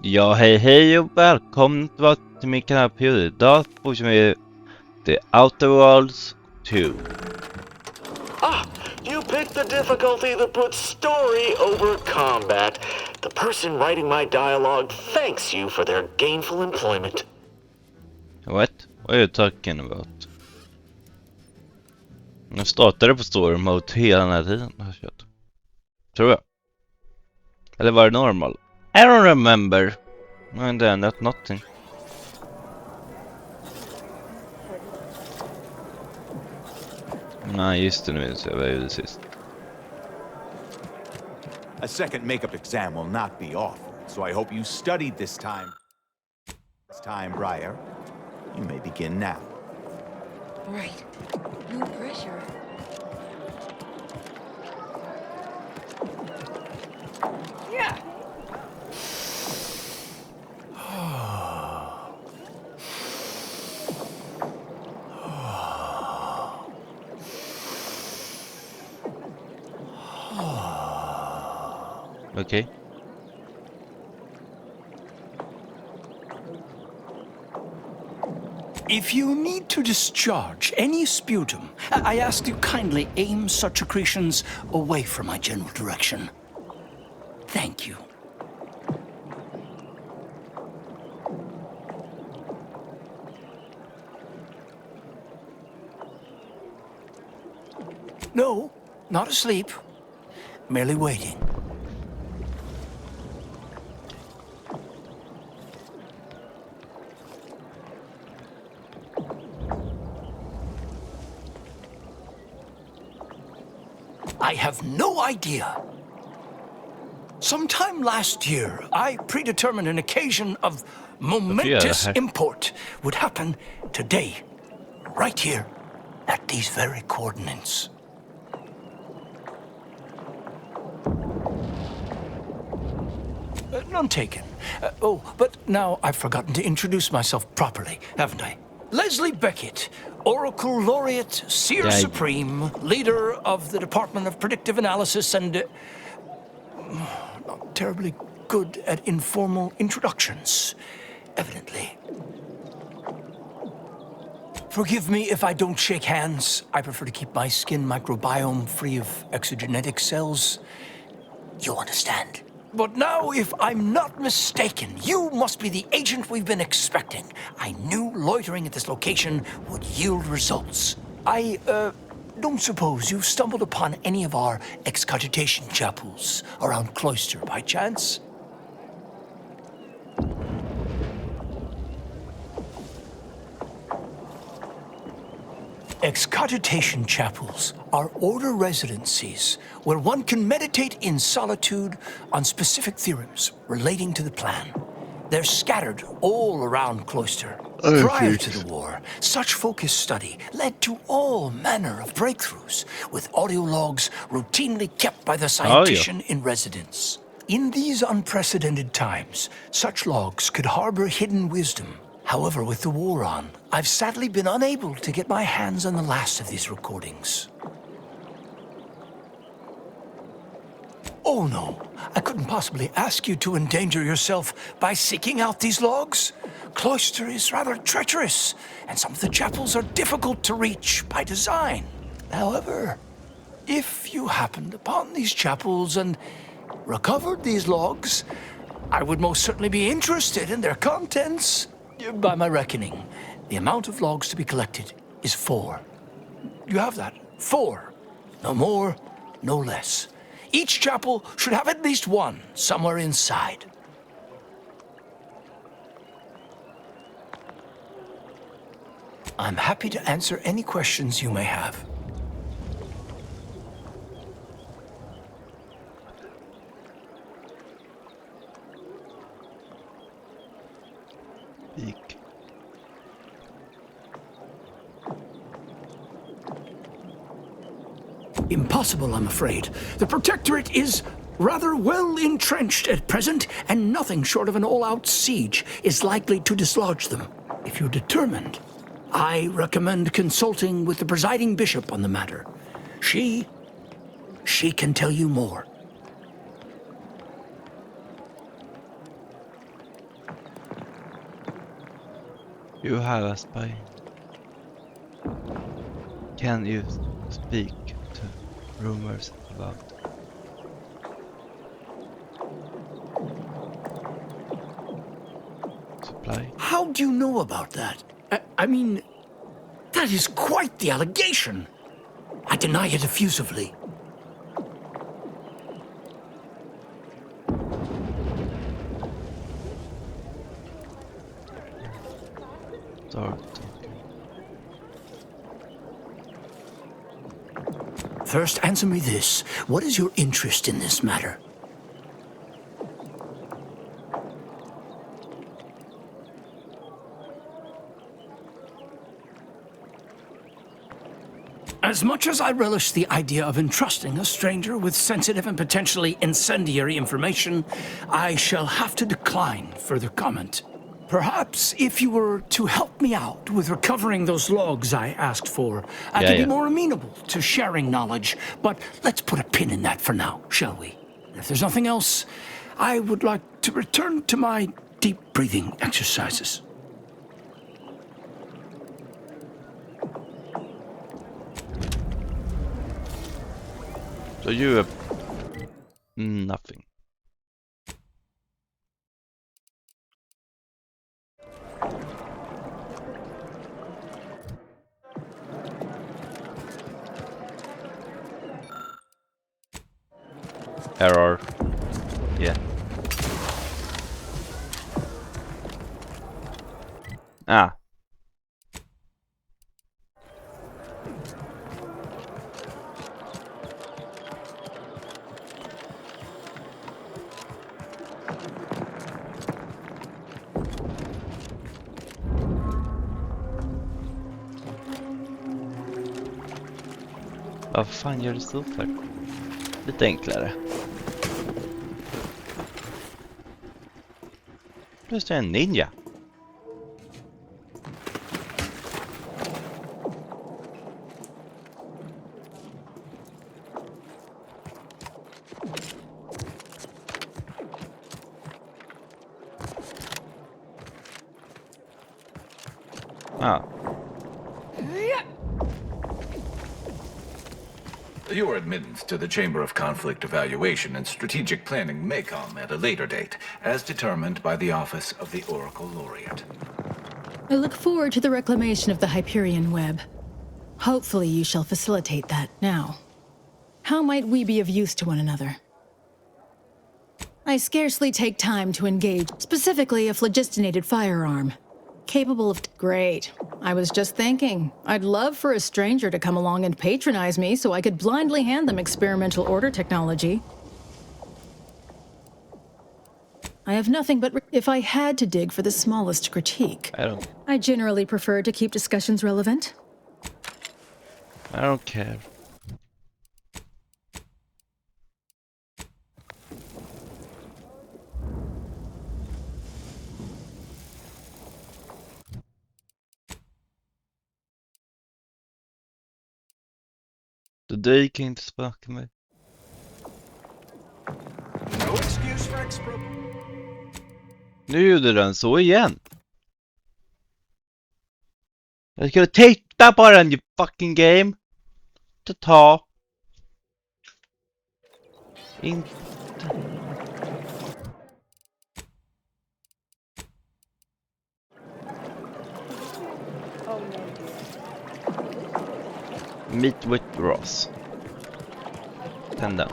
Ja, hej och välkommen till min kanal på YouTube. Idag fortsätter vi The Outer Worlds 2. You picked the difficulty that puts story over combat. The person writing my dialogue thanks you for their gainful employment. What are you talking about? Jag startade på story mode hela den här tiden. Tror jag. Eller var det normal? I don't remember. And then that's nothing. Nej, just det, nu så jag var ju sist. A second makeup exam will not be offered, so I hope you studied this time. It's time, Briar. You may begin now. Right. No pressure. Yeah. Okay. If you need to discharge any sputum, I ask you kindly aim such accretions away from my general direction. Thank you. No, not asleep. Merely waiting. I have no idea. Sometime last year, I predetermined an occasion of momentous import would happen today, right here, at these very coordinates. None taken. But now I've forgotten to introduce myself properly, haven't I? Leslie Beckett, Oracle Laureate, Seer Supreme, leader of the Department of Predictive Analysis, and not terribly good at informal introductions, evidently. Forgive me if I don't shake hands. I prefer to keep my skin microbiome free of exogenetic cells. You understand? But now, if I'm not mistaken, you must be the agent we've been expecting. I knew loitering at this location would yield results. I don't suppose you've stumbled upon any of our excogitation chapels around Cloister by chance? Excogitation chapels are order residencies where one can meditate in solitude on specific theorems relating to the plan. They're scattered all around Cloister. Prior to the war, such focused study led to all manner of breakthroughs, with audio logs routinely kept by the scientician in residence. In these unprecedented times, such logs could harbor hidden wisdom. However, with the war on, I've sadly been unable to get my hands on the last of these recordings. Oh no, I couldn't possibly ask you to endanger yourself by seeking out these logs. Cloister is rather treacherous, and some of the chapels are difficult to reach by design. However, if you happened upon these chapels and recovered these logs, I would most certainly be interested in their contents. By my reckoning, the amount of logs to be collected is 4. You have that? 4. No more, no less. Each chapel should have at least one somewhere inside. I'm happy to answer any questions you may have. Impossible, I'm afraid. The Protectorate is rather well entrenched at present, and nothing short of an all-out siege is likely to dislodge them. If you're determined, I recommend consulting with the presiding bishop on the matter. She can tell you more. You have a spy. Can you speak to rumors about supply? How do you know about that? I mean, that is quite the allegation. I deny it effusively. Start talking. First, answer me this. What is your interest in this matter? As much as I relish the idea of entrusting a stranger with sensitive and potentially incendiary information, I shall have to decline further comment. Perhaps if you were to help me out with recovering those logs I asked for, I could be more amenable to sharing knowledge. But let's put a pin in that for now, shall we? If there's nothing else, I would like to return to my deep breathing exercises. So you have nothing. Error. Yeah. Ah. Vad fan gör det så för? Lite enklare. Just en ninja. Ah. Your admittance to the Chamber of Conflict Evaluation and Strategic Planning may come at a later date, as determined by the Office of the Oracle Laureate. I look forward to the reclamation of the Hyperion web. Hopefully you shall facilitate that now. How might we be of use to one another? I scarcely take time to engage, specifically a phlogistinated firearm. Capable of... Great. I was just thinking, I'd love for a stranger to come along and patronize me so I could blindly hand them experimental order technology. I have nothing but... If I had to dig for the smallest critique, I generally prefer to keep discussions relevant. I don't care. Det gick inte spöka mig. No excuse for Nu gjorde den så igen. Jag skulle titta på den, you fucking game. Inte ta. Inte. Meet with Ross. Tänd den.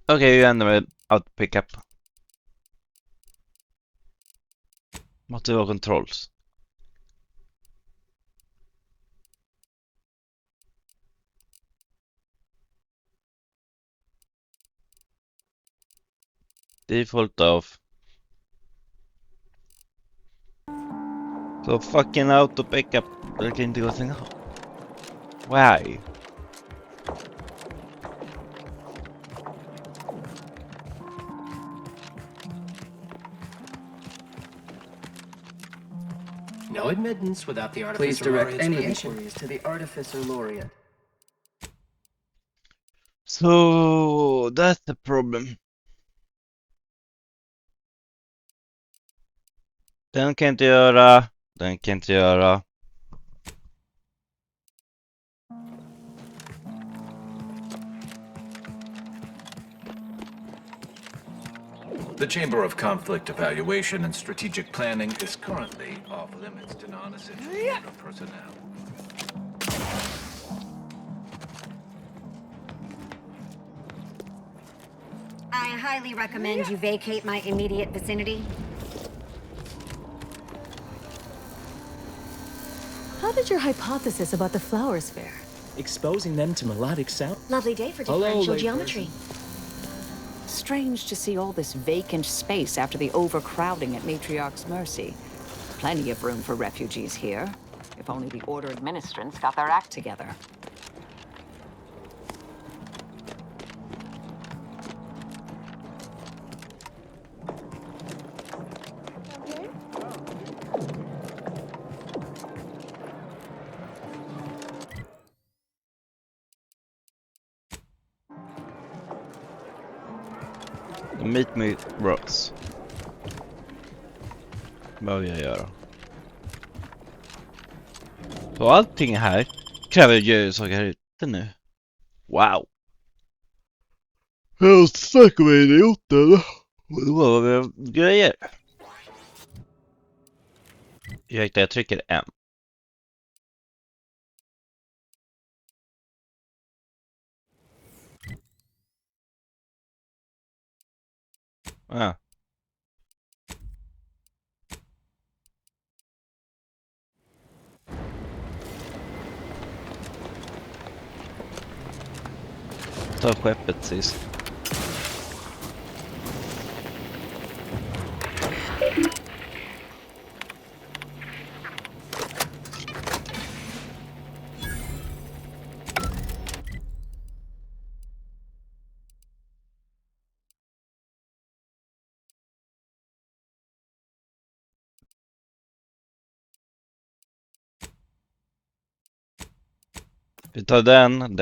Okej, vi ändrar med out pickup. Måste vara controls. Default off. Så fucking auto pickup. Det kan inte gå att stänga av. Why? No admittance without the Artificer Please direct Laureate's any permission. inquiries to the Artificer Laureate. Så Oh, that's the problem. Den kan jag inte göra. Den kan jag inte göra. The Chamber of Conflict Evaluation and Strategic Planning is currently off limits to non-essential personnel. I highly recommend you vacate my immediate vicinity. How did your hypothesis about the flowers fare? Exposing them to melodic sound. Lovely day for Hello, differential late geometry. Strange to see all this vacant space after the overcrowding at Matriarch's Mercy. Plenty of room for refugees here. If only the Order administrants got their act together. Meet me Ross. Vad vill jag göra? Så allting här kräver ju saker här ute nu. Wow. Jag snackar med idioter. Vad var grejer? Jag trycker M. Ah. Ta skeppet sist. Vi tar den.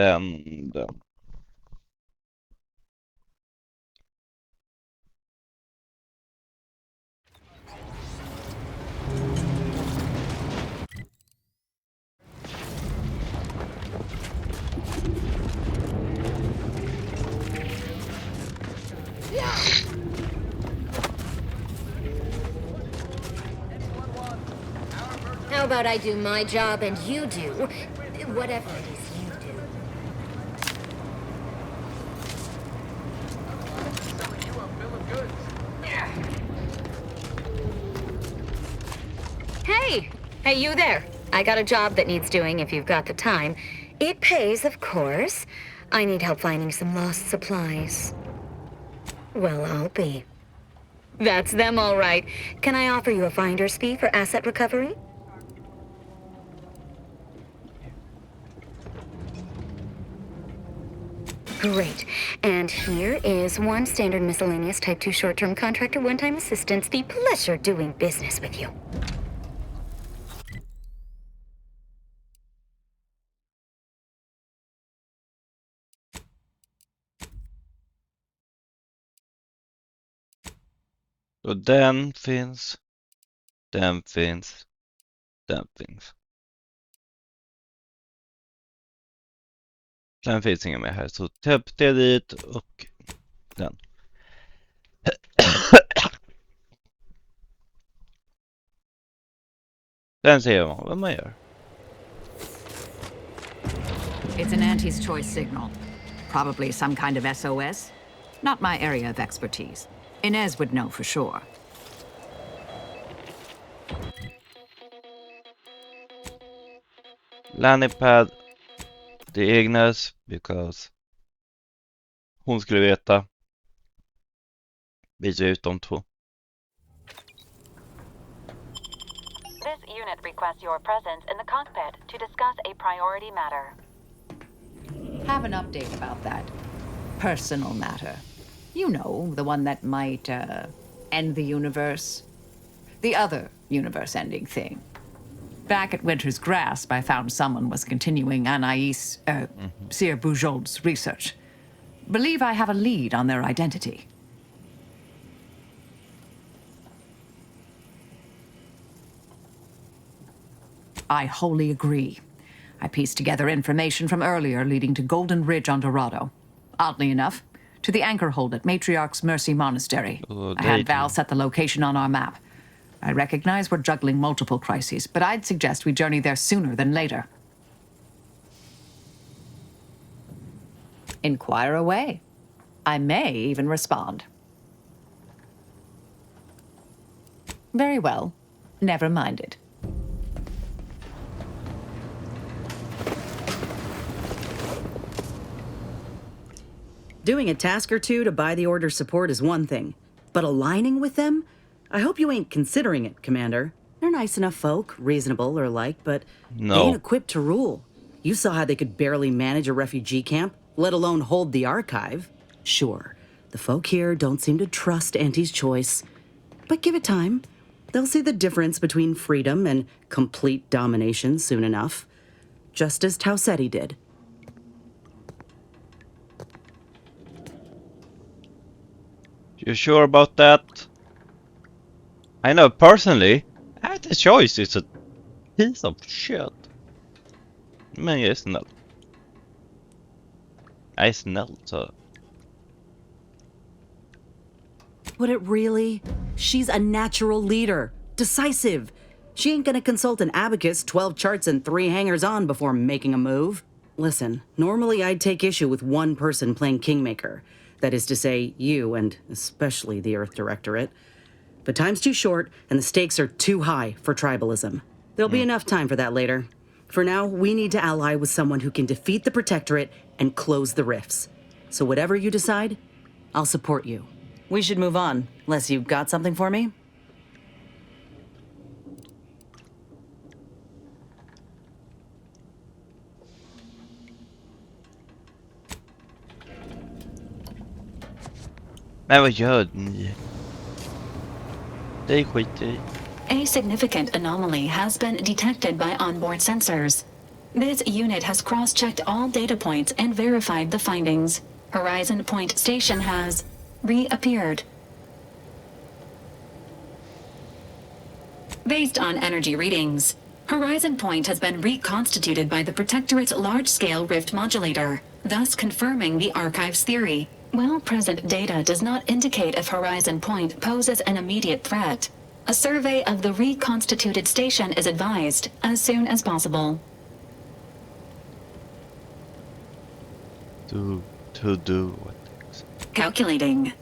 How about I do my job and you do whatever it is you do? Hey! Hey, you there. I got a job that needs doing if you've got the time. It pays, of course. I need help finding some lost supplies. Well, I'll be. That's them, all right. Can I offer you a finder's fee for asset recovery? Great. And here is one standard miscellaneous type 2 short-term contractor one-time assistance. The pleasure doing business with you. Så den finns. Den finns. Den finns. Sen finns inga mer här. Så täpp det dit och den. Den ser man vad man gör. It's an Auntie's choice signal. Probably some kind of SOS. Not my area of expertise. Inez would know for sure. Landing pad. Det är Agnes because hon skulle veta. Byta ut de två. This unit requests your presence in the cockpit to discuss a priority matter. Have an update about that personal matter. You know, the one that might end the universe. The other universe-ending thing. Back at Winter's Grasp, I found someone was continuing Anais, Sir Bujold's research. Believe I have a lead on their identity. I wholly agree. I pieced together information from earlier leading to Golden Ridge on Dorado. Oddly enough, to the anchor hold at Matriarch's Mercy Monastery. I had Val set the location on our map. I recognize we're juggling multiple crises, but I'd suggest we journey there sooner than later. Inquire away. I may even respond. Very well. Never mind it. Doing a task or two to buy the Order's support is one thing, but aligning with them? I hope you ain't considering it, Commander. They're nice enough folk, reasonable or like, but they ain't equipped to rule. You saw how they could barely manage a refugee camp, let alone hold the archive. Sure, the folk here don't seem to trust Auntie's choice, but give it time. They'll see the difference between freedom and complete domination soon enough. Just as Tausetti did. You sure about that? I know personally, the choice is a piece of shit. Men jag är snäll. Jag är snäll så. Would it really? She's a natural leader. Decisive. She ain't gonna consult an abacus, 12 charts, and 3 hangers-on before making a move. Listen, normally I'd take issue with one person playing Kingmaker. That is to say, you, and especially the Earth Directorate. But time's too short, and the stakes are too high for tribalism. There'll be enough time for that later. For now, we need to ally with someone who can defeat the Protectorate and close the rifts. So whatever you decide, I'll support you. We should move on, unless you've got something for me. Men vad gör ni? Det är skit i. A significant anomaly has been detected by onboard sensors. This unit has cross-checked all data points and verified the findings. Horizon Point Station has reappeared. Based on energy readings, Horizon Point has been reconstituted by the Protectorate's large-scale rift modulator, thus confirming the Archive's theory. While present data does not indicate if Horizon Point poses an immediate threat, a survey of the reconstituted station is advised as soon as possible. To do what? Calculating.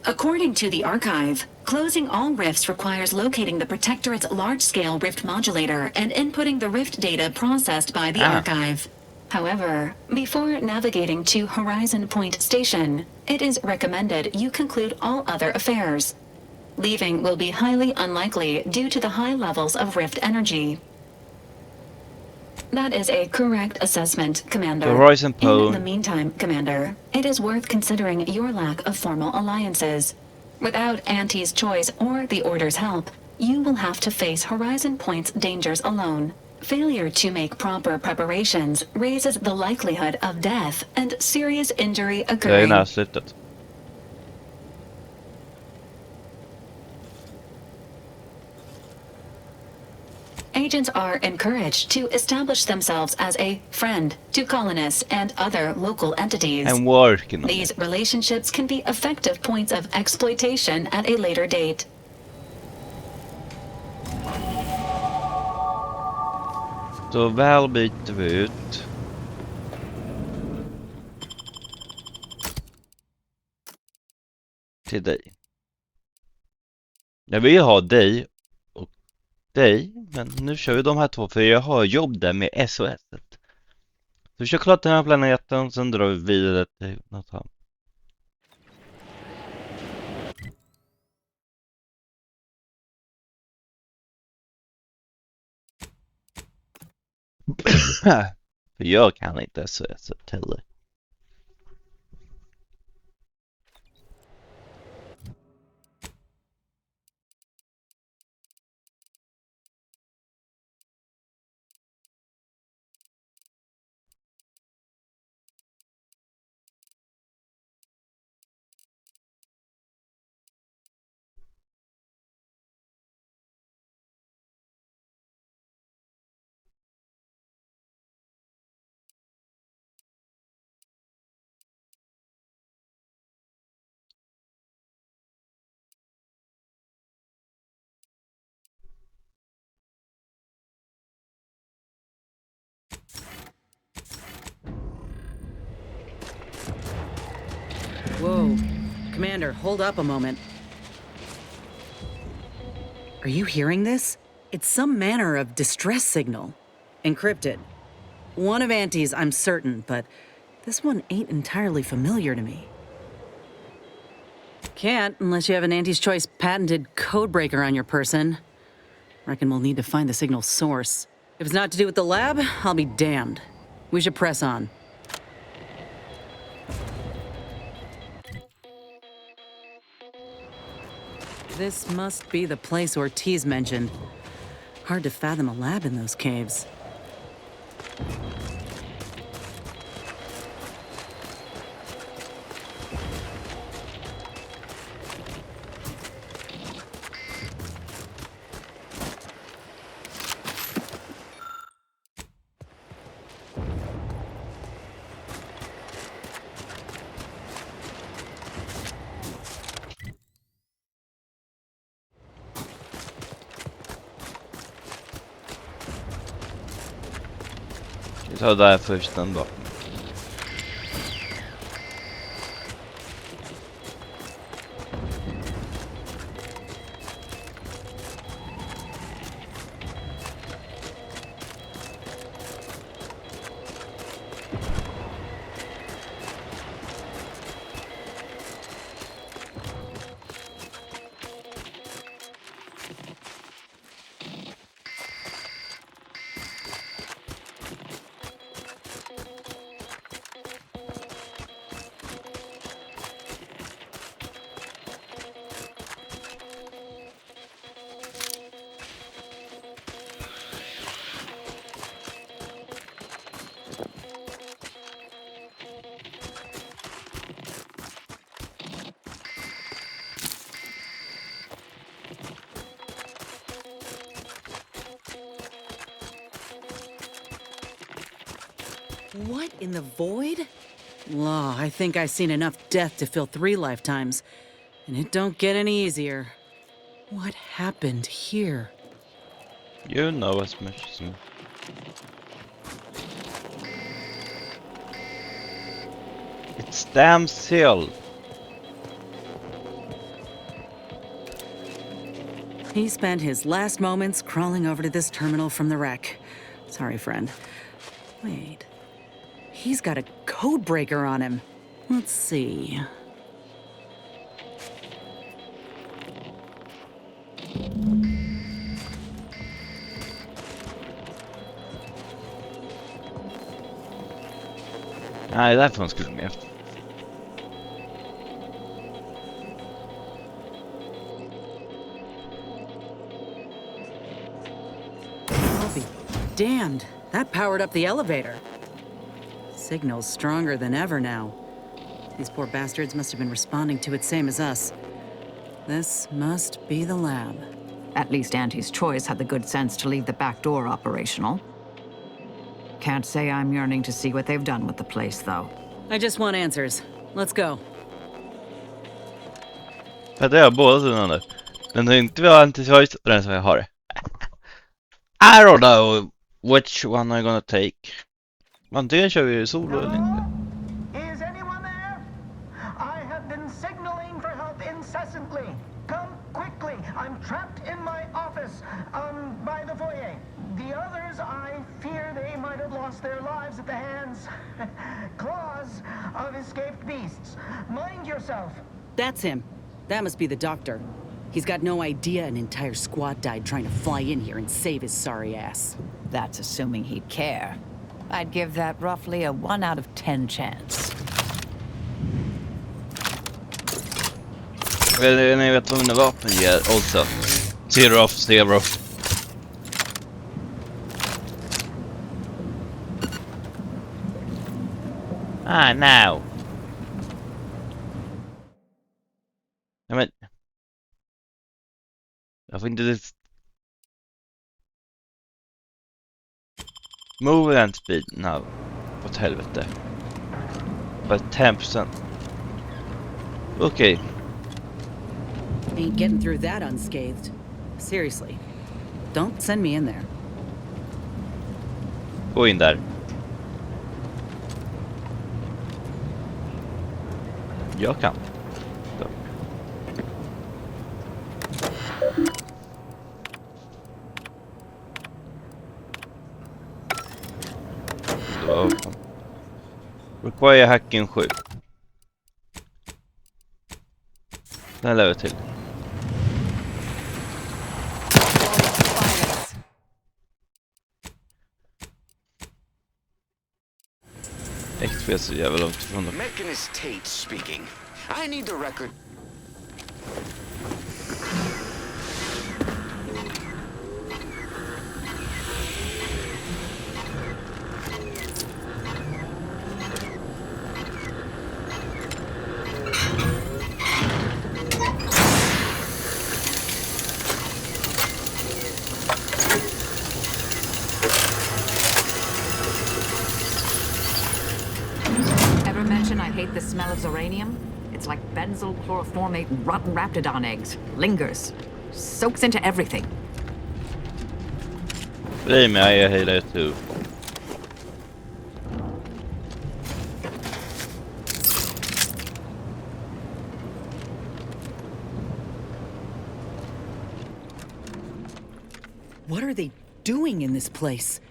According to the Archive, closing all rifts requires locating the Protectorate's large-scale rift modulator and inputting the rift data processed by the Archive. However, before navigating to Horizon Point Station, it is recommended you conclude all other affairs. Leaving will be highly unlikely due to the high levels of rift energy. That is a correct assessment, Commander. Horizon Point. In the meantime, Commander, it is worth considering your lack of formal alliances. Without Auntie's choice or the Order's help, you will have to face Horizon Point's dangers alone. Failure to make proper preparations raises the likelihood of death and serious injury Det är occurring. nära slutet. Agents are encouraged to establish themselves as a friend to colonists and other local entities. And working on These relationships can be effective points of exploitation at a later date. Så väl byter vi ut. Till dig. Jag vill ha dig och dig, men nu kör vi de här två för jag har jobb där med SOS. Så vi kör klart den här planeten, sen drar vi vidare till något annat. För jag kan inte SOS heller. Whoa. Commander, hold up a moment. Are you hearing this? It's some manner of distress signal. Encrypted. One of Auntie's, I'm certain, but this one ain't entirely familiar to me. Can't unless you have an Auntie's Choice patented codebreaker on your person. Reckon we'll need to find the signal source. If it's not to do with the lab, I'll be damned. We should press on. This must be the place Ortiz mentioned. Hard to fathom a lab in those caves. Vi tar där först då. What in the void? Law, I think I've seen enough death to fill 3 lifetimes. And it don't get any easier. What happened here? You know as much as me. It's damn still. He spent his last moments crawling over to this terminal from the wreck. Sorry, friend. Wait. He's got a code breaker on him. Let's see. Nej, därifrån skulle de efter. I'll be damned. That powered up the elevator. Signal's stronger than ever now. These poor bastards must have been responding to it same as us. This must be the lab. At least Auntie's Choice had the good sense to leave the back door operational. Can't say I'm yearning to see what they've done with the place, though. I just want answers. Let's go. För det är båda sidorna nu. Den är inte vi har anti-choice och den som jag har det. I don't know which one I'm gonna take. Antingen kör vi solo eller inte. Is anyone there? I have been signaling for help incessantly. Come quickly. I'm trapped in my office, by the foyer. The others, I fear they might have lost their lives at the hands, claws of escaped beasts. Mind yourself. That's him. That must be the doctor. He's got no idea an entire squad died trying to fly in here and save his sorry ass. That's assuming he'd care. I'd give that roughly a 1 out of 10 chance. Ni vet vad mina vapen ger också. 0 of 0. Ah, now. Nej men. Jag får inte det. Move and speed now. Åt helvete. Bara 10%. Okej. Ain't getting through that unscathed. Seriously. Don't send me in there. Gå in där. Jag kan. Så. Så. Require hacking 7. Den lär vi till. XP är så jävla långt ifrån dem. Mechanist Tate speaking. I need the record. I hate the smell of uranium. It's like benzyl chloroformate rotten raptidon eggs. Lingers. Soaks into everything. Believe me, I hate it too. What are they doing in this place?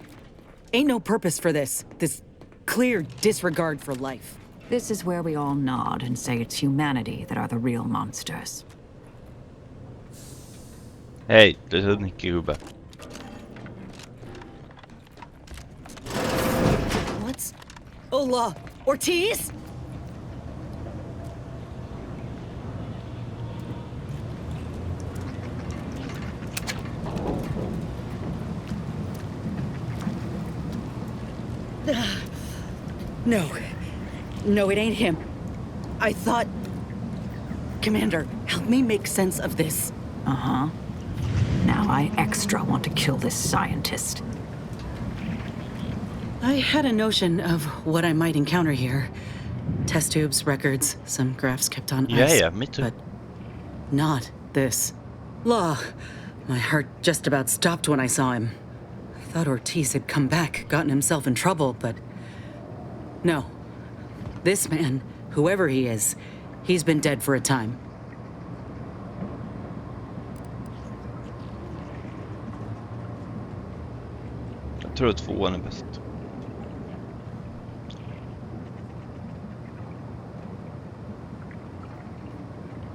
Ain't no purpose for this. This clear disregard for life. This is where we all nod and say it's humanity that are the real monsters. Hey, this isn't Cuba. What's... Hola, Ortiz? No. No, it ain't him. I thought... Commander, help me make sense of this. Uh-huh. Now I extra want to kill this scientist. I had a notion of what I might encounter here. Test tubes, records, some graphs kept on ice. Yeah, me too. But not this. Law, my heart just about stopped when I saw him. I thought Ortiz had come back, gotten himself in trouble, but... No. This man, whoever he is, he's been dead for a time. Jag tror att 2:an är bäst.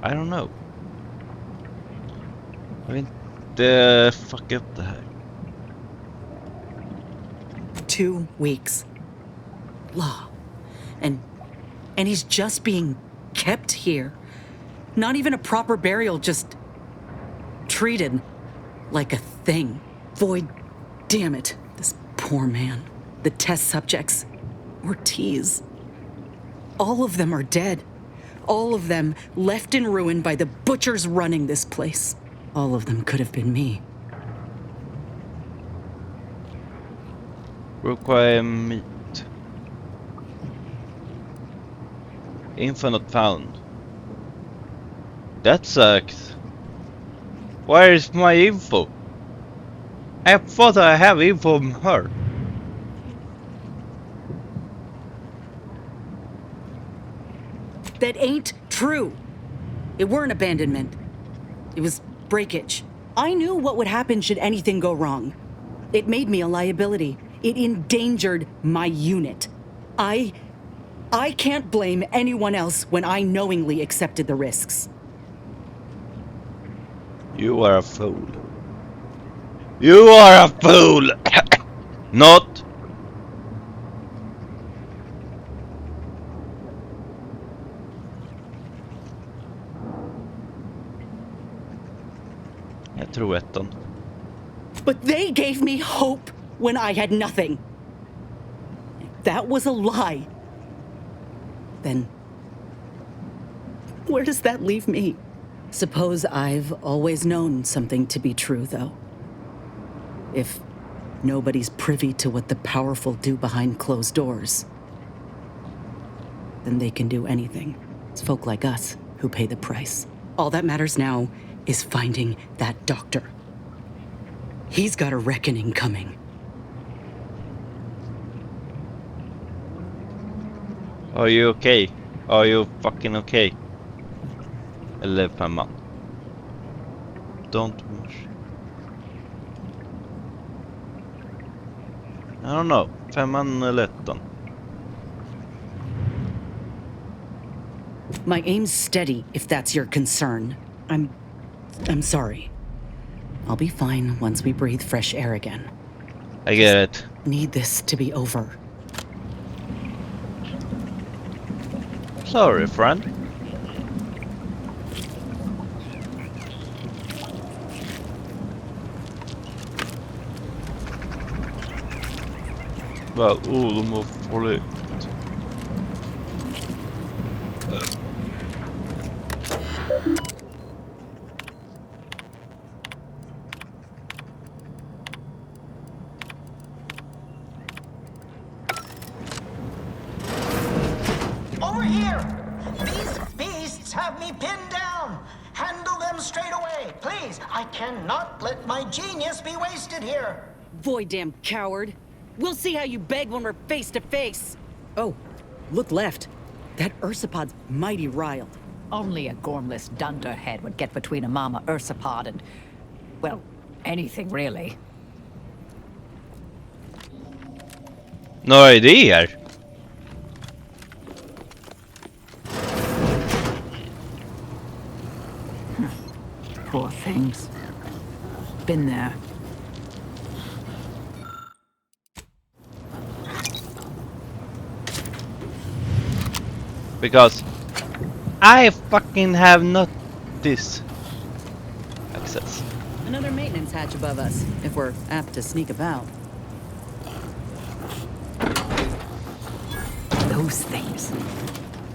I don't know. Jag vill inte fucka upp det här. 2 weeks. Law. And he's just being kept here. Not even a proper burial, just treated like a thing. Void, damn it. This poor man. The test subjects. Ortiz. All of them are dead. All of them left in ruin by the butchers running this place. All of them could have been me. Require meat. Info not found. That sucks. Where is my info? I thought I have info on her. That ain't true. It weren't abandonment. It was breakage. I knew what would happen should anything go wrong. It made me a liability. It endangered my unit. I can't blame anyone else when I knowingly accepted the risks. You are a fool. You are a fool! Not! Jag tror 1:an. But they gave me hope when I had nothing. If that was a lie, then where does that leave me? Suppose I've always known something to be true, though. If nobody's privy to what the powerful do behind closed doors, then they can do anything. It's folk like us who pay the price. All that matters now is finding that doctor. He's got a reckoning coming. Are you okay? Are you fucking okay? Eller 5. Don't much. I don't know. 5 eller 1. My aim's steady, if that's your concern. I'm sorry. I'll be fine once we breathe fresh air again. I get it. Need this to be over. Sorry, friend. Well, de har farligt. Over here! These beasts have me pinned down! Handle them straight away, please! I cannot let my genius be wasted here! Void, damn coward! We'll see how you beg when we're face to face! Oh, look left. That ursipod's mighty riled. Only a gormless dunderhead would get between a mama ursipod and, well, anything really. Några idéer? Poor things. Been there. Because I fucking have not this access. Another maintenance hatch above us, if we're apt to sneak about. Those things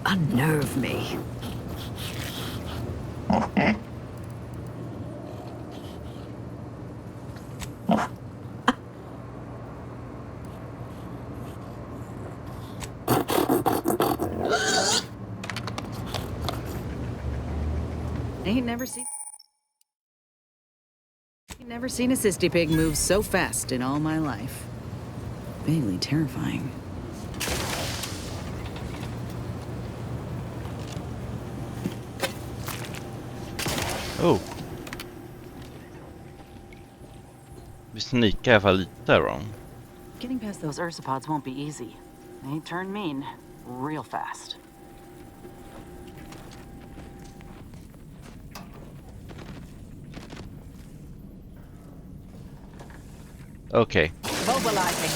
unnerve me. Ain't never seen a cysty pig move so fast in all my life. Vaguely terrifying. Oh. Vi sneakar i alla fall lite då. Getting past those ursipods won't be easy. They turn mean real fast. Okay. Mobilizing.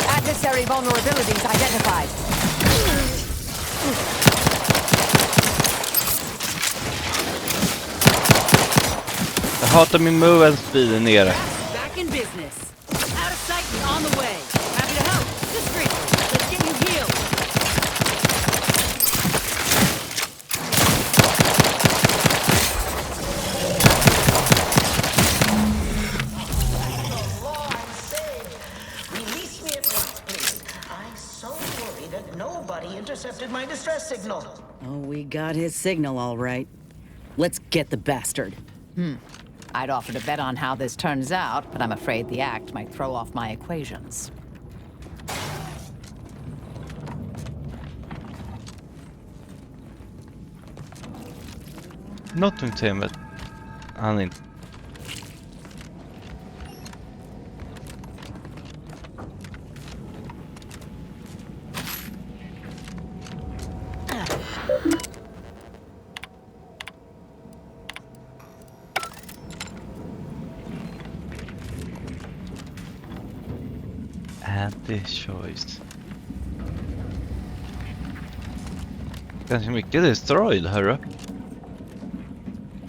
Adversary vulnerabilities identified. Jag hatar min move speed är nere. Back in business. Out of sight and on the way. Happy to help. Discreetly. Let's get you healed. Release me at once, please. I'm so worried that nobody intercepted my distress signal. Oh, we got his signal all right. Let's get the bastard. I'd offer to bet on how this turns out, but I'm afraid the act might throw off my equations. Någonting säger mig att han inte... Anti-choice. Ganska mycket destroyed, hörru.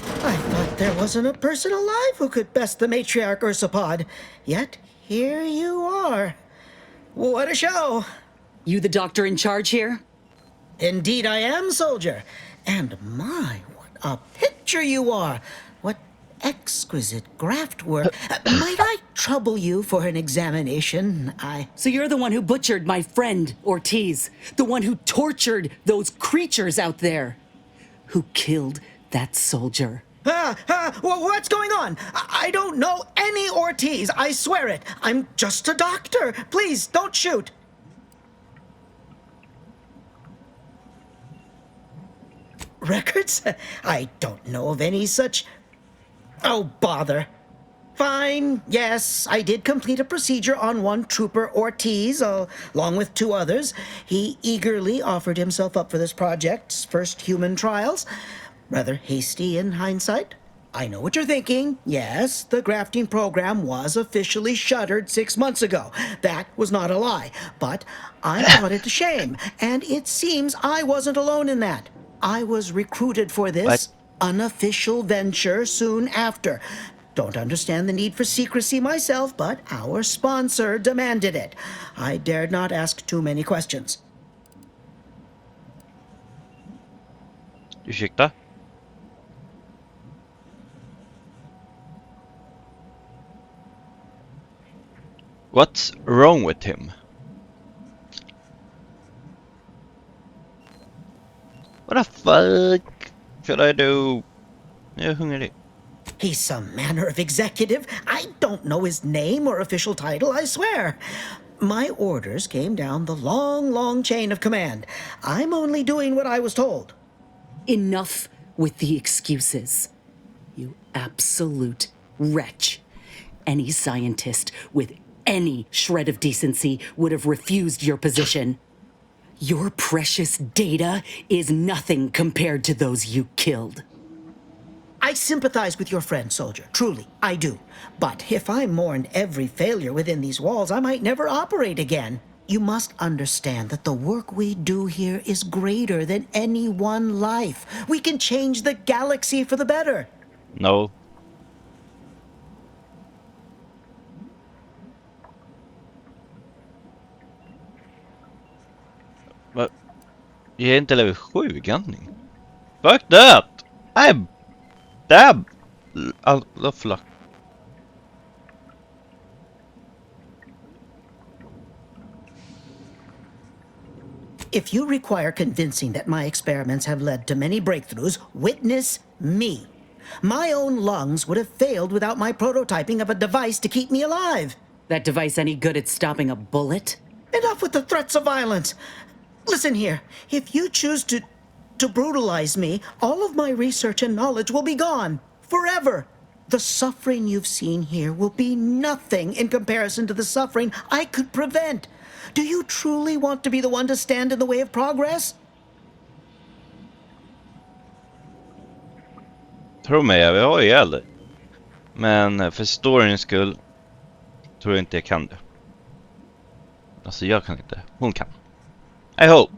I thought there wasn't a person alive who could best the matriarch ursipod. Yet, here you are. What a show! You the doctor in charge here? Indeed I am, soldier. And my, what a picture you are! What exquisite graft work. Might I trouble you for an examination? So you're the one who butchered my friend, Ortiz. The one who tortured those creatures out there. Who killed that soldier. What's going on? I don't know any Ortiz, I swear it. I'm just a doctor. Please, don't shoot. Records? I don't know of any such... Oh, bother. Fine, yes, I did complete a procedure on one Trooper Ortiz, along with 2 others. He eagerly offered himself up for this project's first human trials. Rather hasty in hindsight. I know what you're thinking. Yes, the grafting program was officially shuttered 6 months ago. That was not a lie. But I thought it a shame, and it seems I wasn't alone in that. I was recruited for this unofficial venture soon after. Don't understand the need for secrecy myself, but our sponsor demanded it. I dared not ask too many questions. Ursäkta? What's wrong with him? What the fuck should I do? Jag är hungrig. He's some manner of executive. I don't know his name or official title, I swear. My orders came down the long, long chain of command. I'm only doing what I was told. Enough with the excuses. You absolute wretch. Any scientist with any shred of decency would have refused your position. Your precious data is nothing compared to those you killed. I sympathize with your friend, soldier. Truly, I do. But if I mourned every failure within these walls, I might never operate again. You must understand that the work we do here is greater than any one life. We can change the galaxy for the better. No. But jag är inte level 7 gunning. Fuck that! I'm damn! I'll fuck. If you require convincing that my experiments have led to many breakthroughs, witness me. My own lungs would have failed without my prototyping of a device to keep me alive. That device any good at stopping a bullet? Enough with the threats of violence. Listen here, if you choose to brutalize me, all of my research and knowledge will be gone. Forever. The suffering you've seen here will be nothing in comparison to the suffering I could prevent. Do you truly want to be the one to stand in the way of progress? Tro mig, jag har ihjäl dig. Men för storyns skull tror jag inte jag kan det. Alltså jag kan inte. Hon kan. I hope.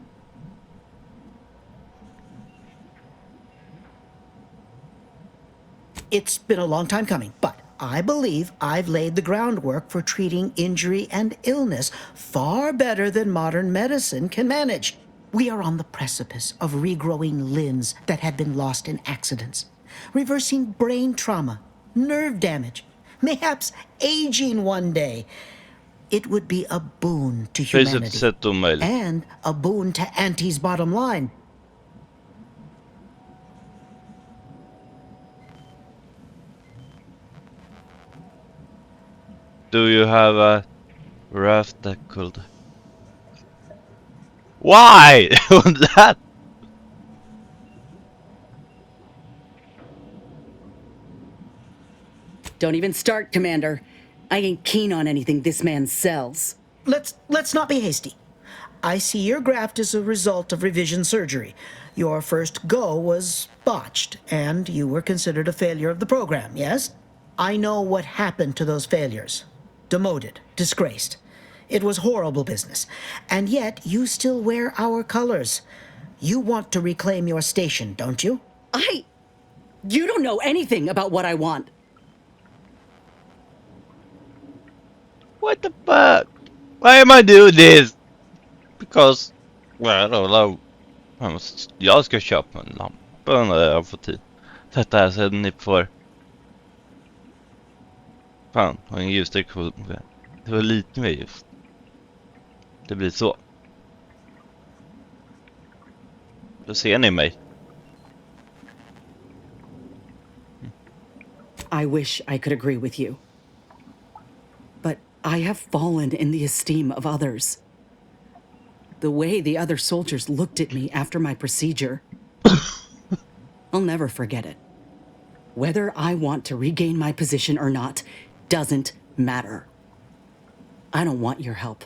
It's been a long time coming, but I believe I've laid the groundwork for treating injury and illness far better than modern medicine can manage. We are on the precipice of regrowing limbs that had been lost in accidents, reversing brain trauma, nerve damage, mayhaps aging one day. It would be a boon to humanity and a boon to Auntie's bottom line. Do you have a raft that could... Why? That? Don't even start, Commander. I ain't keen on anything this man sells. Let's not be hasty. I see your graft is a result of revision surgery. Your first go was botched, and you were considered a failure of the program, yes? I know what happened to those failures. Demoted, disgraced. It was horrible business. And yet, you still wear our colors. You want to reclaim your station, don't you? You don't know anything about what I want. What the fuck? Why am I doing this? Because, well, I don't know. Jag ska köpa en lampa när jag får tid. Sätta här så ni får... Fan, har ingen ljusstyrka på... Det var lite mer ljus. Det blir så. Då ser ni mig. I wish I could agree with you. But I have fallen in the esteem of others. The way the other soldiers looked at me after my procedure. I'll never forget it. Whether I want to regain my position or not doesn't matter. I don't want your help.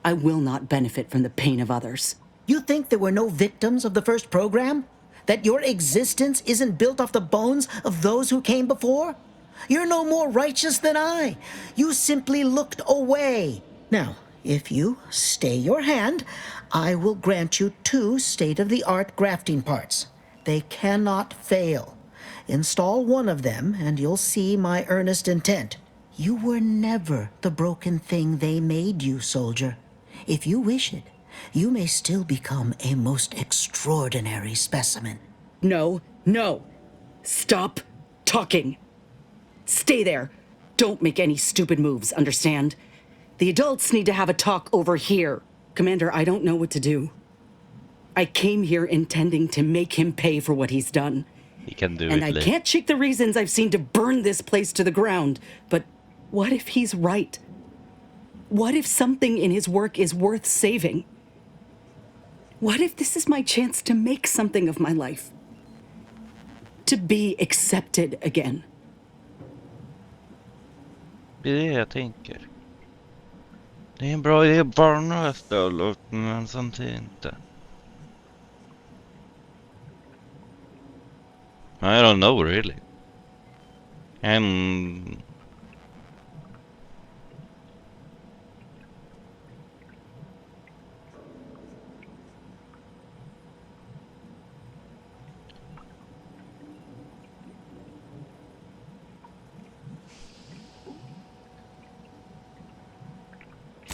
I will not benefit from the pain of others. You think there were no victims of the first program? That your existence isn't built off the bones of those who came before? You're no more righteous than I. You simply looked away. Now, if you stay your hand, I will grant you 2 state-of-the-art grafting parts. They cannot fail. Install one of them, and you'll see my earnest intent. You were never the broken thing they made you, soldier. If you wish it, you may still become a most extraordinary specimen. No, no. Stop talking. Stay there. Don't make any stupid moves, understand? The adults need to have a talk over here. Commander, I don't know what to do. I came here intending to make him pay for what he's done. He can do and it. I can't shake the reasons I've seen to burn this place to the ground. But what if he's right? What if something in his work is worth saving? What if this is my chance to make something of my life? To be accepted again? Det är det jag tänker. Det är en bra idé, barna istället, men samtidigt inte. I don't know really.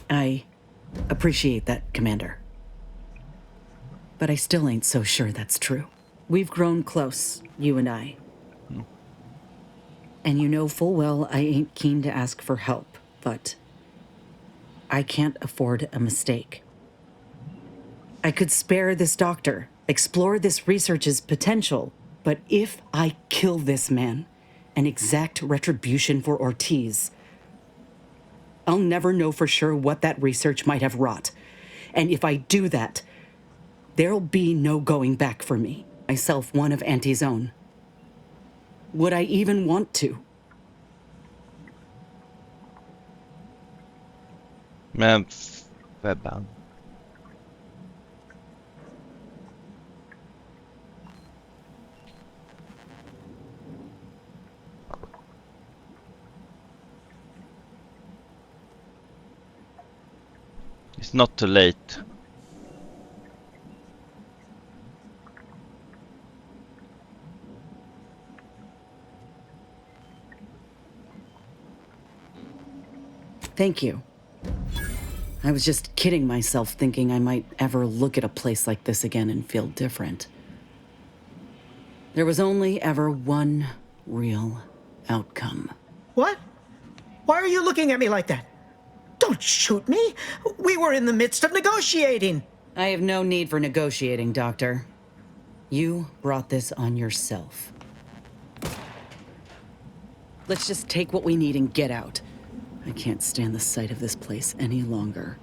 I appreciate that, Commander. But I still ain't so sure that's true. We've grown close, you and I. And you know full well I ain't keen to ask for help, but I can't afford a mistake. I could spare this doctor, explore this research's potential, but if I kill this man and exact retribution for Ortiz, I'll never know for sure what that research might have wrought. And if I do that, there'll be no going back for me, myself one of Auntie's own. Would I even want to? Men Webban. It's not too late. Thank you. I was just kidding myself thinking I might ever look at a place like this again and feel different. There was only ever one real outcome. What? Why are you looking at me like that? Don't shoot me! We were in the midst of negotiating! I have no need for negotiating, Doctor. You brought this on yourself. Let's just take what we need and get out. I can't stand the sight of this place any longer.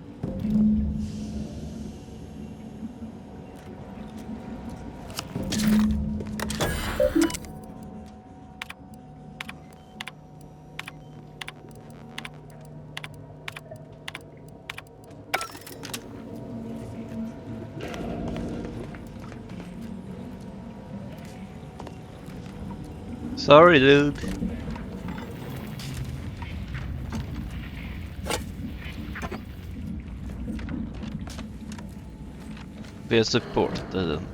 Sorry, dude. Vi supportade den.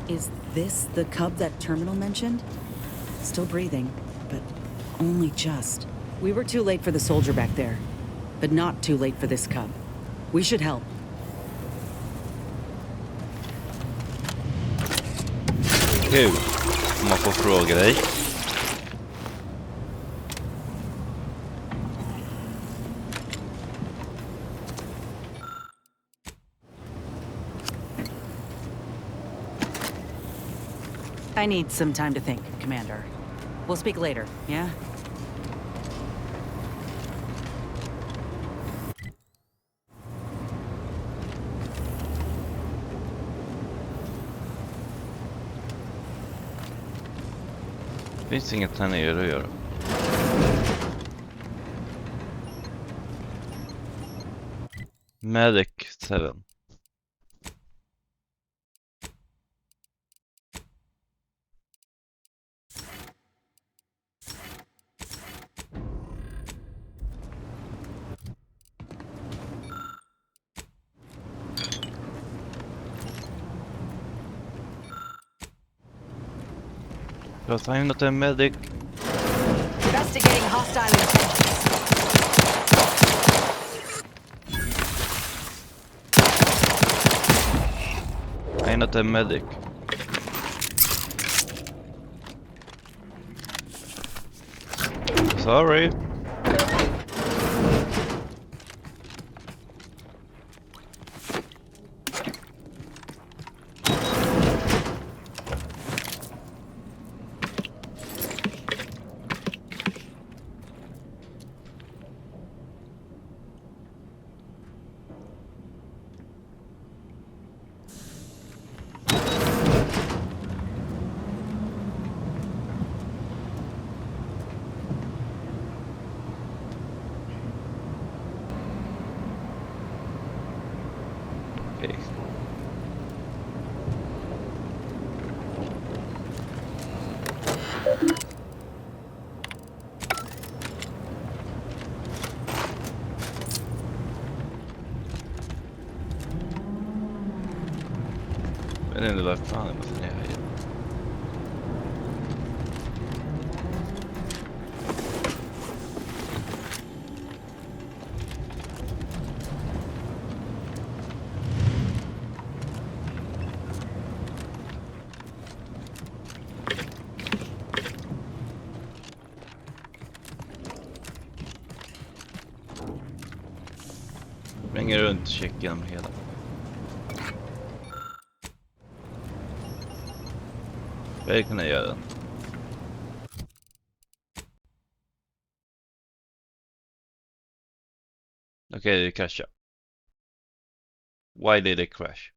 Is this the cub that Terminal mentioned? Still breathing, but only just. We were too late for the soldier back there, but not too late for this cub. We should help. Kul om man får fråga dig. I need some time to think, Commander. We'll speak later, yeah? Finns inget här nere att göra. Medic 7. Because I'm not a medic. Investigating hostile intentions. I'm not a medic. Sorry. Okay. Jag vet inte vad fan det måste ner här. Springer runt och checkar igenom hela. Vad kan jag göra? Okej, det kraschar. Why did it crash?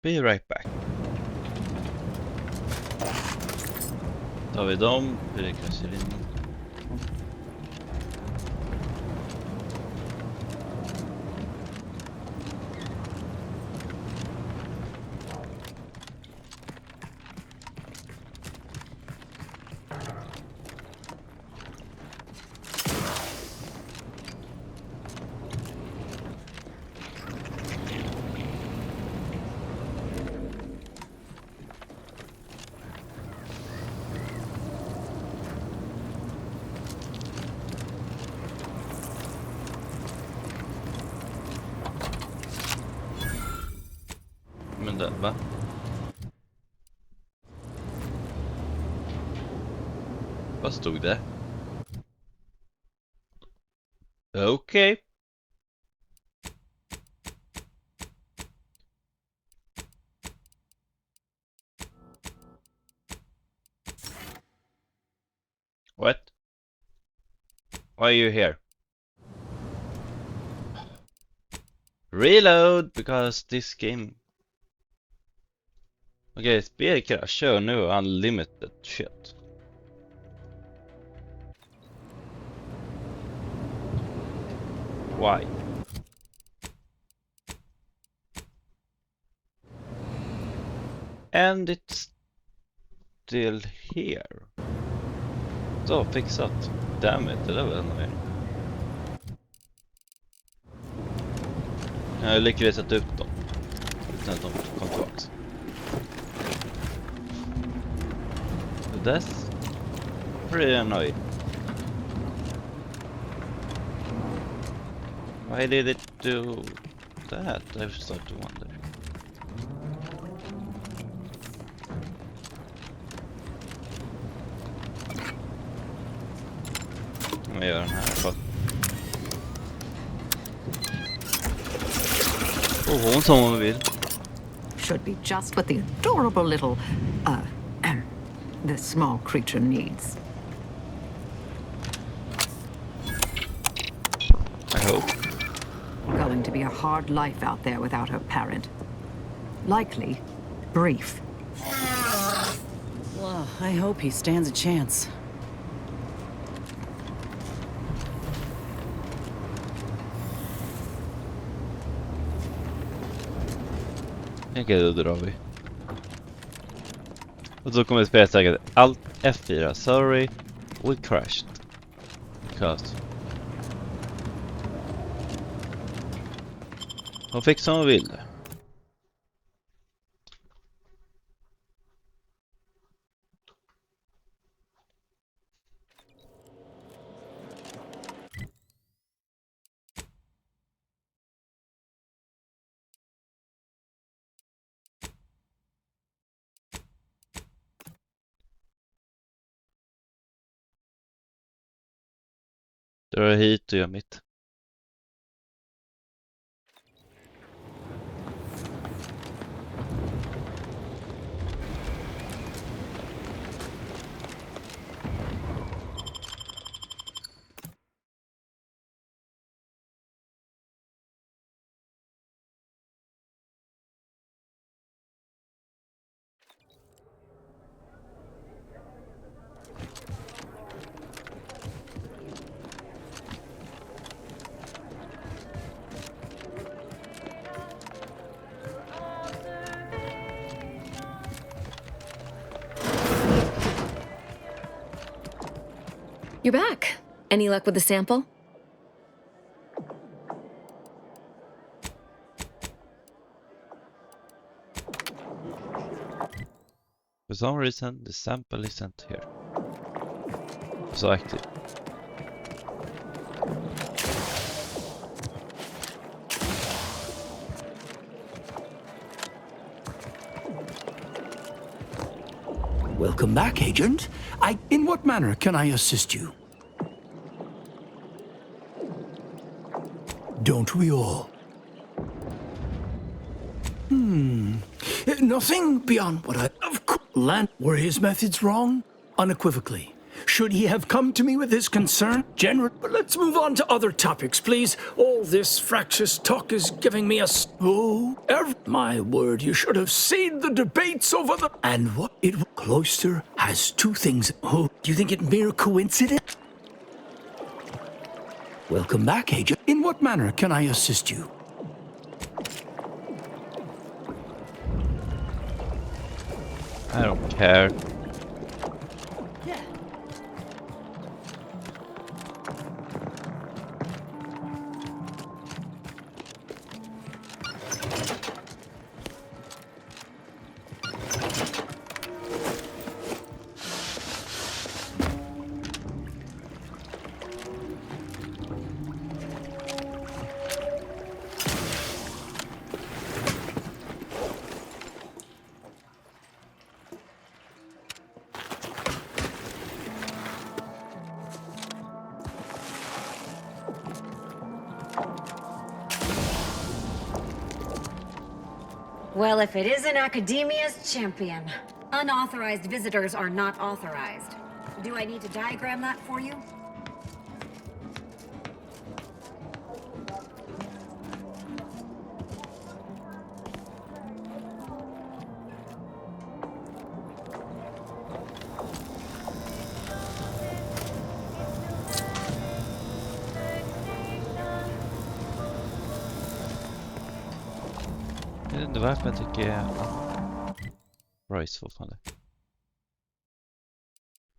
Be right back. Tar vi dem, hur det kraschar in. Men det, va? Vad stod det? Okej. What? Why are you here? Reload, because this game... Okej, spel kraschar nu, unlimited shit. Why? And it's still here. Så, fixat. Damn it, det där var ännu mer. Jag lyckades sätta upp dem utan att de kom tillbaka. That's pretty annoying. Why did it do that? I start to wonder. Jag gör den här för hon som hon vill. Should be just what the adorable little, the small creature needs. I hope. Going to be a hard life out there without her parent. Likely brief. Well, I hope he stands a chance. Okej, då drar vi. Och då kommer vi spela säkert Alt F4. Sorry, we crashed. Because hon fick som hon ville. Drar hit och gör mitt. You're back. Any luck with the sample? For some reason, the sample isn't here. So active. Welcome back, Agent. In what manner can I assist you? Don't we all? Nothing beyond what were his methods wrong? Unequivocally. Should he have come to me with his concern? But let's move on to other topics, please. All this fractious talk is giving me a... my word, you should have seen the debates over the... And what it... Cloister has two things... Oh, do you think it mere coincidence? Welcome back, Agent. In what manner can I assist you? I don't care. Well, if it isn't Academia's champion. Unauthorized visitors are not authorized. Do I need to diagram that for you? Jag vet inte varför jag tycker Rice fortfarande.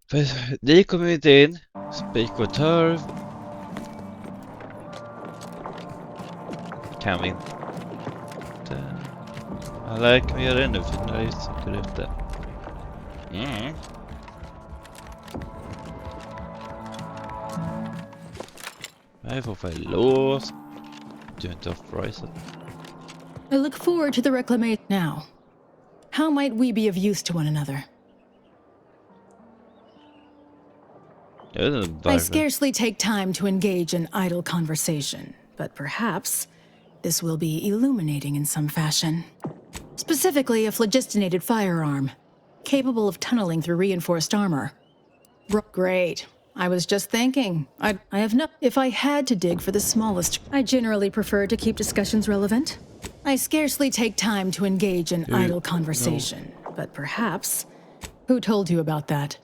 För ni kommer inte in. Spik och turf. Kan vi inte. Eller kan vi göra det nu för nu sitter det ute. Jag är fortfarande låst. Du är inte off-riset. I look forward to the reclamation now. How might we be of use to one another? I scarcely take time to engage in idle conversation, but perhaps this will be illuminating in some fashion. Specifically, a phlogistinated firearm, capable of tunneling through reinforced armor. Great. I was just thinking. I have no... If I had to dig for the smallest... I generally prefer to keep discussions relevant. I scarcely take time to engage in idle conversation, but perhaps... Who told you about that?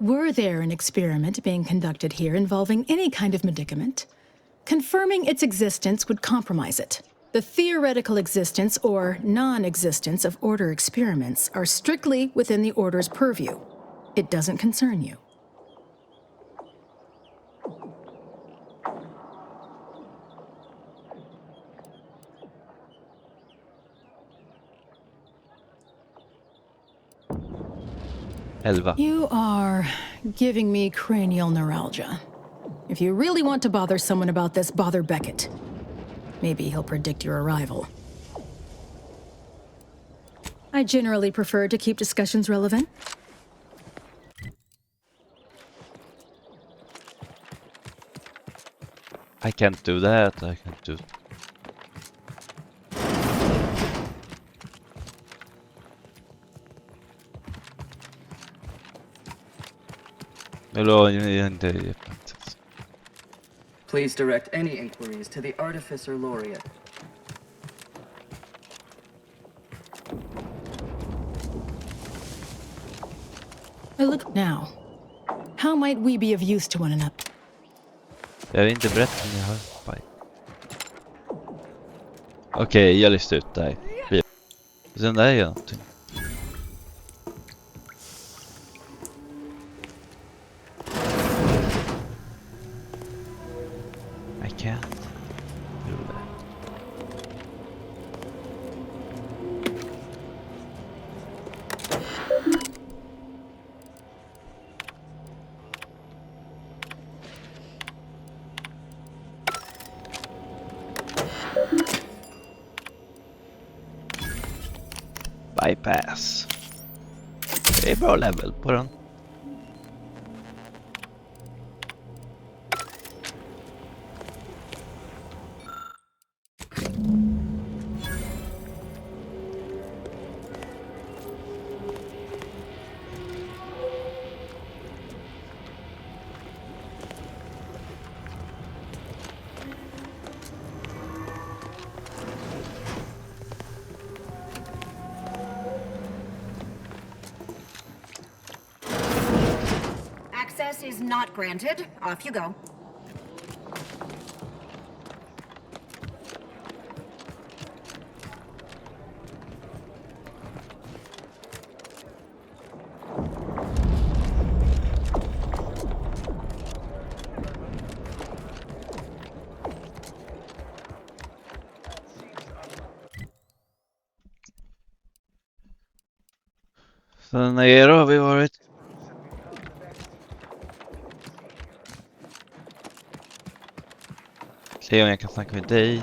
Were there an experiment being conducted here involving any kind of medicament? Confirming its existence would compromise it. The theoretical existence or non-existence of Order experiments are strictly within the Order's purview. It doesn't concern you. You are giving me cranial neuralgia. If you really want to bother someone about this, bother Beckett. Maybe he'll predict your arrival. I generally prefer to keep discussions relevant. I can't do that. I can't do... Please direct any inquiries to the Artificer Laureate. I look now. How might we be of use to one another? Jag vill inte berätta om jag har fight. Okej, jag listar ut där. Sen där är någonting. I can't do that. Bypass. Det är bra level på den. Access is not granted. Off you go. Så nere har vi varit. Se om jag kan snacka med dig.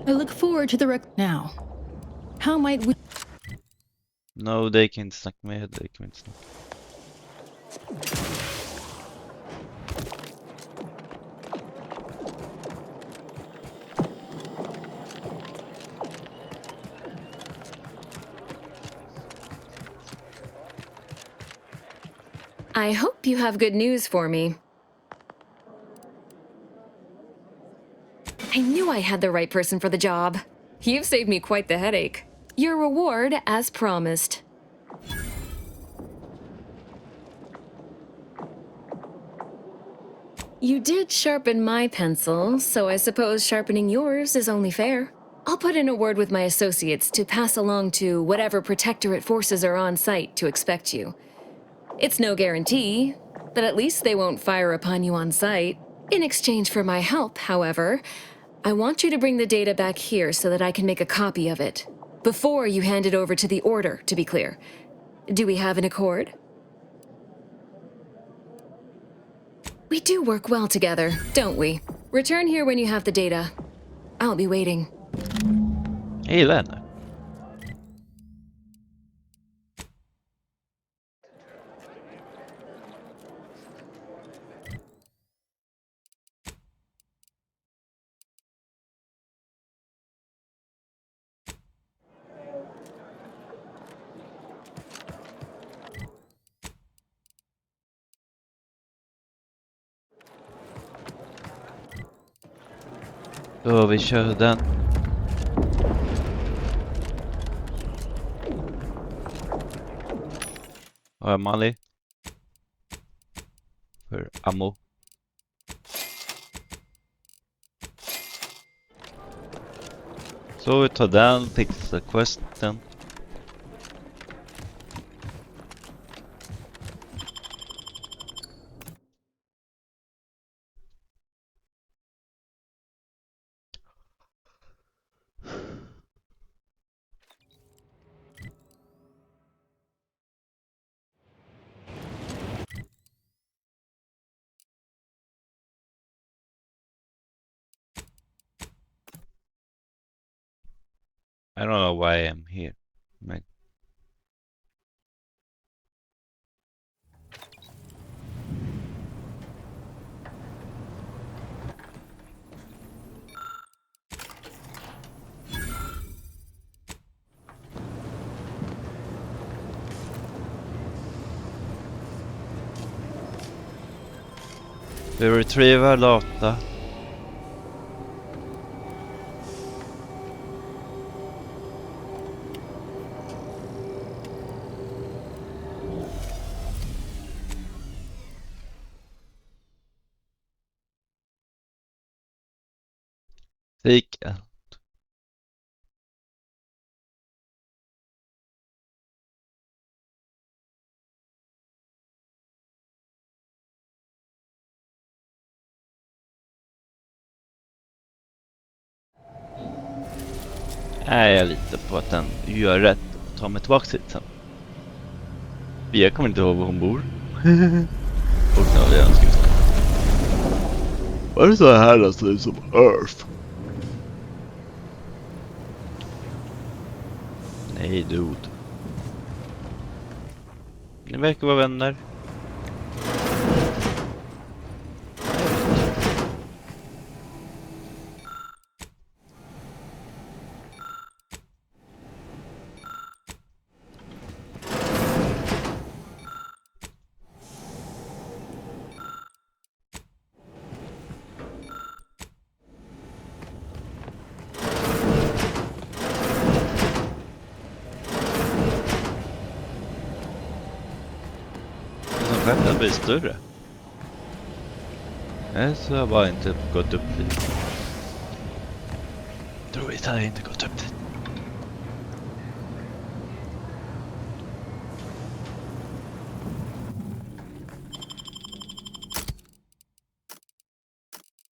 I look forward to the now. How might we... No, they kan inte snacka med dig. Kan inte snacka. I hope you have good news for me. I knew I had the right person for the job. You've saved me quite the headache. Your reward, as promised. You did sharpen my pencil, so I suppose sharpening yours is only fair. I'll put in a word with my associates to pass along to whatever Protectorate forces are on site to expect you. It's no guarantee, but at least they won't fire upon you on site. In exchange for my help, however, I want you to bring the data back here so that I can make a copy of it. Before you hand it over to the Order, to be clear. Do we have an accord? We do work well together, don't we? Return here when you have the data. I'll be waiting. Jag gillar henne. Så vi kör den. Har jag Mali? För ammo. Så vi tar den, fixar questen. I don't know why I'm here. Men vi retrievar data. Fika. Jag litar på att den gör rätt och tar mig tillbaka hit sen. Jag kommer inte ihåg var hon bor. Och när vi önskar. Var det så här det ser ut som Earth? Nej, dude. Ni verkar vara vänner. Den blir större. Nej, så har jag bara inte gått upp dit. Tror inte jag inte gått upp dit.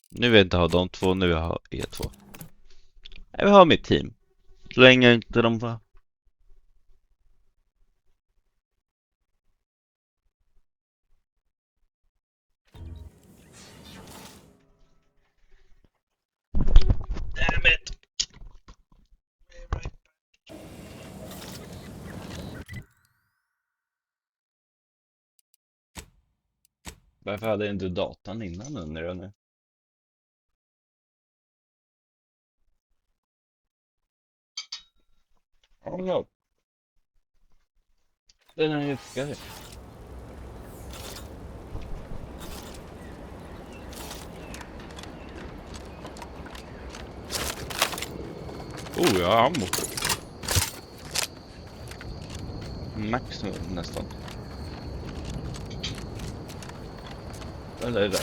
Nu vill jag inte ha de två, nu vill jag ha E2. Jag vill ha mitt team. Så länge inte de var. Damn it. Varför hade jag inte datan innan undrar jag nu? Oh no. Den är ju skoj. Oh, jag har ammo. Max nästan. Eller är det?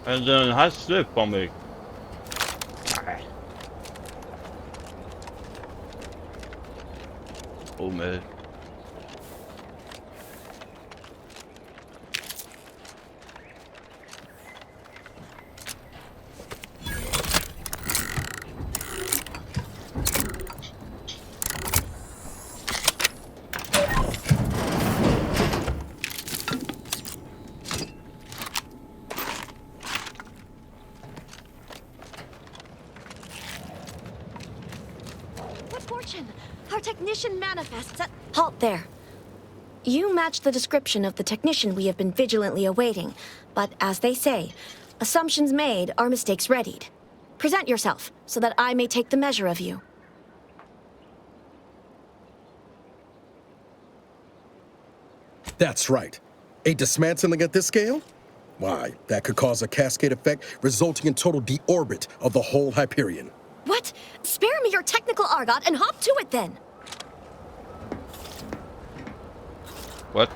Är den här slut på mig? Nej. Oh, men. Our technician manifests at— Halt there. You match the description of the technician we have been vigilantly awaiting, but as they say, assumptions made are mistakes readied. Present yourself, so that I may take the measure of you. That's right. A dismantling at this scale? Why, that could cause a cascade effect, resulting in total deorbit of the whole Hyperion. What? Spare me your technical argot and hop to it then. What?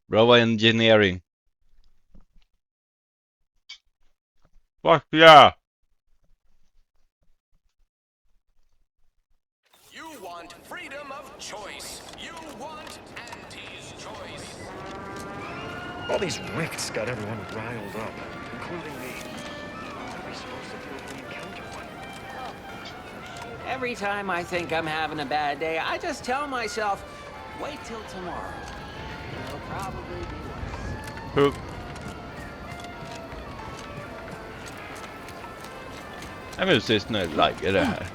Bravo engineering. Fuck yeah! You want freedom of choice. You want Auntie's choice. All these ricks got everyone riled up, including me. What are we supposed to do if we encounter one? Every time I think I'm having a bad day, I just tell myself, wait till tomorrow. It'll probably be worse. Who? Jag vill se snöläge det här.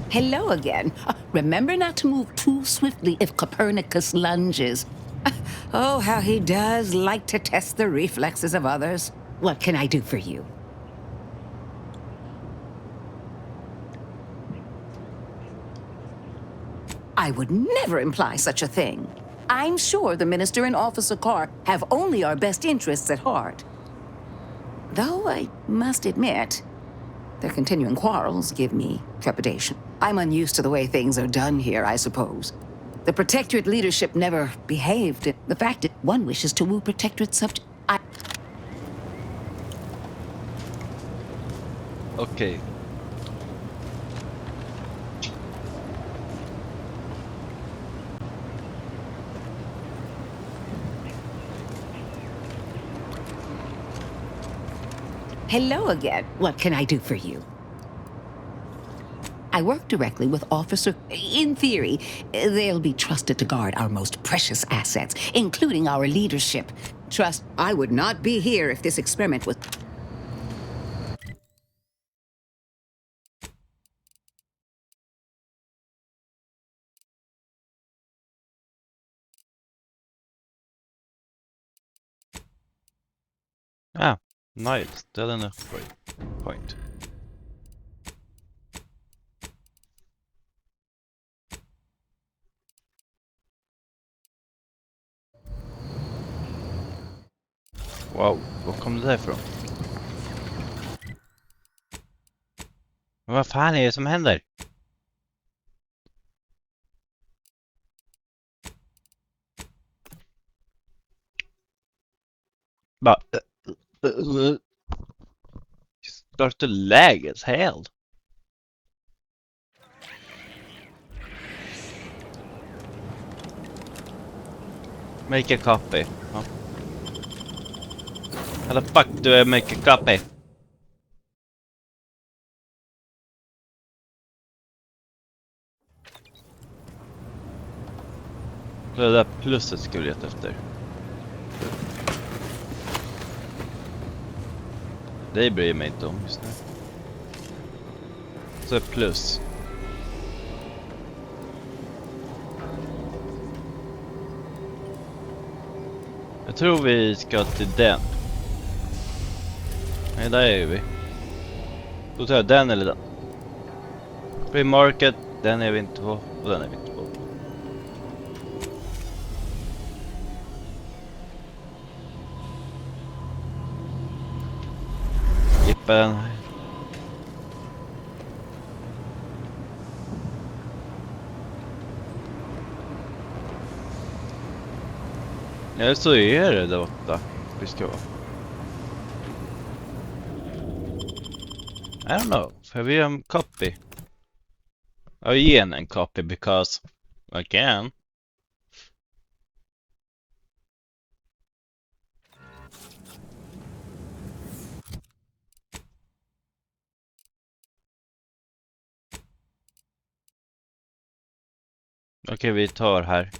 Hello again. Remember not to move too swiftly if Copernicus lunges. Oh, how he does like to test the reflexes of others. What can I do for you? I would never imply such a thing. I'm sure the Minister and Officer Carr have only our best interests at heart. Though I must admit, their continuing quarrels give me trepidation. I'm unused to the way things are done here, I suppose. The Protectorate leadership never behaved. The fact that one wishes to woo Protectorate subject... Okay. Hello again. What can I do for you? I work directly with Officer... In theory, they'll be trusted to guard our most precious assets, including our leadership. Trust, I would not be here if this experiment was... Ah, nice. Still in a point. Wow, var kom det där ifrån? Men vad fan är det som händer? Bara... Start to lag as hell. Make a copy. Oh. How the fuck do I make a copy? Det där plusset skulle jag leta efter. Det bryr mig inte om just nu. Så plus. Jag tror vi ska till den. Nej, där är vi. Då tar jag den eller den. Pre-market, den är vi inte på. Och den är vi inte på. Gippa den. Ja, så är det där borta. Vi ska vara. I don't know. Have we copy? I'll ge en copy because I can. Okej, vi tar här.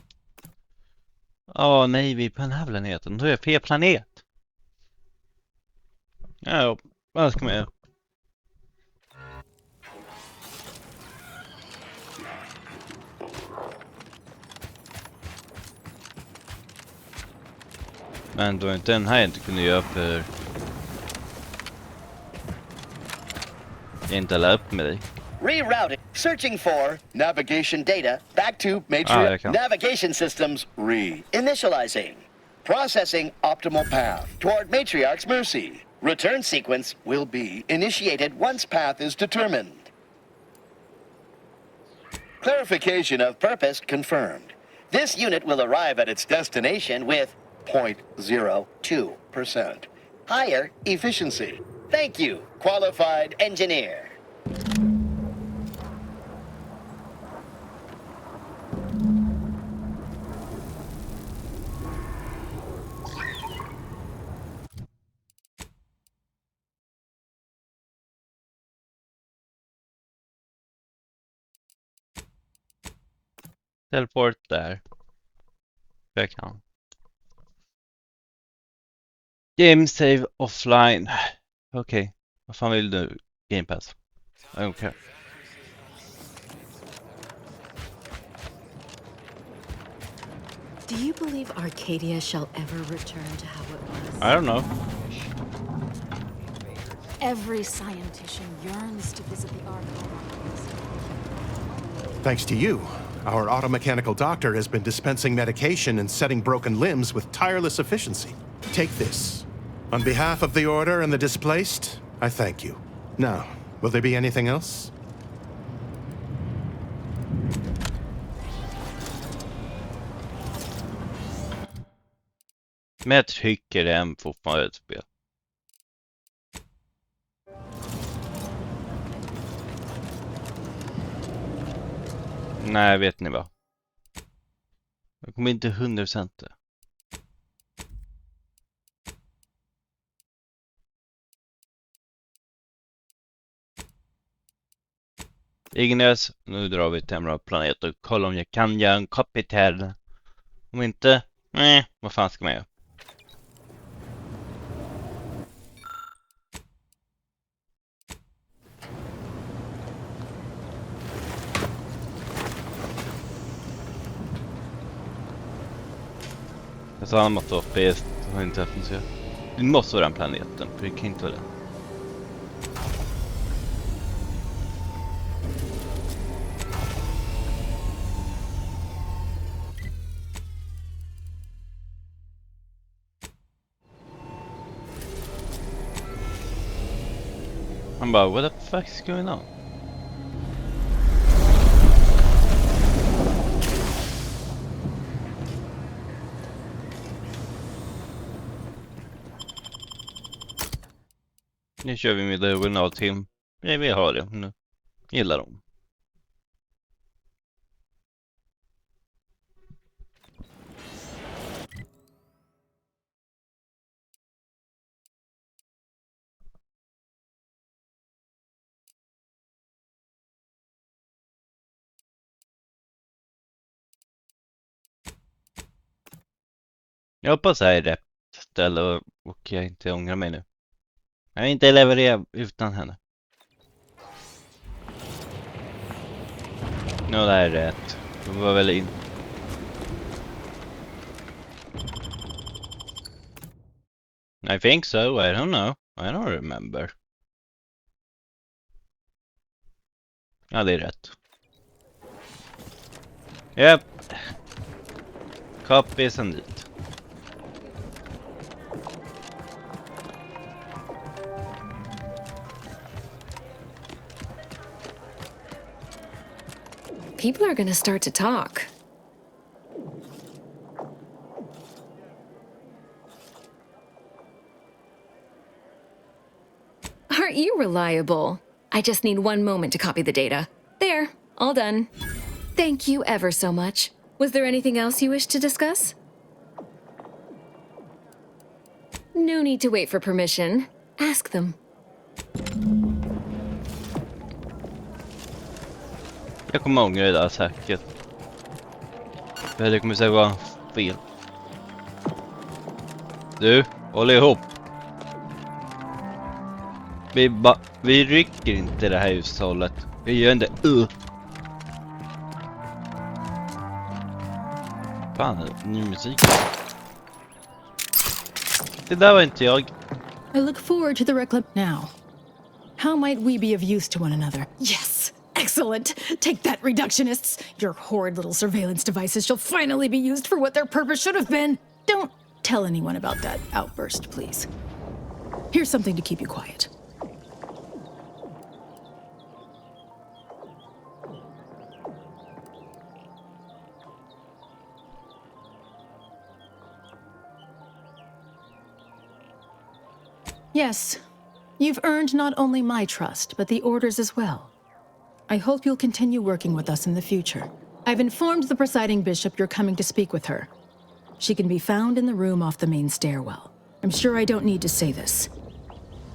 Nej, vi är på den här planeten. Då är jag fel planet. Ja, vad ska man göra? Men då inte den här inte kunde göra för jag inte la upp med dig. Rerouting. Searching for navigation data back to jag matriarch kan. navigation systems. Initializing. Processing optimal path toward matriarch's mercy. Return sequence will be initiated once path is determined. Clarification of purpose confirmed. This unit will arrive at its destination with 0.02% higher efficiency. Thank you, qualified engineer. Teleport där. Jag kan. Game save offline. Okej. Vad fan vill du? Game Pass. Okej. Do you believe Arcadia shall ever return to how it was? I don't know. Every scientician yearns to visit the archive. Thanks to you, our automechanical doctor has been dispensing medication and setting broken limbs with tireless efficiency. Take this. On behalf of the Order and the displaced, I thank you. Now, will there be anything else? Men jag tycker det är fortfarande ett spel. Nej, vet ni vad? Jag kommer inte 100%. Ignes, nu drar vi till en bra planet och kollar om jag kan göra en copy till. Om inte, nej, vad fan ska man göra? Jag sa han måste vara PS, det har inte haft så. Det måste vara den planeten, för det kan inte vara det. Han bara, what the fuck is going on? Nu kör vi med originalteam. Nej, vi har det nu. Gillar dem. Jag hoppas jag är rätt ställe och jag inte ångrar mig nu. Jag vill inte leverera utan henne. Nu det här är rätt. Det var väl in. I think so. I don't know. I don't remember. Ja, det är rätt. Japp. Copy sen dit. People are gonna start to talk. Aren't you reliable? I just need one moment to copy the data. There, all done. Thank you ever so much. Was there anything else you wish to discuss? No need to wait for permission. Ask them. Jag kommer ångra det där säkert. Det kommer säkert vara fel. Du, håll ihop. Vi rycker inte det här hushållet. Vi gör inte Fan, ny musik. Det där var inte jag. I look forward to the now. How might we be of use to one another? Yes! Excellent! Take that, reductionists! Your horrid little surveillance devices shall finally be used for what their purpose should have been! Don't tell anyone about that outburst, please. Here's something to keep you quiet. Yes, you've earned not only my trust, but the Order's as well. I hope you'll continue working with us in the future. I've informed the presiding bishop you're coming to speak with her. She can be found in the room off the main stairwell. I'm sure I don't need to say this.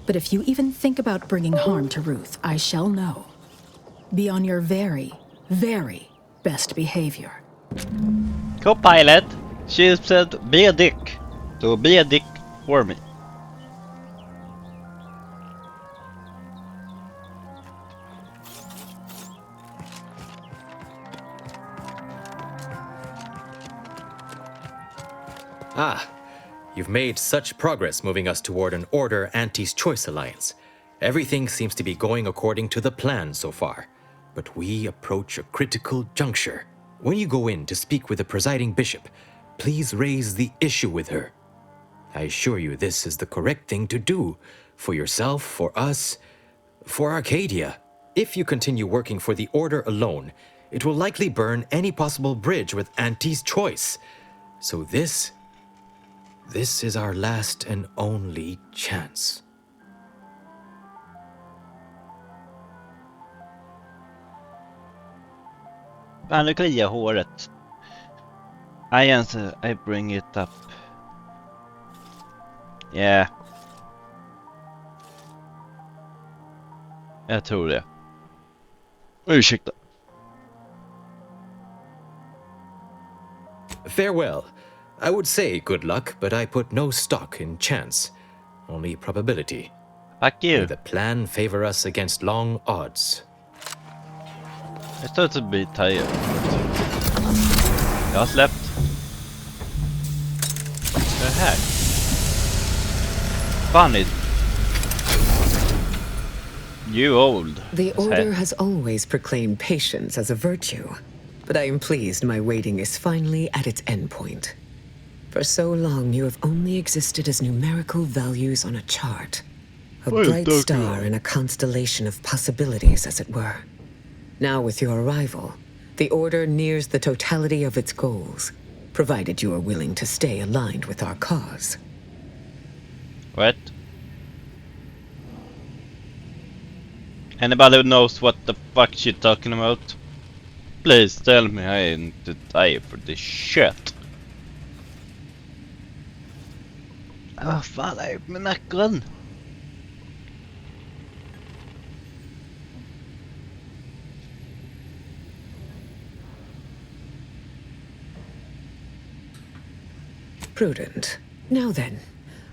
But if you even think about bringing harm to Ruth, I shall know. Be on your very, very best behavior. Co-pilot, she said be a dick. So be a dick for me. Ah, you've made such progress moving us toward an Order Auntie's Choice alliance. Everything seems to be going according to the plan so far. But we approach a critical juncture. When you go in to speak with the presiding bishop, please raise the issue with her. I assure you this is the correct thing to do. For yourself, for us, for Arcadia. If you continue working for the Order alone, it will likely burn any possible bridge with Auntie's Choice. So this is our last and only chance. Fan, nu kliar jag håret. I answer, I bring it up. Yeah. Jag tror det. Ursäkta. Farewell. I would say good luck, but I put no stock in chance. Only probability. Fuck you. May the plan favor us against long odds. Jag står inte bli tired. Jag har släppt. Vad är det här? Fan är... You old. The Order has always proclaimed patience as a virtue, but I am pleased my waiting is finally at its endpoint. For so long, you have only existed as numerical values on a chart. A bright star in a constellation of possibilities, as it were. Now, with your arrival, the Order nears the totality of its goals, provided you are willing to stay aligned with our cause. What? Anybody who knows what the fuck she's talking about? Please tell me I ain't to die for this shit. Vad fan är det med nacken? Prudent. Now then,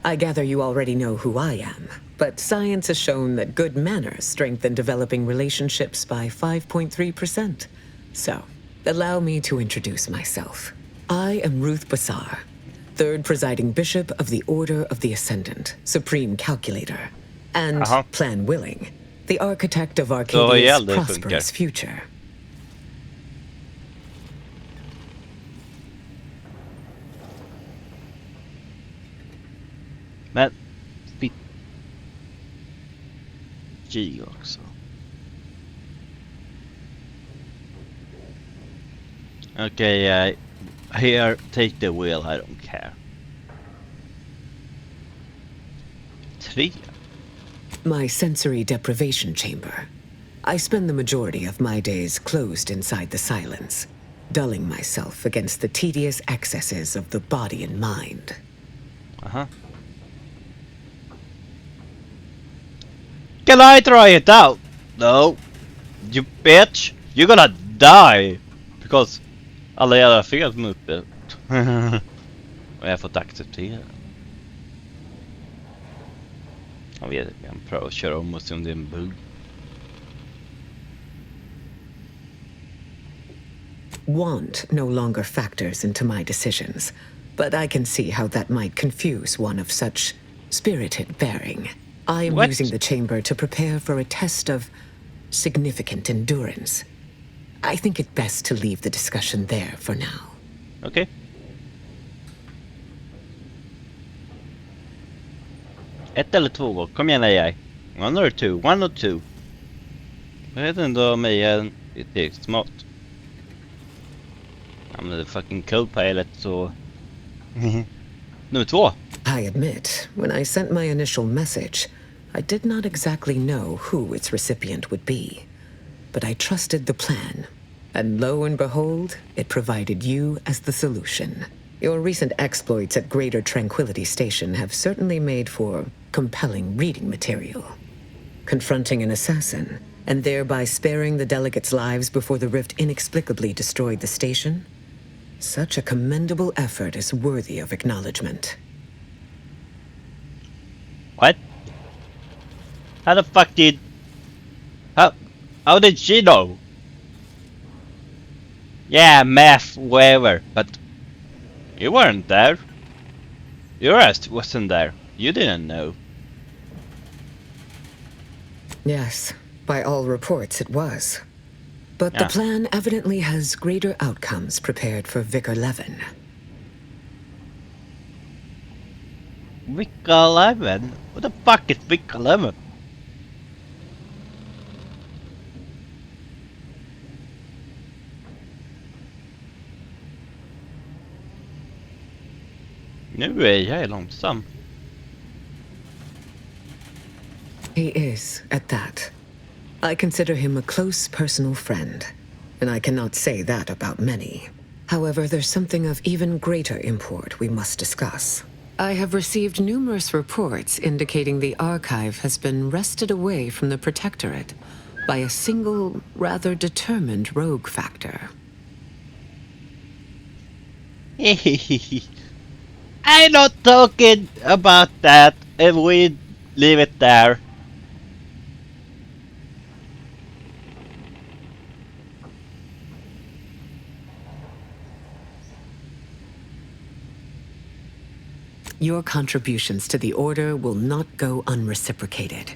I gather you already know who I am, but science has shown that good manners strengthen developing relationships by 5.3%. So, allow me to introduce myself. I am Ruth Bassar, third presiding bishop of the Order of the Ascendant, supreme calculator, and, plan willing, the architect of Arcadia's prosperous future. Men G också. Okay, here, take the wheel, I don't care. 3. My sensory deprivation chamber. I spend the majority of my days closed inside the silence, dulling myself against the tedious excesses of the body and mind. Uh-huh. Can I try it out? No. You bitch. You're gonna die. Because alla jävla fel som är uppe. Och jag har fått acceptera. Jag vet inte, jag kan pröva att köra om och se om det är en bugg. Want no longer factors into my decisions, but I can see how that might confuse one of such spirited bearing. I am using the chamber to prepare for a test of significant endurance. I think it best to leave the discussion there for now. Okay. Ett eller två, kom igen AI. One or two. Jag vet inte om AI är tillräckligt smart. I'm the fucking co-pilot, så... Nummer 2. I admit, when I sent my initial message, I did not exactly know who its recipient would be. But I trusted the plan. And lo and behold, it provided you as the solution. Your recent exploits at Greater Tranquility Station have certainly made for compelling reading material. Confronting an assassin, and thereby sparing the delegates' lives before the rift inexplicably destroyed the station? Such a commendable effort is worthy of acknowledgement. What? How the fuck did... How did she know? Yeah, math, whatever, but... You weren't there. Your ass wasn't there. You didn't know. Yes, by all reports it was. But the plan evidently has greater outcomes prepared for Vicar Levin. Vicar Levin? What the fuck is Vicar Levin? Nu är jag långsam. He is, at that. I consider him a close personal friend, and I cannot say that about many. However, there's something of even greater import we must discuss. I have received numerous reports indicating the archive has been wrested away from the Protectorate by a single, rather determined rogue factor. I'm not talking about that, and we leave it there. Your contributions to the Order will not go unreciprocated.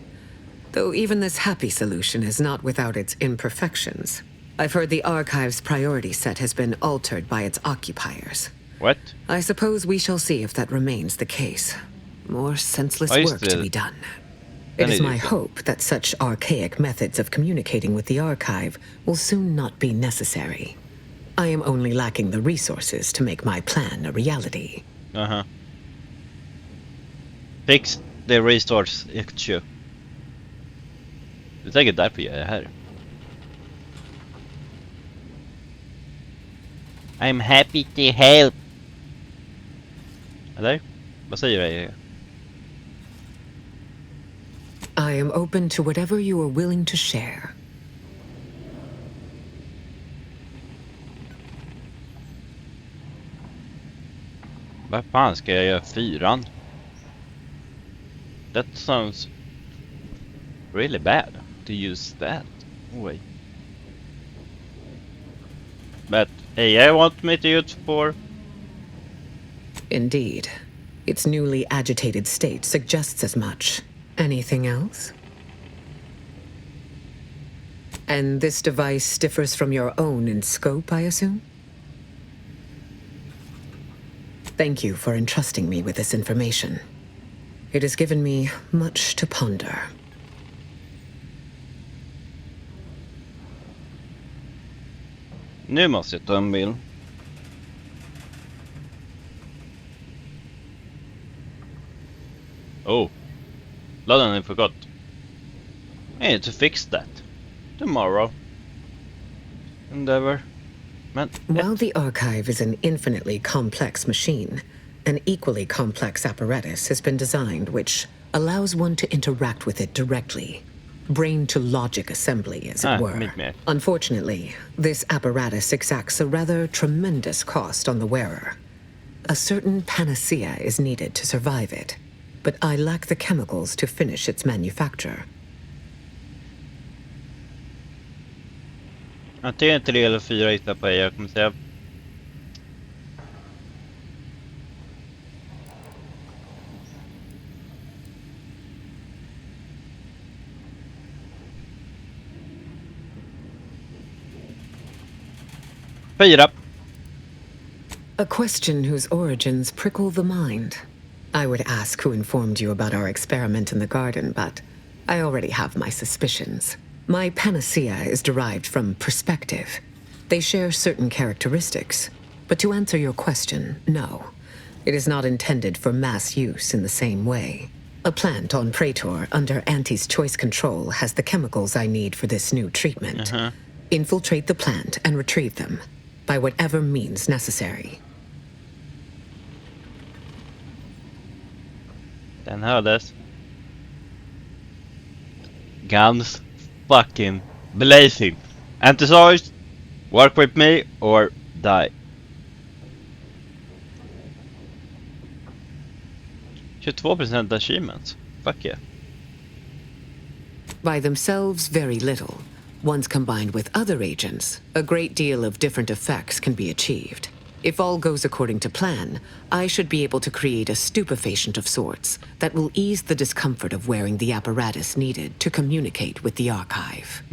Though even this happy solution is not without its imperfections. I've heard the Archive's priority set has been altered by its occupiers. What? I suppose we shall see if that remains the case. More senseless work to be done. It is my hope that such archaic methods of communicating with the Archive will soon not be necessary. I am only lacking the resources to make my plan a reality. Uh-huh. Fix the resource issue. Det är säkert därför jag är här. I'm happy to help. Eller? Vad säger jag? I am open to whatever you are willing to share. Vad fan ska jag göra 4? That sounds really bad to use that way. But AI want me to use 4. Indeed. Its newly agitated state suggests as much. Anything else? And this device differs from your own in scope, I assume? Thank you for entrusting me with this information. It has given me much to ponder. Nu måste jag ta en bild. Oh. Ladden I forgot. I need to fix that. tomorrow. Endeavor. While the archive is an infinitely complex machine, an equally complex apparatus has been designed which allows one to interact with it directly. Brain-to-logic assembly, as it were. Unfortunately, this apparatus exacts a rather tremendous cost on the wearer. A certain panacea is needed to survive it, but I lack the chemicals to finish its manufacture. Antingen 3 eller 4 hittar på jag kommer säga. Fyra. A question whose origins prickle the mind. I would ask who informed you about our experiment in the garden, but I already have my suspicions. My panacea is derived from perspective. They share certain characteristics. But to answer your question, no. It is not intended for mass use in the same way. A plant on Praetor under Auntie's choice control has the chemicals I need for this new treatment. Infiltrate the plant and retrieve them, by whatever means necessary. Den hördes. Guns fucking blazing. Antisource, work with me or die. 22% achievements. Fuck yeah. By themselves, very little. Once combined with other agents, a great deal of different effects can be achieved. If all goes according to plan, I should be able to create a stupefacient of sorts that will ease the discomfort of wearing the apparatus needed to communicate with the archive.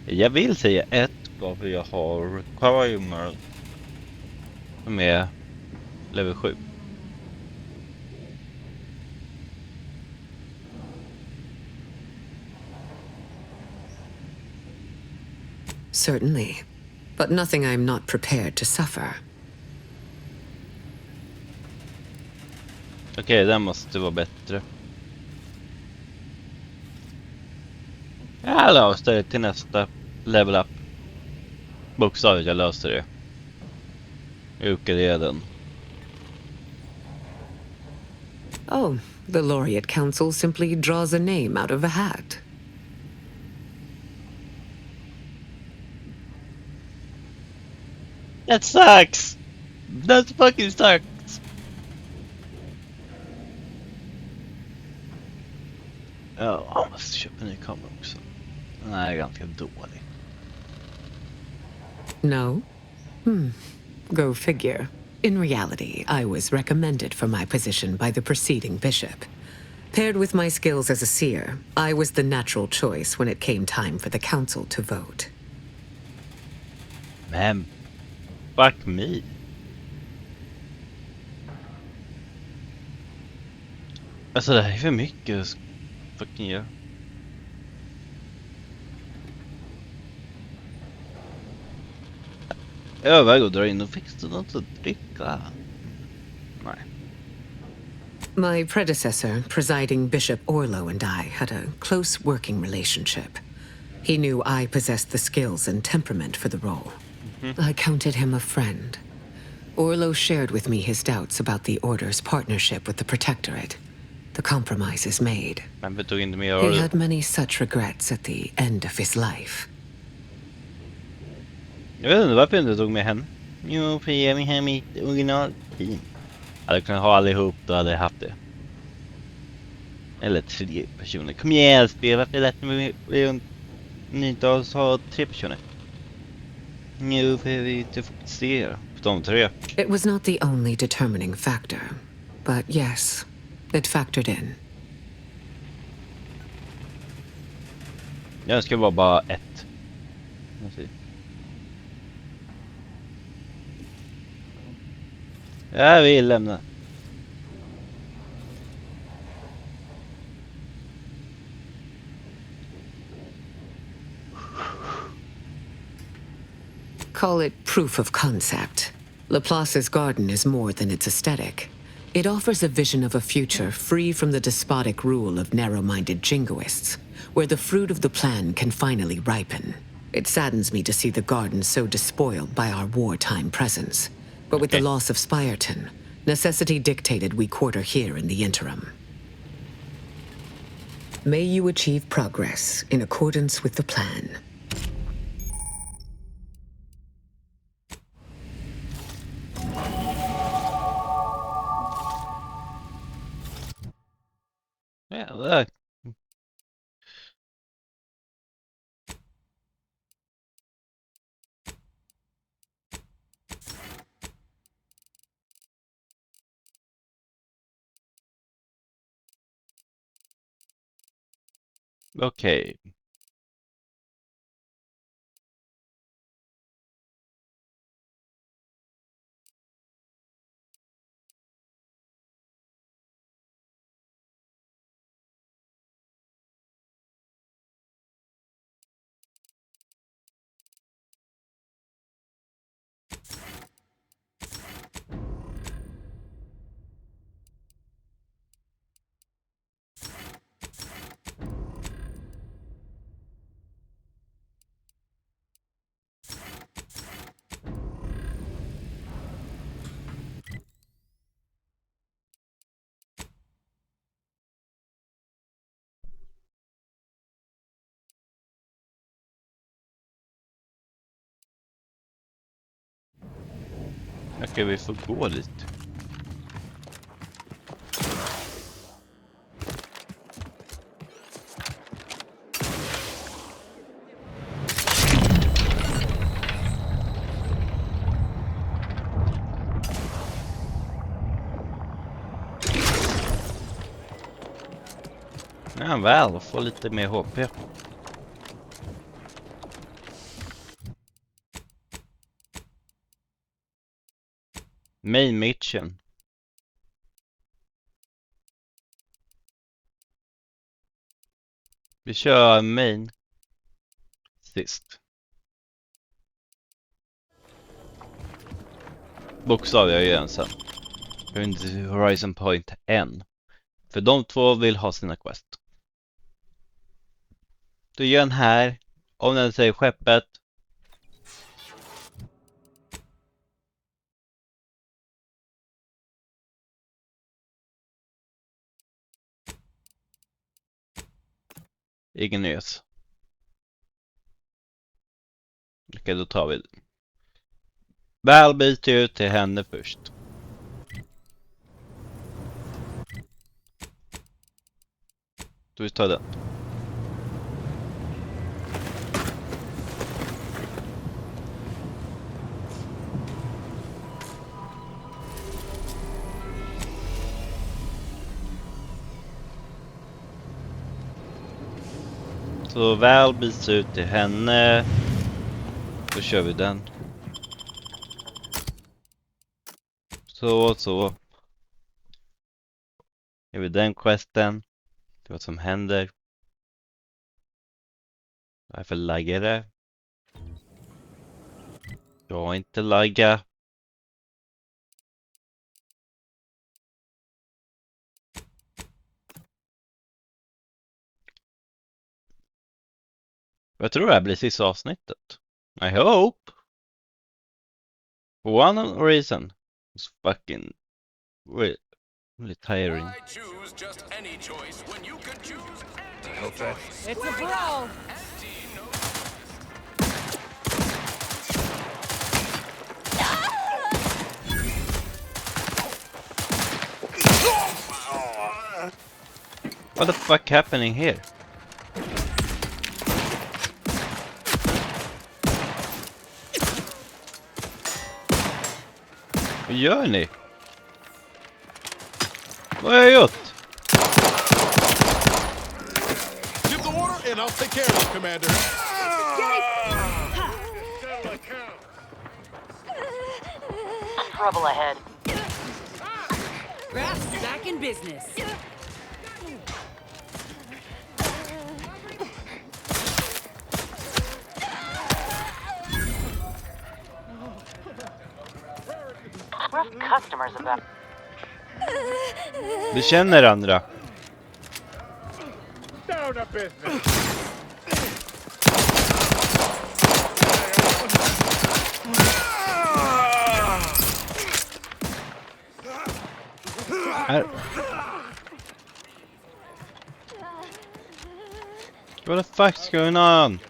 Jag vill säga ett varför jag har requirement som är level 7. Certainly, but nothing I'm not prepared to suffer. Okej, den måste vara bättre. Jag löste det till nästa level up. Bokstavligt, jag löste det. Ukulelen. Oh, the Laureate Council simply draws a name out of a hat. That sucks! That fucking sucks! Ja, jag måste köpa en ny kamera också. Den här är ganska dålig. No? Go figure. In reality, I was recommended for my position by the preceding bishop. Paired with my skills as a seer, I was the natural choice when it came time for the council to vote. Men, fuck me. Alltså det här är för mycket att fucking göra. Jag överväger att dra in och fixa något att dricka. Nej. My predecessor, presiding Bishop Orlo, and I had a close working relationship. He knew I possessed the skills and temperament for the role. I counted him a friend. Orlo shared with me his doubts about the Order's partnership with the Protectorate. The compromises made. He had many such regrets at the end of his life. Jag vet inte varför jag inte tog med henne. Jo, för jag vill ha mitt originalteam. Jag hade kunnat ha allihop, då hade jag haft det. Eller 3 personer. Kom igen, spel. Varför lät ni inte oss ha 3 personer? Jo, för vi inte fokusera på de 3. It was not the only determining factor. But yes, it factored in. Jag önskar vara bara 1. Jag vill lämna. Call it proof of concept. Laplace's garden is more than its aesthetic. It offers a vision of a future free from the despotic rule of narrow-minded jingoists, where the fruit of the plan can finally ripen. It saddens me to see the garden so despoiled by our wartime presence. But with the loss of Spirton, necessity dictated we quarter here in the interim. May you achieve progress in accordance with the plan. Yeah, look. Okay. Okej, vi får gå dit. Ja, väl, få lite mer HP. Main mission. Vi kör main sist. Bokstaviga ju en sen. Horizon Point 1. För de två vill ha sina quest. Du gör den här. Om den säger skeppet. Ingen nyhet. Okej, då tar vi det. Väl byter ut till henne först. Då vi tar den. Så väl byts ut till henne. Då kör vi den. Så. Gör vi den questen. Det är vad som händer. Varför laggar det? Jag har inte laggat. Jag tror det här blir sista avsnittet. I hope. For one reason. It's fucking really tiring. Why choose just any choice when you can choose any It's choice? a brawl. What the fuck happening here? Vad gör ni? Vad har jag gjort? Give the order and I'll take care of it, Commander. Trouble ahead. Raft's back in business. Rough customers about. Vi känner andra. Down a business. What the fuck's going on?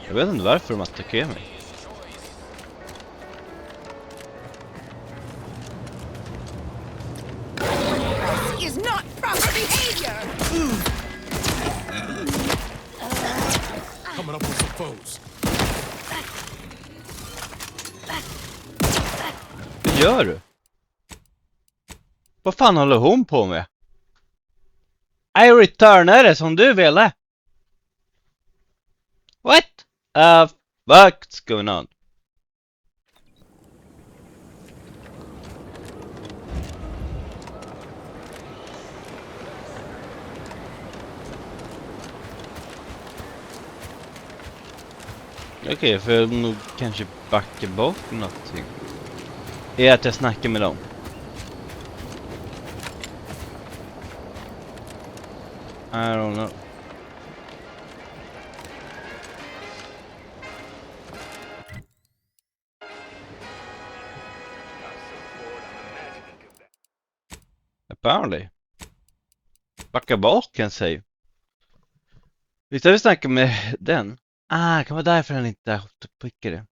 Jag vet inte varför de attackerar mig. Is not proper behavior. Coming up on some foes. Vad gör du? Vad fan håller hon på med? I returnade som du ville. What? What's going on? Okej, för jag nog kanske backa bort någonting. Är att jag snackar med dem. I don't know. Apparently. Backa bak kan jag säga. Visst har vi snackat med den? Kan vara därför han inte autopickade.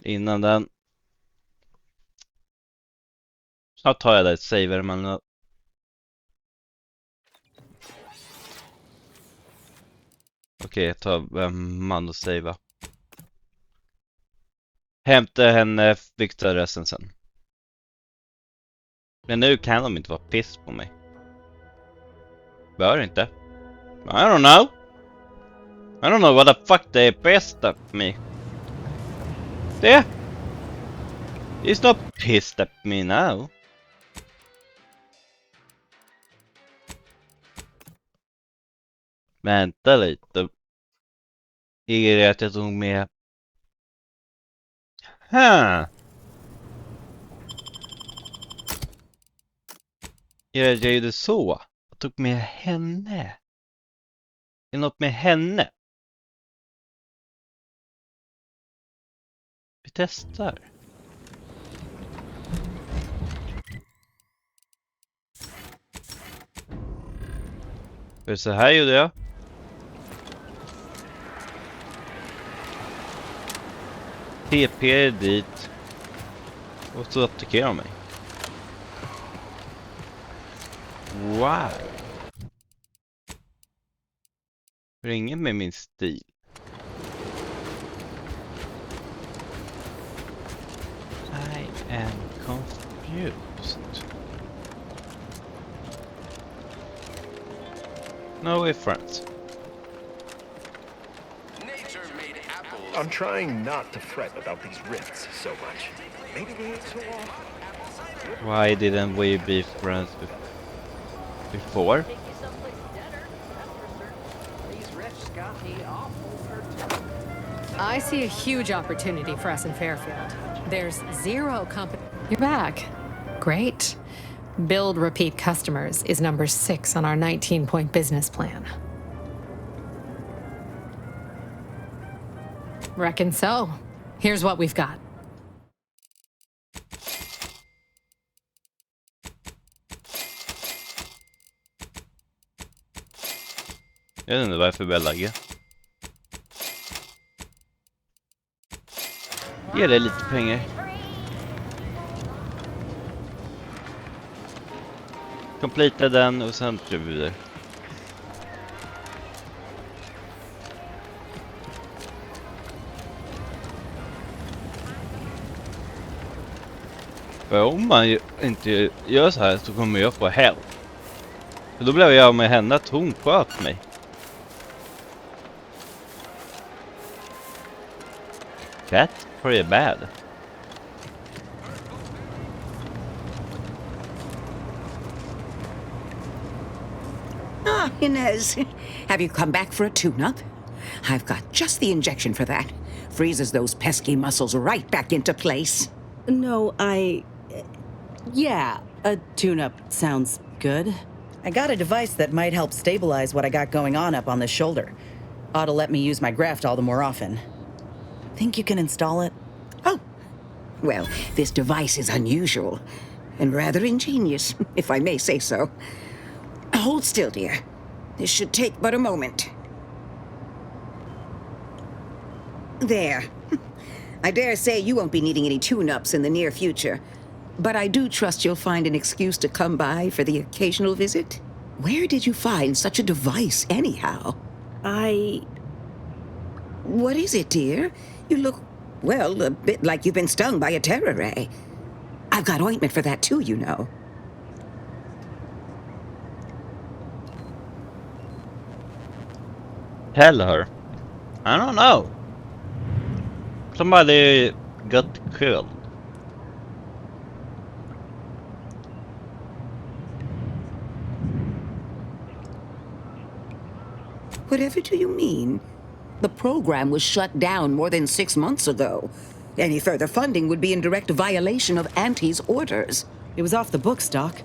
Innan den. Snart tar jag där ett saver men... Okej, jag tar man och savea. Hämta henne, Victor resten sen. Men nu kan de inte vara piss på mig. Bör inte. I don't know. I don't know what the fuck they pissed at me. Det. He's not pissed at me now. Vänta lite. Är det att jag tog med... Är det att jag gjorde så? Jag tog med henne. Är det något med henne? Vi testar. För så här gjorde jag. TP dit. Och så attackerar de mig. Wow. Ringen med min stil. I am confused. No, we're friends. I'm trying not to fret about these rifts so much. Maybe we ain't so off. Why didn't we be friends before? I see a huge opportunity for us in Fairfield. There's zero You're back. Great. Build repeat customers is number 6 on our 19-point business plan. Reckon so. Here's what we've got. Jag vet inte varför vi lägger. Ge det lite pengar. Completa den och sen kör vi vidare. För om man inte gör så här så kommer jag få hell. För då blev jag med henne att hon sköt mig. That's pretty bad. Ah, Inez, have you come back for a tune-up? I've got just the injection for that. Freezes those pesky muscles right back into place. No, yeah, a tune-up sounds good. I got a device that might help stabilize what I got going on up on the shoulder. Ought to let me use my graft all the more often. Think you can install it? Oh, well, this device is unusual and rather ingenious, if I may say so. Hold still, dear. This should take but a moment. There. I dare say you won't be needing any tune-ups in the near future. But I do trust you'll find an excuse to come by for the occasional visit. Where did you find such a device, anyhow? What is it, dear? You look, well, a bit like you've been stung by a terror ray. I've got ointment for that too, you know. Tell her. I don't know. Somebody got killed. Whatever do you mean? The program was shut down more than 6 months ago. Any further funding would be in direct violation of Auntie's orders. It was off the books, Doc.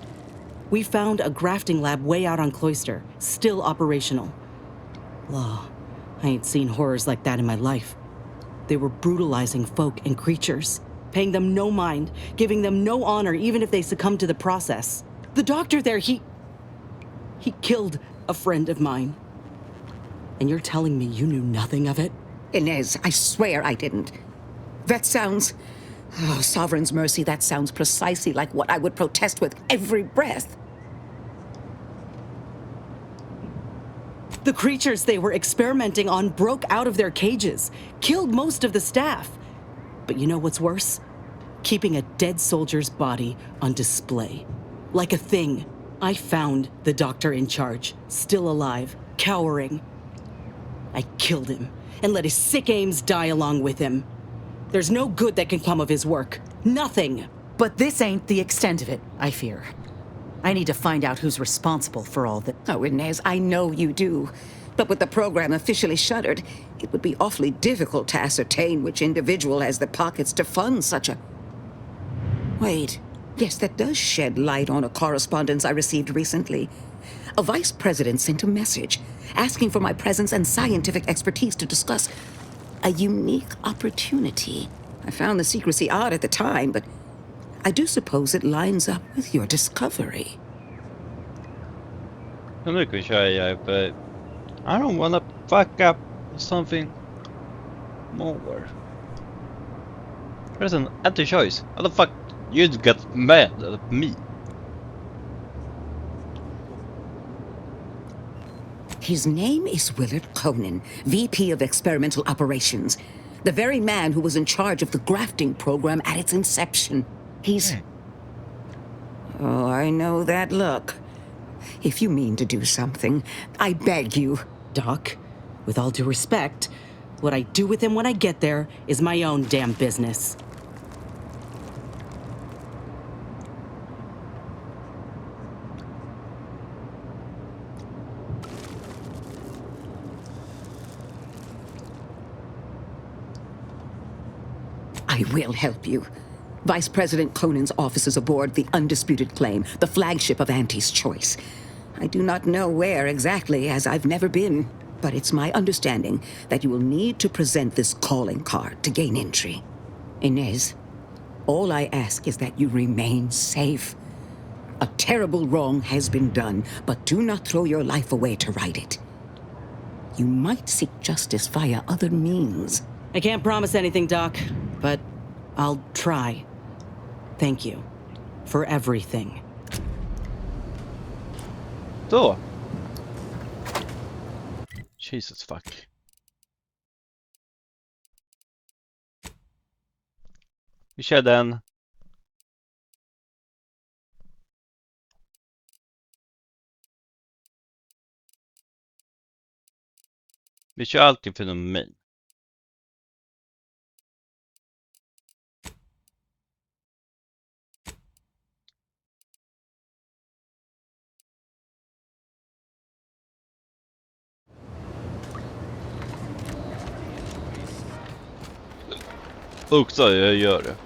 We found a grafting lab way out on Cloister, still operational. Law, I ain't seen horrors like that in my life. They were brutalizing folk and creatures, paying them no mind, giving them no honor even if they succumbed to the process. The doctor there, he killed a friend of mine. And you're telling me you knew nothing of it? Inez, I swear I didn't. That sounds... Oh, Sovereign's mercy, that sounds precisely like what I would protest with every breath. The creatures they were experimenting on broke out of their cages, killed most of the staff. But you know what's worse? Keeping a dead soldier's body on display. Like a thing. I found the doctor in charge, still alive, cowering. I killed him and let his sick aims die along with him. There's no good that can come of his work. Nothing. But this ain't the extent of it, I fear. I need to find out who's responsible for all that. Oh, Inez, I know you do. But with the program officially shuttered, it would be awfully difficult to ascertain which individual has the pockets to fund such a... Wait. Yes, that does shed light on a correspondence I received recently. A vice president sent a message asking for my presence and scientific expertise to discuss a unique opportunity. I found the secrecy odd at the time, but I do suppose it lines up with your discovery. Nu kan köra jag, but I don't wanna fuck up something more. There's an anti-choice. How the fuck you got mad at me? His name is Willard Conan, VP of Experimental Operations. The very man who was in charge of the grafting program at its inception. He's... Oh, I know that look. If you mean to do something, I beg you. Doc, with all due respect, what I do with him when I get there is my own damn business. I will help you. Vice President Conan's office is aboard the Undisputed Claim, the flagship of Auntie's Choice. I do not know where exactly, as I've never been, but it's my understanding that you will need to present this calling card to gain entry. Inez, all I ask is that you remain safe. A terrible wrong has been done, but do not throw your life away to right it. You might seek justice via other means. I can't promise anything, Doc, but I'll try. Thank you for everything. Så. Jesus fuck. Vi kör den. Vi kör alltid fenomen. Också jag gör det.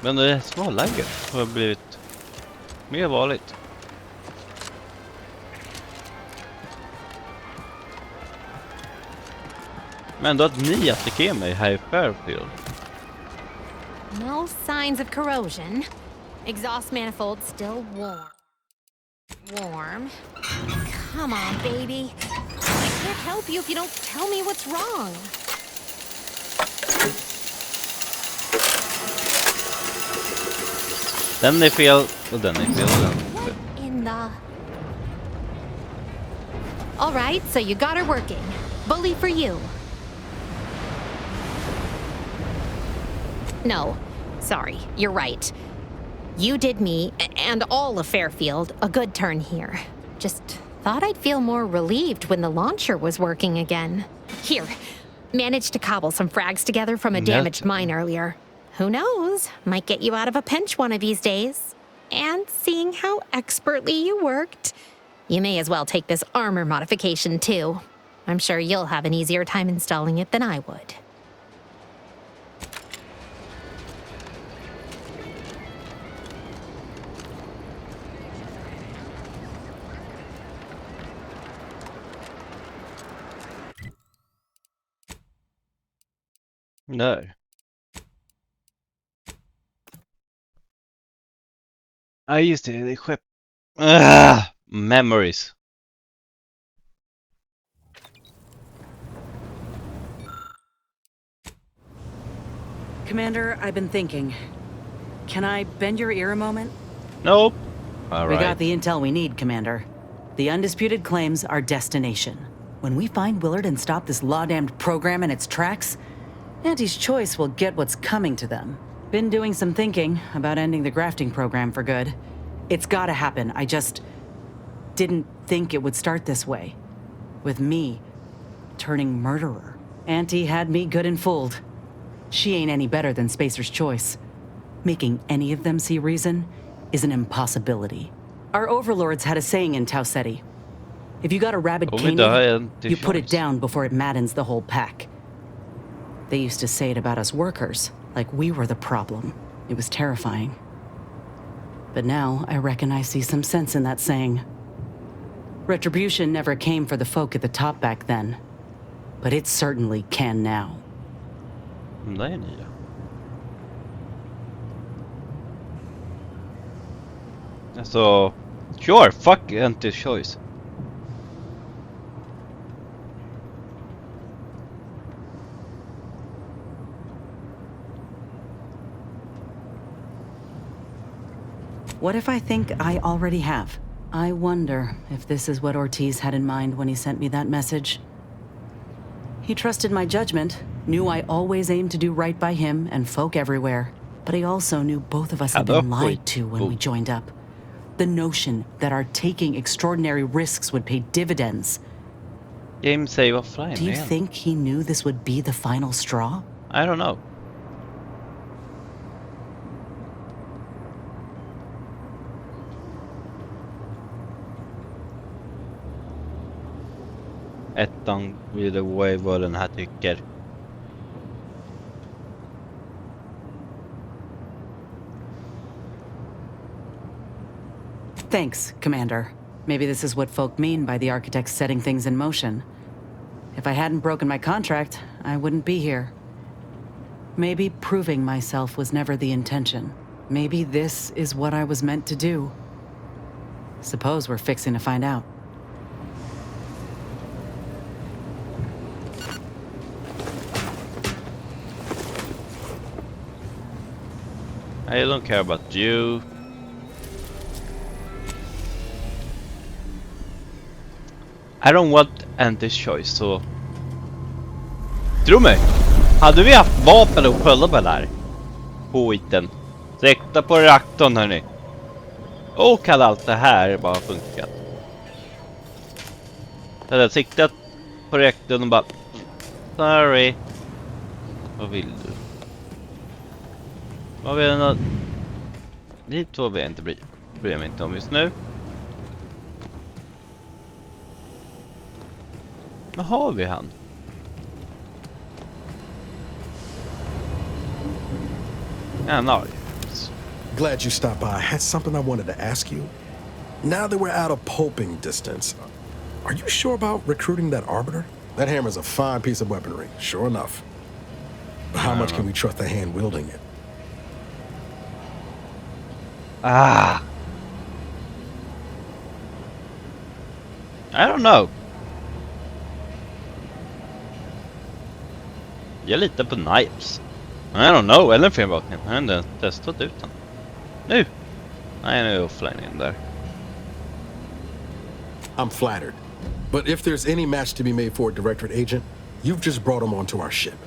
Men det småläget har blivit mer vanligt. Men då att ni attackerar mig här i Fairfield. No signs of corrosion. Exhaust manifold still warm. Come on, baby. I can't help you if you don't tell me what's wrong. Den är fel och den är fel och den är fel. In the... All right, so you got her working. Bully for you. No, sorry, you're right. You did me, and all of Fairfield, a good turn here. Just thought I'd feel more relieved when the launcher was working again. Here, managed to cobble some frags together from a damaged mine earlier. Who knows? Might get you out of a pinch one of these days. And seeing how expertly you worked, you may as well take this armor modification too. I'm sure you'll have an easier time installing it than I would. No. Ja, just det, det är skepp. Memories. Commander, I've been thinking. Can I bend your ear a moment? Nope. All right. We got the intel we need, Commander. The undisputed claims our destination. When we find Willard and stop this law-damned program in its tracks, Auntie's Choice will get what's coming to them. Been doing some thinking about ending the grafting program for good. It's gotta happen. I just didn't think it would start this way. With me turning murderer. Auntie had me good and fooled. She ain't any better than Spacer's Choice. Making any of them see reason is an impossibility. Our overlords had a saying in Tau Ceti. If you got a rabid cane, you put it down before it maddens the whole pack. They used to say it about us workers, like we were the problem. It was terrifying. But now I reckon I see some sense in that saying. Retribution never came for the folk at the top back then. But it certainly can now. Nej, nya. Alltså, sure, fuck Auntie's Choice. What if I think I already have? I wonder if this is what Ortiz had in mind when he sent me that message. He trusted my judgment, knew I always aimed to do right by him and folk everywhere. But he also knew both of us had been lied to when we joined up. The notion that our taking extraordinary risks would pay dividends. Game save offline. Do you think he knew this would be the final straw? I don't know. Ettan with the way vad den här tycker. Thanks, Commander. Maybe this is what folk mean by the architects setting things in motion. If I hadn't broken my contract, I wouldn't be here. Maybe proving myself was never the intention. Maybe this is what I was meant to do. Suppose we're fixing to find out. I don't care about you. I don't want Auntie's Choice, så... Tro mig! Hade vi haft vapen och skölda på den här skiten. Sekta på reaktorn, hörni. Och hade allt det här bara funkat. Jag hade siktat på reaktorn och bara... Sorry. Vad vill du? Vad vill du? Ni två vill jag inte bry mig inte om just nu. Vad har vi han? Glad you stopped by. I had something I wanted to ask you. Now that we're out of pulping distance, are you sure about recruiting that arbiter? That hammer's a fine piece of weaponry, sure enough. But how much can we trust the hand wielding it? I don't know. Jag litar på knives. I don't know anything about him. Jag har inte testat ut den. Nu! Nej, nu är offline in där. I'm flattered. But if there's any match to be made for a Directorate agent, you've just brought him onto our ship.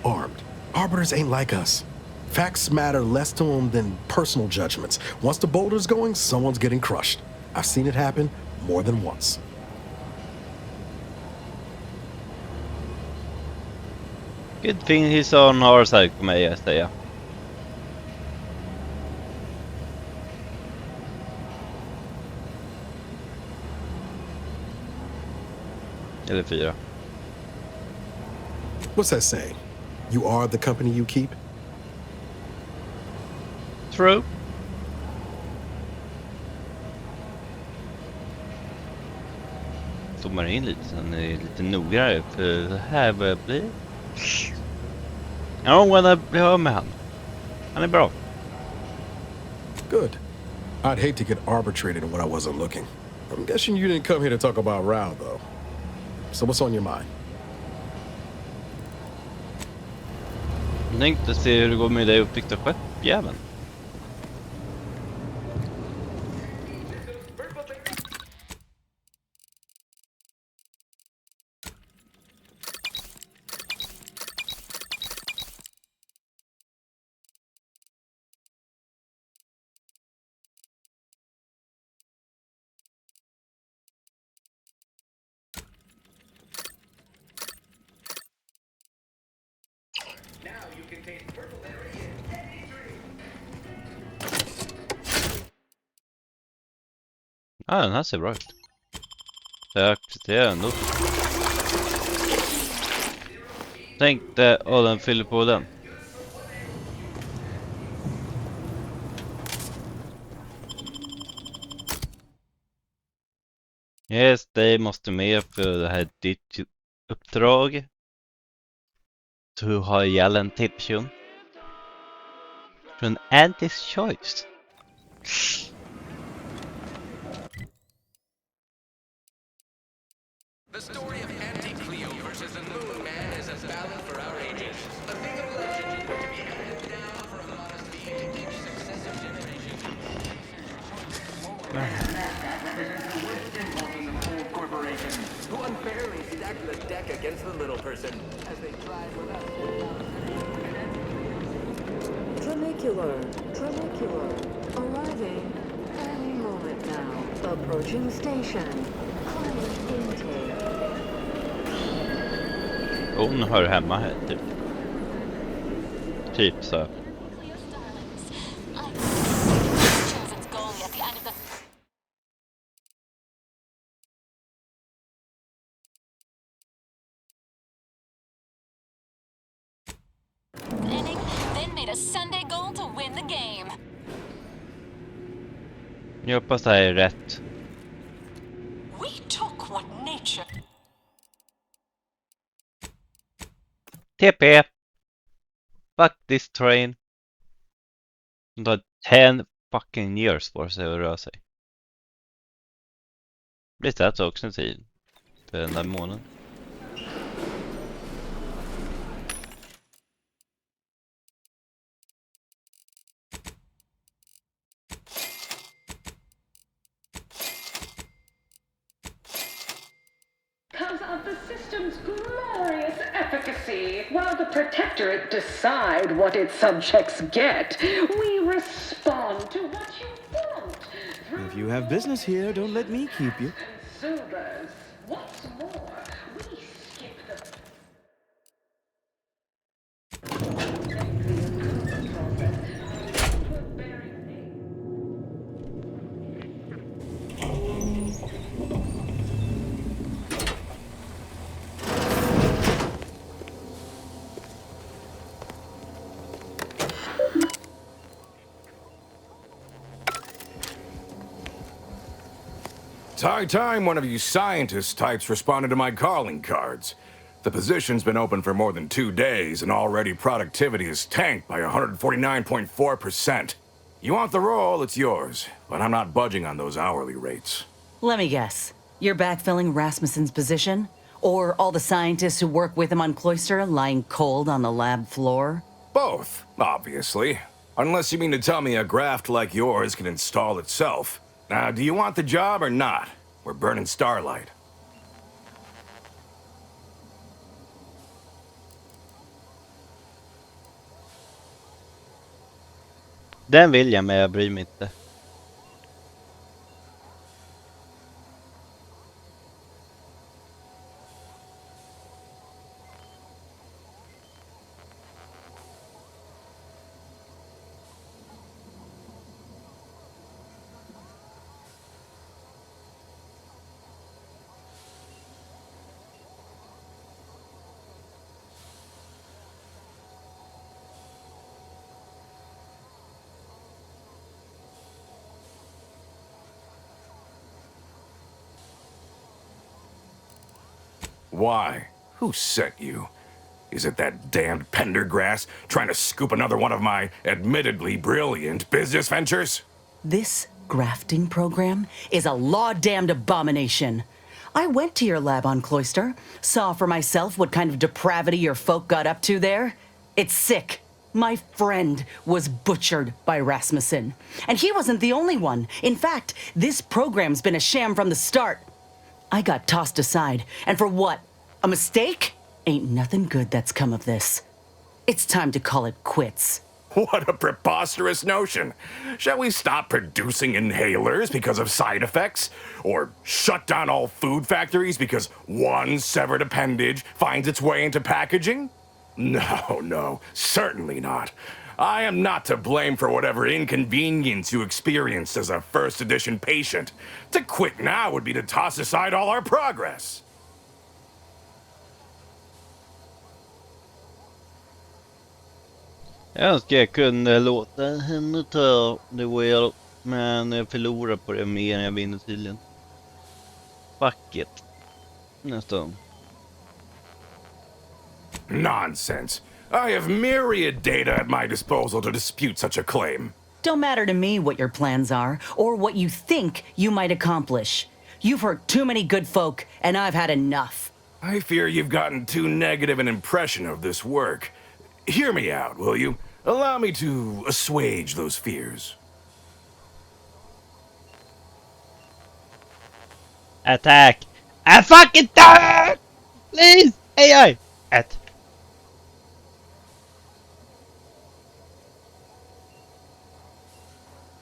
Armed. Arbiters ain't like us. Facts matter less to them than personal judgments. Once the boulder's going, someone's getting crushed. I've seen it happen more than once. Good thing he's on our side, kommer jag säga. Eller 4. What's that saying? You are the company you keep? True. Zoomar in lite så han är lite noggrannare, för det här börjar bli... Jag wanna bli av med han. Han är bra. Good. I'd hate to get arbitrated in what I wasn't looking. I'm guessing you didn't come here to talk about Rao, though. So what's on your mind? Jag tänkte se hur det går med dig upptäckta skepp, jäveln. Ja, den här ser bra ut. Jag accepterar ändå. Tänkte, den fyller på den. Yes, det måste med för det här ditt uppdrag. Du har ihjäl en till person. Från Antis Choice. The story of Anti-Cleo versus the Moon Man is a ballad for our ages. A thing of legend to be handed down from modesty to each successive generation. Who unfairly stacked the deck against the little person as they tried with us. Tramicular, arriving any moment now. Approaching station. Hon hör hemma här, typ så. Then made a Sunday goal to win the game. Jag hoppas det här är rätt. We took what nature. TP. Fuck this train. Det tar 10 fucking years för sig att röra sig. Det tar också en tid. För den där månaden. Because of the system's glorious efficacy, while the Protectorate decide what its subjects get, we respond to what you want. If you have business here, don't let me keep you. Consumers, what's It's high time one of you scientist types responded to my calling cards. The position's been open for more than 2 days, and already productivity is tanked by 149.4%. You want the role, it's yours, but I'm not budging on those hourly rates. Let me guess. You're backfilling Rasmussen's position? Or all the scientists who work with him on Cloister lying cold on the lab floor? Both, obviously. Unless you mean to tell me a graft like yours can install itself. Now, do you want the job or not? We're burning starlight. Den vill jag, men jag bryr mig inte. Why? Who sent you? Is it that damned Pendergrass trying to scoop another one of my admittedly brilliant business ventures? This grafting program is a law-damned abomination. I went to your lab on Cloister, saw for myself what kind of depravity your folk got up to there. It's sick. My friend was butchered by Rasmussen. And he wasn't the only one. In fact, this program's been a sham from the start. I got tossed aside. And for what? A mistake? Ain't nothing good that's come of this. It's time to call it quits. What a preposterous notion. Shall we stop producing inhalers because of side effects? Or shut down all food factories because one severed appendage finds its way into packaging? No, certainly not. I am not to blame for whatever inconvenience you experienced as a first edition patient. To quit now would be to toss aside all our progress. Jag önskar jag kunde låta henne ta the wheel, men jag förlorar på det mer än jag vinner tydligen. Fuck it. Nästan. Nonsense. I have myriad data at my disposal to dispute such a claim. Don't matter to me what your plans are, or what you think you might accomplish. You've hurt too many good folk, and I've had enough. I fear you've gotten too negative an impression of this work. Hear me out, will you? Allow me to assuage those fears. Attack! A fucking attack! Please! AI!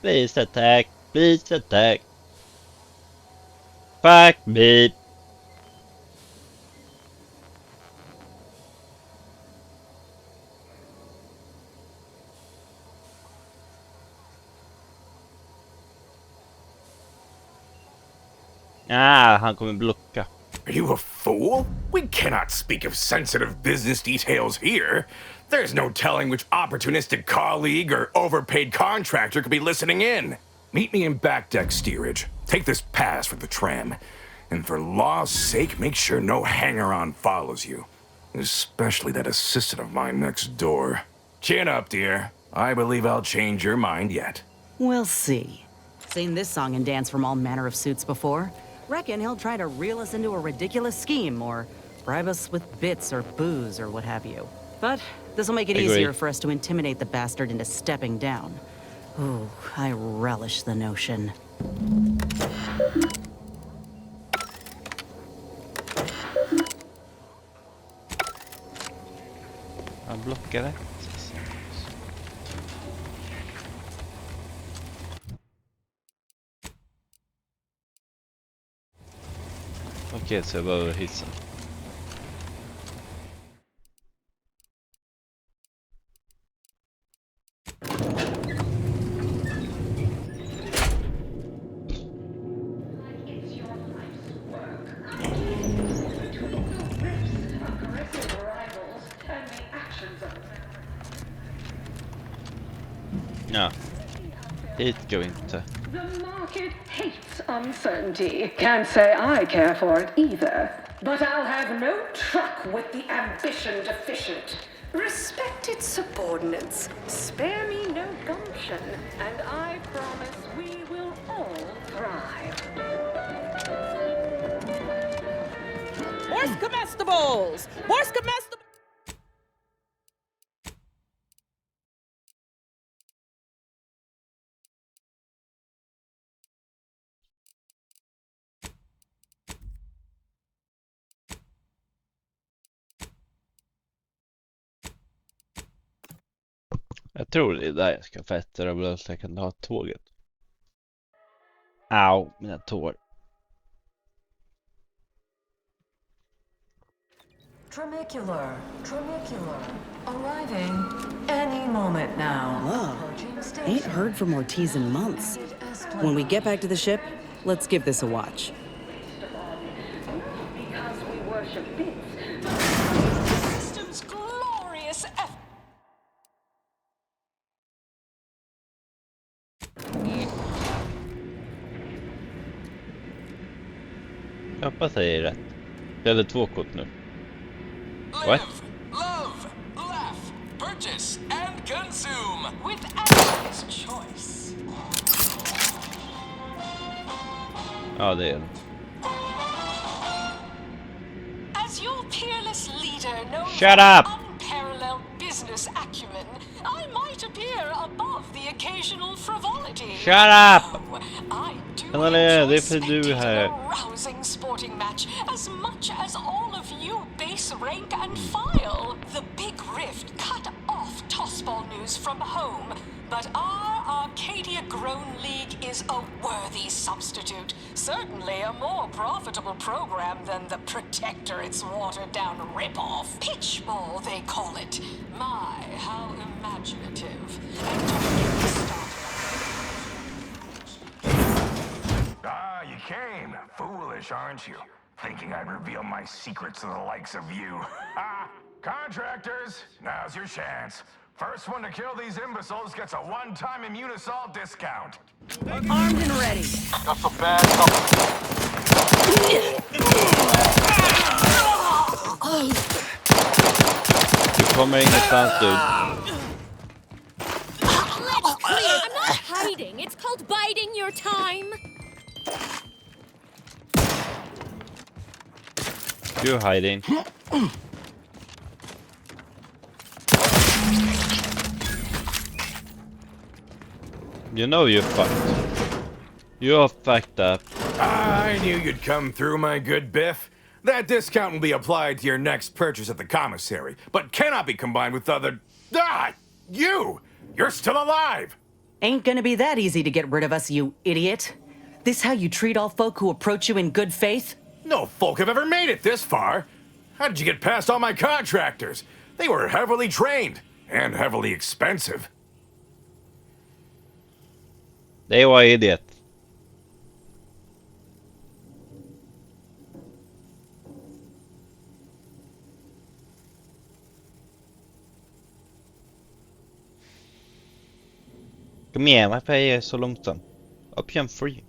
Please attack! Please attack! Fuck me! Han kommer blocka. Are you a fool? We cannot speak of sensitive business details here. There's no telling which opportunistic colleague or overpaid contractor could be listening in. Meet me in back deck steerage. Take this pass for the tram. And for law's sake, make sure no hanger-on follows you. Especially that assistant of mine next door. Chin up, dear. I believe I'll change your mind yet. We'll see. Seen this song and dance from all manner of suits before. Reckon he'll try to reel us into a ridiculous scheme or bribe us with bits or booze or what have you. But this'll make it easier for us to intimidate the bastard into stepping down. Ooh, I relish the notion. Han blockade. Okej, så jag behöver hissen. Ja, hit går inte. The market hates uncertainty. Can't say I care for it either. But I'll have no truck with the ambition deficient. Respected subordinates, spare me no gumption, and I promise we will all thrive. More comestibles! More comestibles! Jag tror det är där jag ska fästa det så jag kan ha tåget. Au, mina tår. Tramicular. Arriving any moment now. Whoa. Ain't heard from Ortiz in months. When we get back to the ship, let's give this a watch. Because we worship bits. The system's glorious effort. Jag hoppas jag är rätt. Jag hade 2 kort nu. What? Love, laugh, purchase, and consume with Apple's choice. Ja, det är det. As your peerless leader knows Shut up! unparalleled business acumen, I might appear above the occasional frivolity. Shut up! I do Anneli, det är för enjoy du här. a rousing sporting match as much as all of you base rank and file. The big rift cut off tossball news from home, but our Arcadia Grown League is a worthy substitute. Certainly a more profitable program than the Protectorate's watered-down rip-off. Pitchball, they call it. My, how imaginative. And don't get me started. Ah, you came. Foolish, aren't you? Thinking I'd reveal my secrets to the likes of you. Ha! Contractors, now's your chance. First one to kill these imbeciles gets a one-time immune assault discount. Armed and ready. Got some bad Du kommer ingenstans, du. Let's clear. I'm not hiding. It's called biding your time. You're hiding. You know you're fucked. You're fucked up. I knew you'd come through, my good Biff. That discount will be applied to your next purchase at the commissary, but cannot be combined with other... Ah! You! You're still alive! Ain't gonna be that easy to get rid of us, you idiot. This how you treat all folk who approach you in good faith? No folk have ever made it this far. How did you get past all my contractors? They were heavily trained and heavily expensive. They were idiot. Kom igen, varför är jag så långsam? Option free.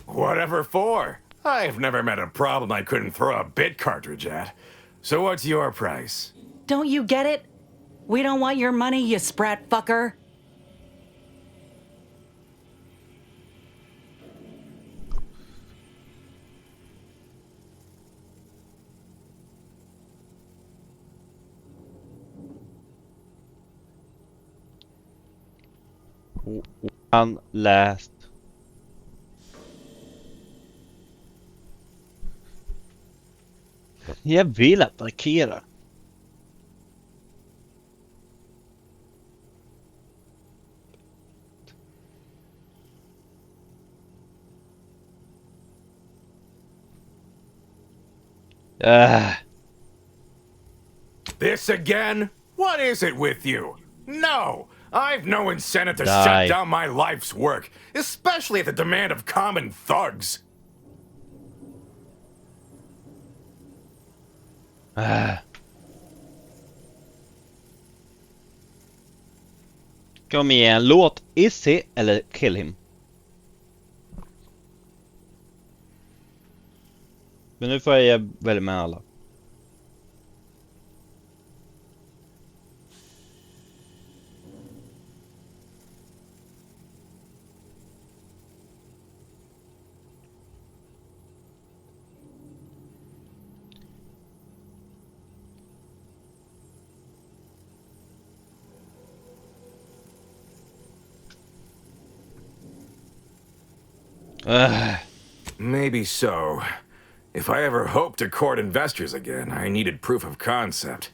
Whatever for? I've never met a problem I couldn't throw a bit cartridge at. So what's your price? Don't you get it? We don't want your money, you sprat fucker. One last. Jag vill attackera. This again? What is it with you? No! I've no incentive to Die. shut down my life's work, especially at the demand of common thugs. Kom igen, låt Izzy eller kill him. Men nu får jag välja med alla. Maybe so. If I ever hope to court investors again, I needed proof of concept.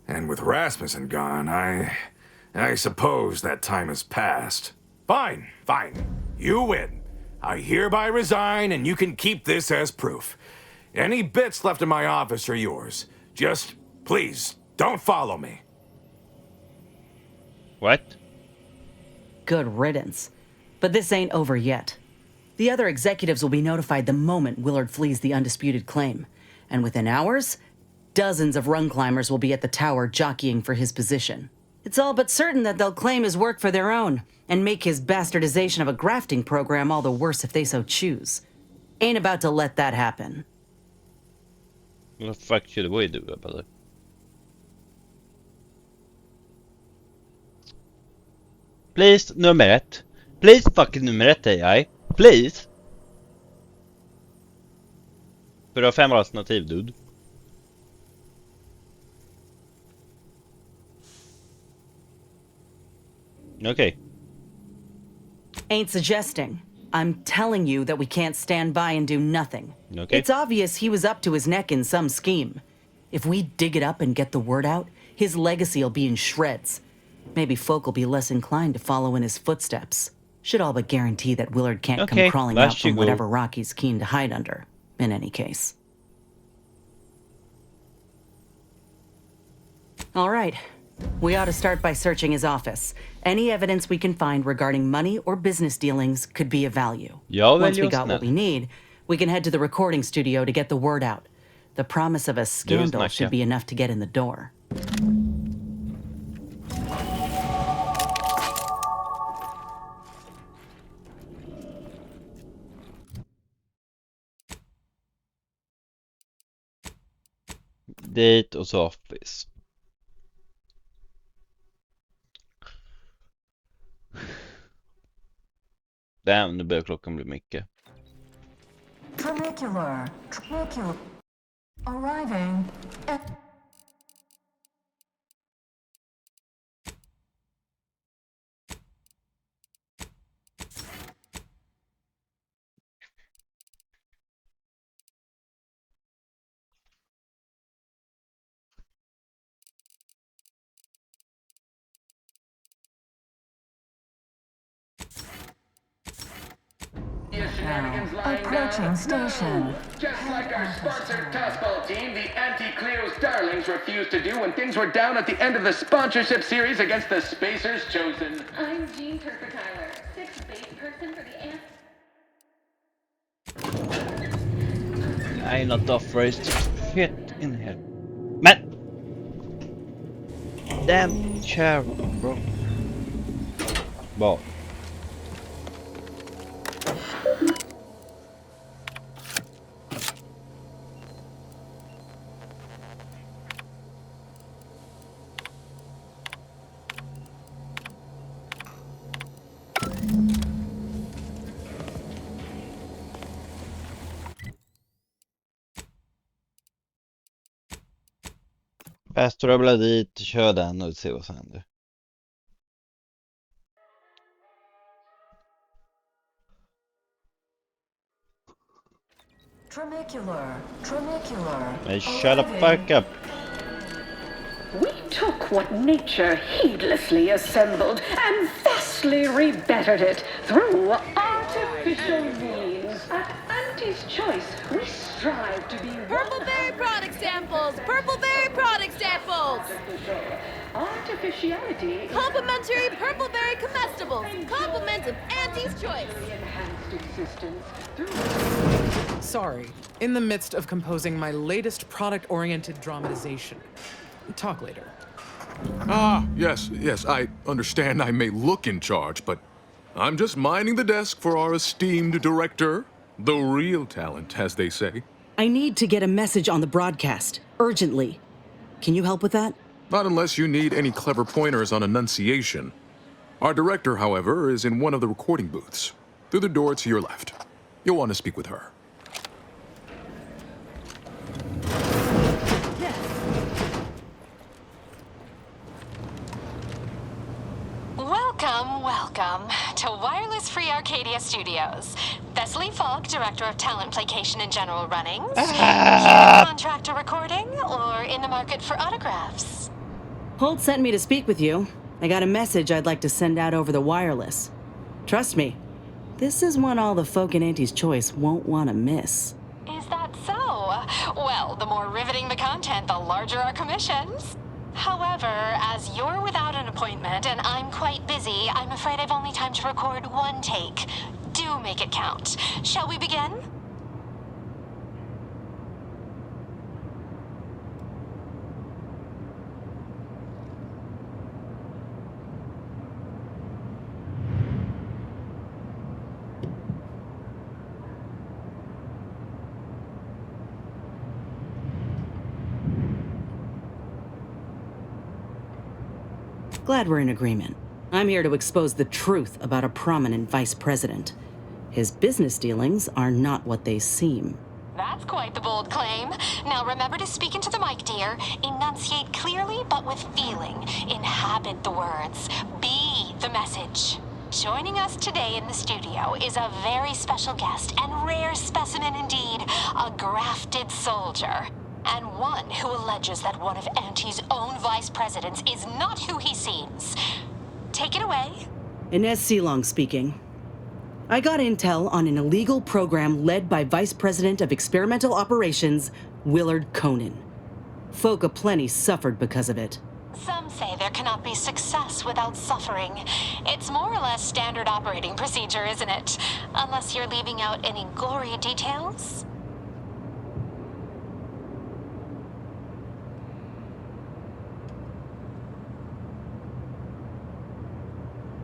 And with Rasmussen gone, I suppose that time has passed. Fine. You win. I hereby resign, and you can keep this as proof. Any bits left in my office are yours. Just, please, don't follow me. What? Good riddance. But this ain't over yet. The other executives will be notified the moment Willard flees the undisputed claim. And within hours, dozens of rung climbers will be at the tower jockeying for his position. It's all but certain that they'll claim his work for their own and make his bastardization of a grafting program all the worse if they so choose. Ain't about to let that happen. What the fuck should we do about it? Please, nummer 1. Please fucking nummer 1 AI. Please. För du har 5 alternativ, dude. Okay. Ain't suggesting. I'm telling you that we can't stand by and do nothing. Okay. It's obvious he was up to his neck in some scheme. If we dig it up and get the word out, his legacy will be in shreds. Maybe folk will be less inclined to follow in his footsteps. Should all but guarantee that Willard can't come crawling out from whatever rock he's keen to hide under, in any case. All right. We ought to start by searching his office. Any evidence we can find regarding money or business dealings could be of value. Once we got what we need, we can head to the recording studio to get the word out. The promise of a scandal should be enough to get in the door. Dit och så office. Damn, nu börjar klockan bli mycket. Tramicular. Arriving. Approaching station. Just like our sponsored tossball team, the Anti-Cleo's Darlings refused to do when things were down at the end of the sponsorship series against the Spacers Chosen. I'm Jean Turker-Tyler, 6th base person for the I ain't not authorized shit in here. Man! Damn chair, bro. Ball. Bäst rubbla dit, kör den och se vad som händer. Tramicular. Hey, shut the fuck up. We took what nature heedlessly assembled and vastly rebettered it through artificial means. At Auntie's Choice, we strive to be Purpleberry product samples! Purpleberry product samples! Artificiality. Complimentary Purpleberry comestibles! Compliments of Auntie's Choice! Sorry, in the midst of composing my latest product-oriented dramatization. Talk later. Yes, I understand I may look in charge, but I'm just minding the desk for our esteemed director. The real talent, as they say. I need to get a message on the broadcast, urgently. Can you help with that? Not unless you need any clever pointers on enunciation. Our director, however, is in one of the recording booths, through the door to your left. You'll want to speak with her. Welcome to Wireless Free Arcadia Studios. Thessaly Fogg, Director of Talent Placation and General Runnings. Here to contract a recording or in the market for autographs? Holt sent me to speak with you. I got a message I'd like to send out over the wireless. Trust me, this is one all the folk in Auntie's Choice won't want to miss. Is that so? Well, the more riveting the content, the larger our commissions. However, as you're without an appointment and I'm quite busy, I'm afraid I've only time to record one take. Do make it count. Shall we begin? Glad we're in agreement. I'm here to expose the truth about a prominent vice president. His business dealings are not what they seem. That's quite the bold claim. Now remember to speak into the mic, dear. Enunciate clearly but with feeling. Inhabit the words. Be the message. Joining us today in the studio is a very special guest and rare specimen indeed, a grafted soldier. And one who alleges that one of Auntie's own vice presidents is not who he seems. Take it away. Inez Seelong speaking. I got intel on an illegal program led by Vice President of Experimental Operations, Willard Conan. Folk aplenty suffered because of it. Some say there cannot be success without suffering. It's more or less standard operating procedure, isn't it? Unless you're leaving out any gory details.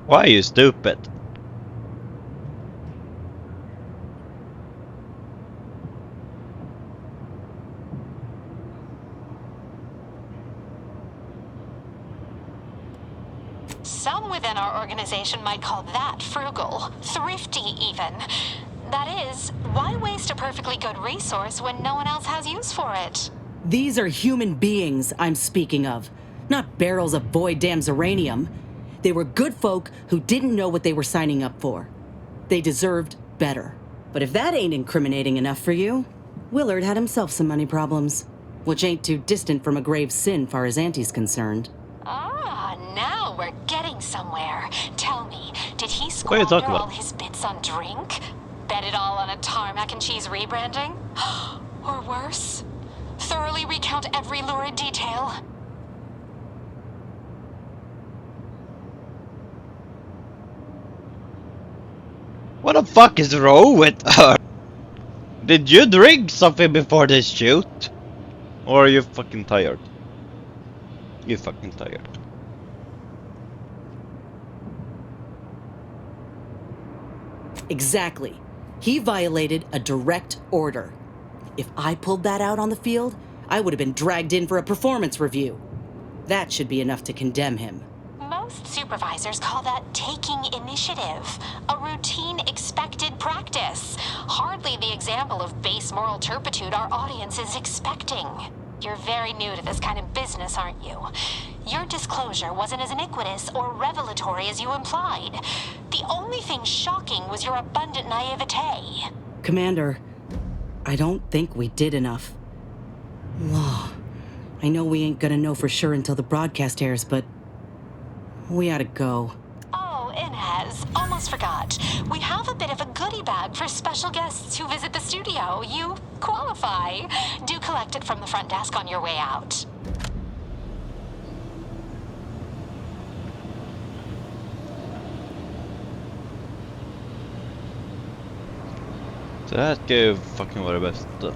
Why are you stupid? Some within our organization might call that frugal, thrifty even. That is, why waste a perfectly good resource when no one else has use for it? These are human beings I'm speaking of, not barrels of void damn uranium. They were good folk who didn't know what they were signing up for. They deserved better. But if that ain't incriminating enough for you, Willard had himself some money problems, which ain't too distant from a grave sin far as Auntie's concerned. Ah, now we're getting somewhere. Tell me, did he What are you squander talking about? all his bits on drink? Bet it all on a tarmac and cheese rebranding? Or worse? Thoroughly recount every lurid detail? What the fuck is wrong with her? Did you drink something before this shoot? Or are you fucking tired? You fucking tired. Exactly. He violated a direct order. If I pulled that out on the field, I would have been dragged in for a performance review. That should be enough to condemn him. Most supervisors call that taking initiative, a routine expected practice. Hardly the example of base moral turpitude our audience is expecting. You're very new to this kind of business, aren't you? Your disclosure wasn't as iniquitous or revelatory as you implied. The only thing shocking was your abundant naivete. Commander, I don't think we did enough. Law. I know we ain't gonna know for sure until the broadcast airs, but we ought to go. Oh, Inez, almost forgot. We have a bit of a goodie bag for special guests who visit the studio. You qualify. Do collect it from the front desk on your way out. Så det här ska ju fucking vara det bästa.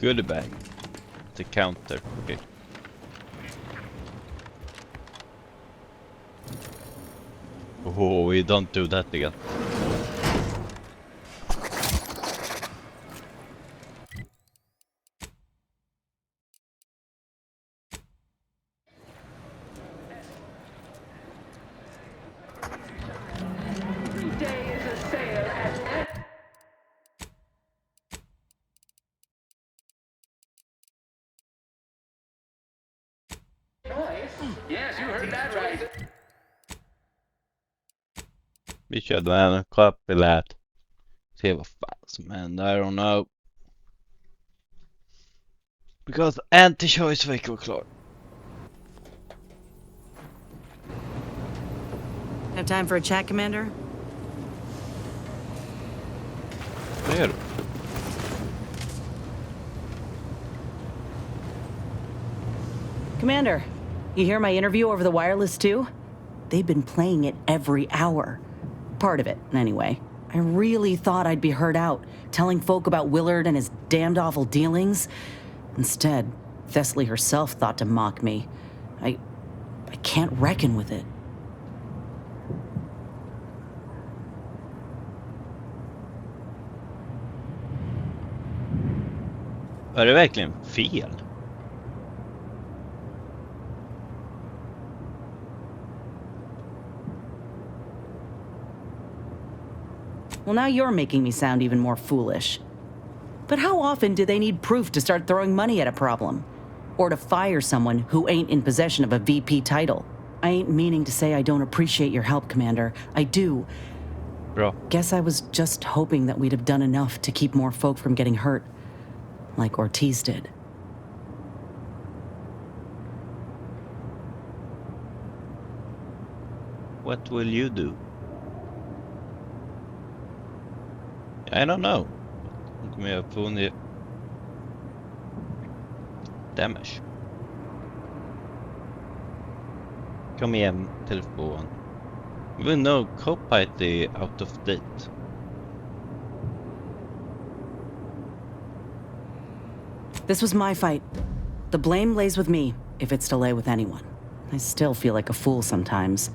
Goodie bag. The counter. Okay. Oh, we don't do that again. Every day is a sale at Yes, you heard that right. Vi körde en koppilät. Se vad fan som händer, I don't know. Because anti-choice fick vara klar. Have time for a chat, Commander? Vad gör du? Commander, you hear my interview over the wireless too? They've been playing it every hour. Part of it, anyway. I really thought I'd be heard out, telling folk about Willard and his damned awful dealings. Instead, Thessaly herself thought to mock me. I can't reckon with it. Var det verkligen fel? Well, now you're making me sound even more foolish. But how often do they need proof to start throwing money at a problem? Or to fire someone who ain't in possession of a VP title? I ain't meaning to say I don't appreciate your help, Commander. I do. Bra. Guess I was just hoping that we'd have done enough to keep more folk from getting hurt. Like Ortiz did. What will you do? I don't know. Kommer jag få ner damage? Kom igen, telefon. We know Copilot är out of date. This was my fight. The blame lays with me, if it's to lay with anyone. I still feel like a fool sometimes.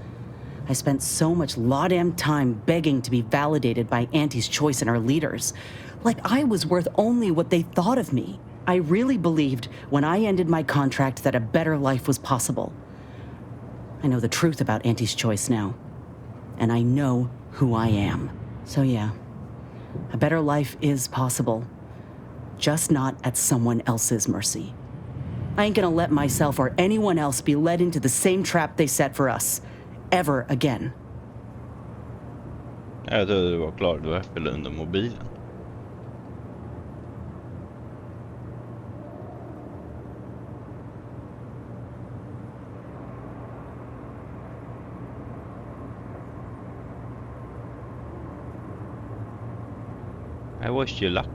I spent so much law-damn time begging to be validated by Auntie's choice and her leaders. Like I was worth only what they thought of me. I really believed when I ended my contract that a better life was possible. I know the truth about Auntie's choice now. And I know who I am. So yeah, a better life is possible. Just not at someone else's mercy. I ain't gonna let myself or anyone else be led into the same trap they set for us. Ever again. Jag trodde du var klar, du var spela under mobilen. I wish you luck.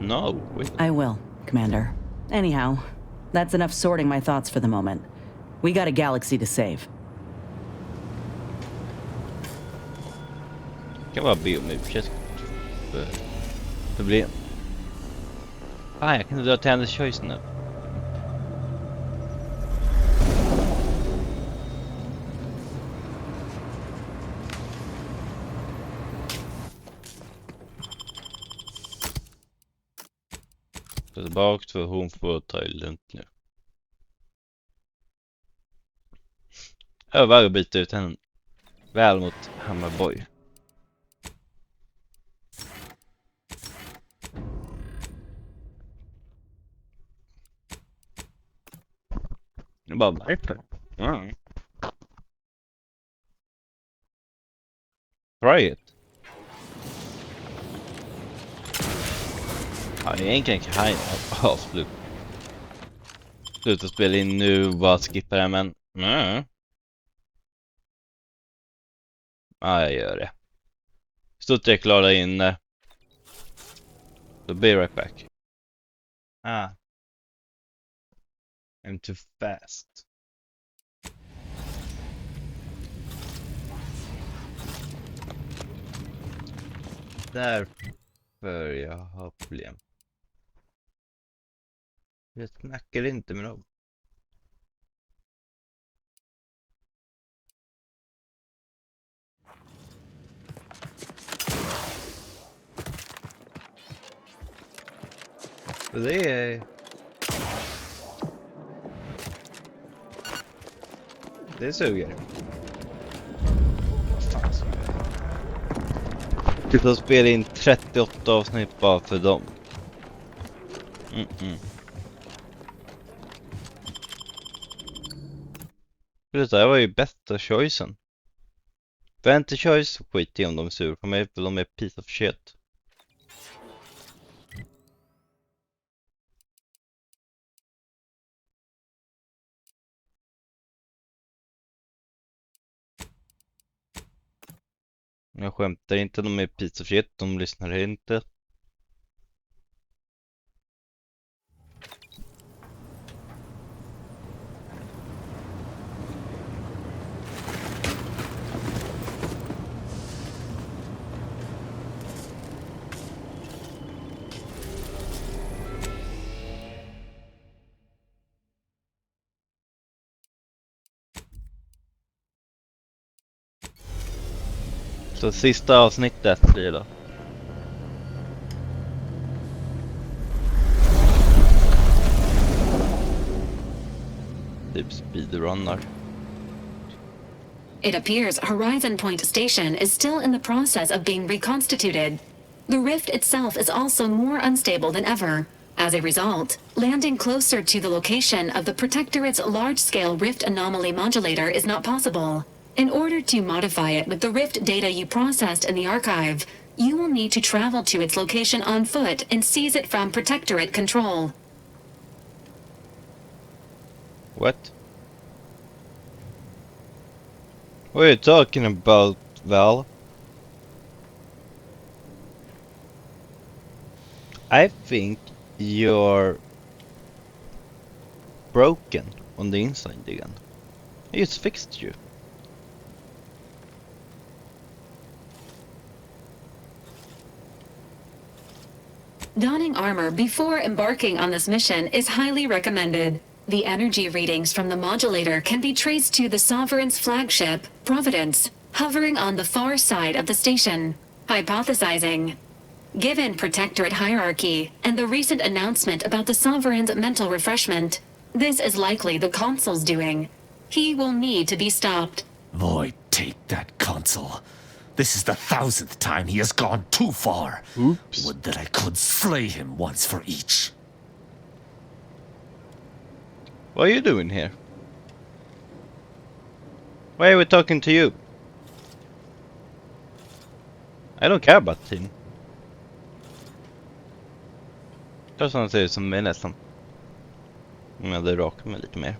No, wait. I will, Commander. Anyhow, that's enough sorting my thoughts for the moment. We got a galaxy to save. Kan bara be om ursäkt för problem. Ah, jag kan inte dra till hennes choice nu. Så tillbaka för hon får ta det lugnt nu. Övar och byta ut henne väl mot Hammarborg. Det bara varför? Mm. Try it. Ja, egentligen kan jag sluta spela in nu och bara skippa det, men ja, jag gör det. Stort jag klarar in det. So be right back. I'm too fast. Därför jag har problem. Jag snackar inte med dem. Det är... Det suger. Fan så jag spela in 38 avsnitt bara för dem. Det där var ju bättre choicen. Vänta choice, skit i om de är sur på mig för de är piece of shit. Jag skämtar inte, de är piece of shit, de lyssnar inte. Så sista avsnittet blir då. Typ speedrunner. It appears Horizon Point Station is still in the process of being reconstituted. The rift itself is also more unstable than ever. As a result, landing closer to the location of the Protectorate's large-scale rift anomaly modulator is not possible. In order to modify it with the rift data you processed in the archive, you will need to travel to its location on foot and seize it from Protectorate control. What? What are you talking about, Val? I think you're broken on the inside again. I just fixed you. Donning armor before embarking on this mission is highly recommended. The energy readings from the modulator can be traced to the Sovereign's flagship, Providence, hovering on the far side of the station. Hypothesizing. Given Protectorate hierarchy and the recent announcement about the Sovereign's mental refreshment, this is likely the Consul's doing. He will need to be stopped. Void, take that Consul. This is the 1000th time he has gone too far. Oops. Would that I could slay him once for each. What are you doing here? Why are we talking to you? I don't care about him. Just want to say som är nästan. Om jag hade rakat mig lite mer.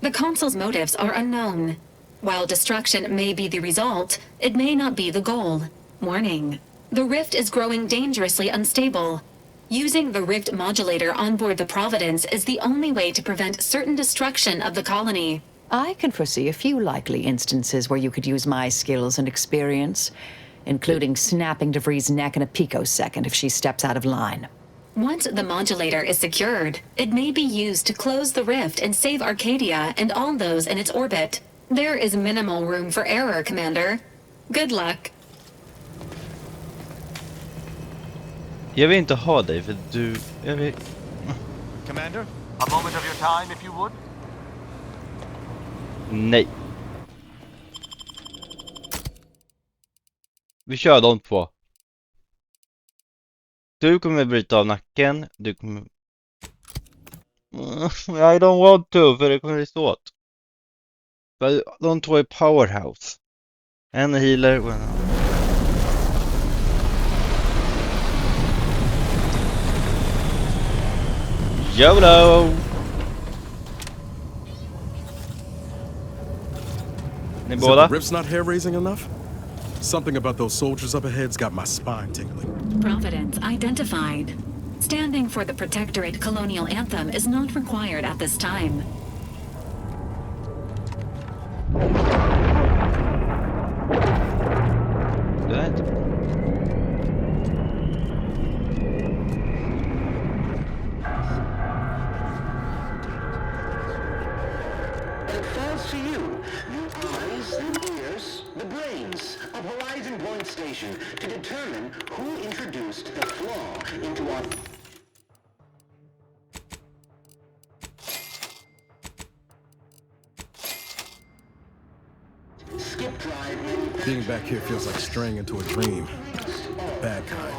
The Consul's motives are unknown. While destruction may be the result, it may not be the goal. Warning. The rift is growing dangerously unstable. Using the rift modulator on board the Providence is the only way to prevent certain destruction of the colony. I can foresee a few likely instances where you could use my skills and experience, including snapping de Vries' neck in a picosecond if she steps out of line. Once the modulator is secured, it may be used to close the rift and save Arcadia and all those in its orbit. There is minimal room for error, Commander. Good luck. Jag vill inte ha dig för du... Jag vill... Commander, a moment of your time if you would. Nej. Vi kör de två. Du kommer bryta av nacken. Du kommer... I don't want to, för det kommer bli svårt. De två är powerhouse. En healer och en... YOLO! Ni Is båda? it the rift's not hair-raising enough? Something about those soldiers up ahead's got my spine tingling. Providence identified. Standing for the Protectorate colonial anthem is not required at this time. to you. The eyes, the ears, the brains of Horizon Point Station to determine who introduced the flaw into our... Skip drive. Being back here feels like straying into a dream. Bad kind.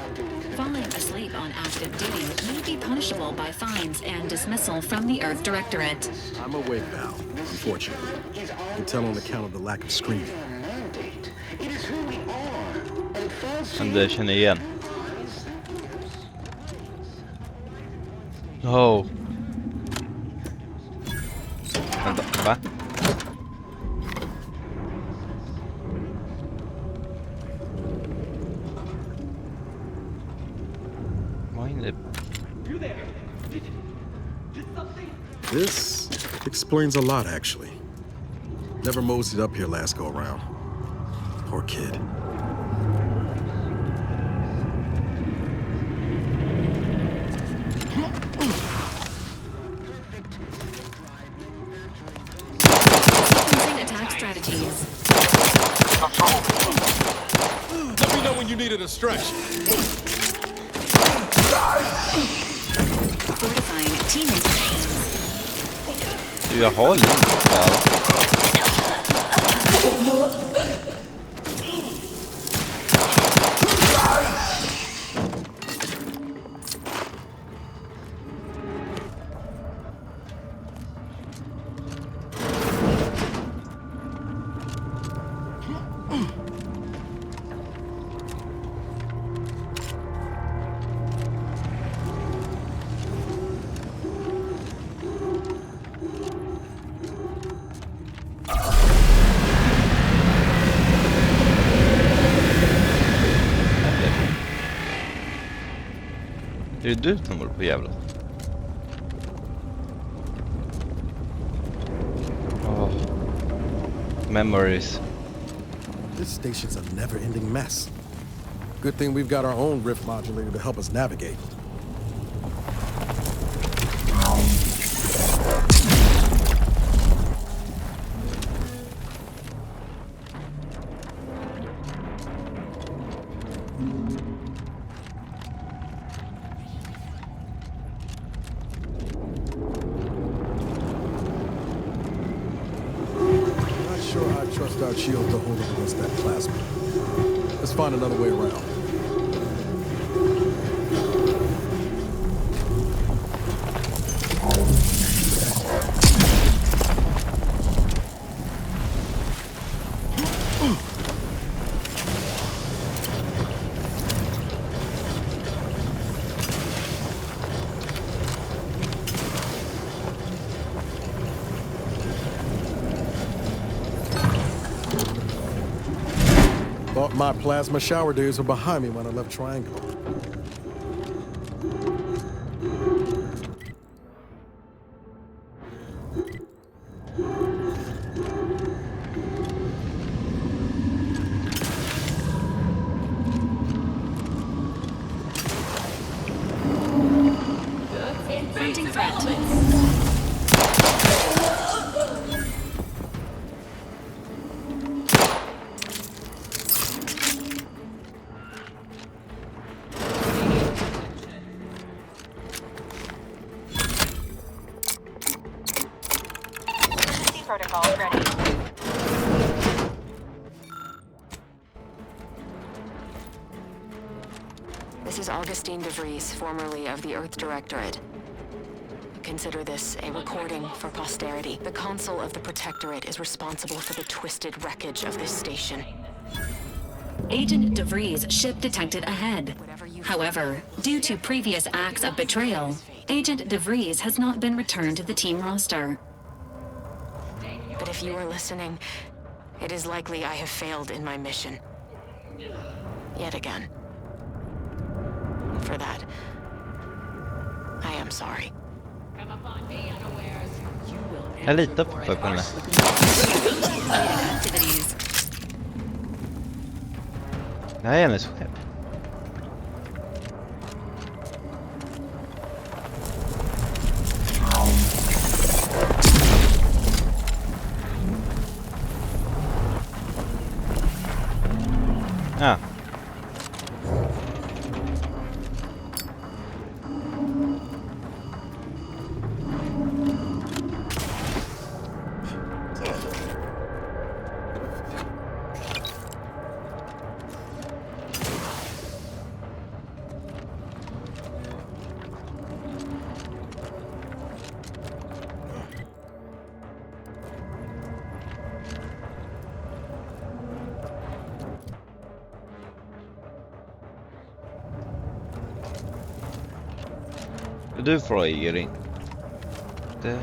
Falling asleep on active duty may be punishable by fines and dismissal from the Earth Directorate. I'm awake now, unfortunately. You can tell on account of the lack of screaming. It is who we are. And it falls to Men det känner jag igen. Oh. Vänta, va? This explains a lot, actually. Never moseyed up here last go around. Poor kid. Sequencing attack strategies. Let me know when you need a distraction. Fortifying team instructions. Jag har lite. Är det du som håller på jävla? Oh. Memories. This station's a never-ending mess. Good thing we've got our own rift modulator to help us navigate. Trust our shield to hold it against that plasma. Let's find another way around. Thought my plasma shower days were behind me when I left Triangle. Confronting threat. Protocol ready. This is Augustine de Vries, formerly of the Earth Directorate. Consider this a recording for posterity. The Consul of the Protectorate is responsible for the twisted wreckage of this station. Agent de Vries' ship detected ahead. However, due to previous acts of betrayal, Agent de Vries has not been returned to the team roster. But if you are listening, it is likely I have failed in my mission. Yet again. For that, I am sorry. Jag litar på henne. Det här är hennes skepp. Du flyger inte.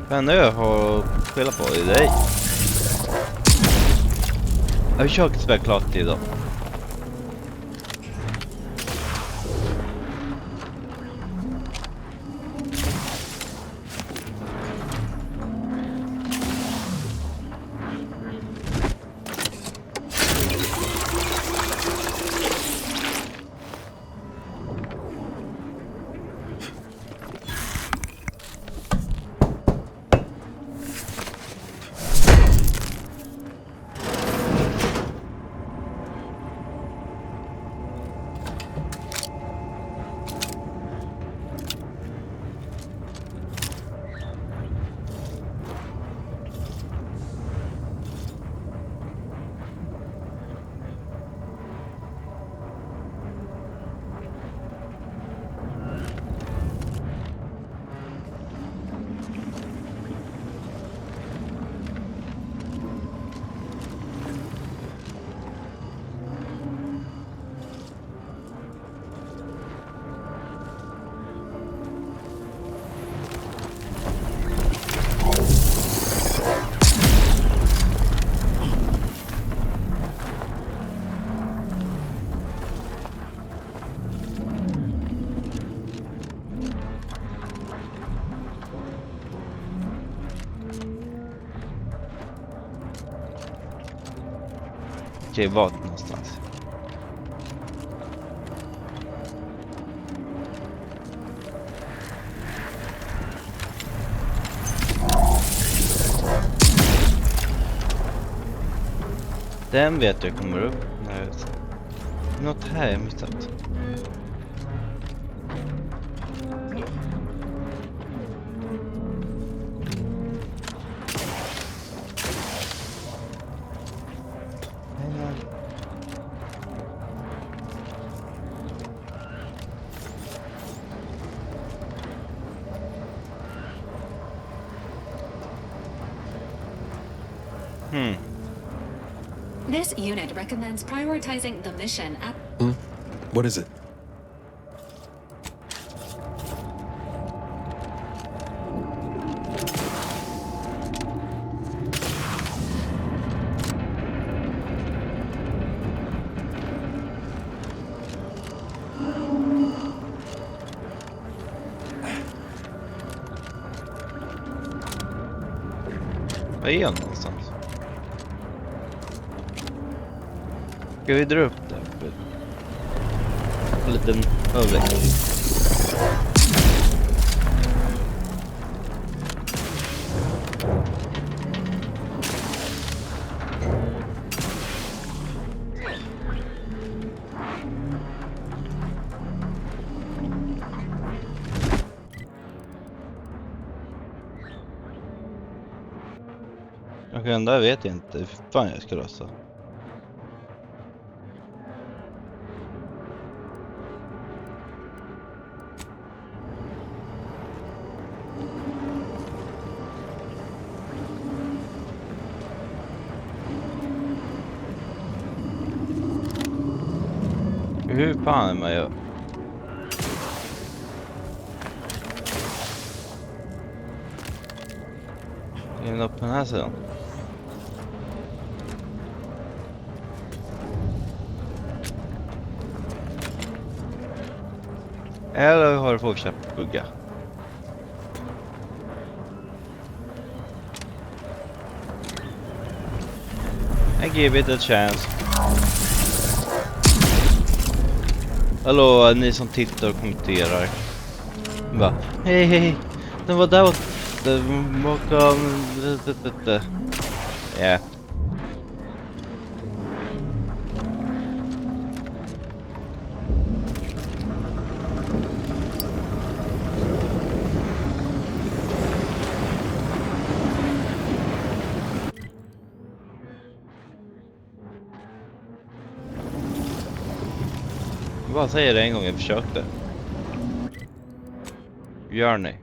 Men jag har spelat på i dig. Jag har försökt spela klart idag. Okej, vart någonstans? Den vet jag kommer upp. Nej, något här jag missat. This unit recommends prioritizing the mission at... What is it? Vad är han någonstans? Ska vi dra upp det? En liten överväg. Okej, den där vet jag inte hur fan jag ska lösa. Hur fan är man gör? In upp på den här sidan. Eller har du fortsatt bugga? I give it a chance. Hallå, ni som tittar och kommenterar. Va? Hej, hej. Den var där åt... Ja. Vad säger det en gång jag försökte? Gör ni?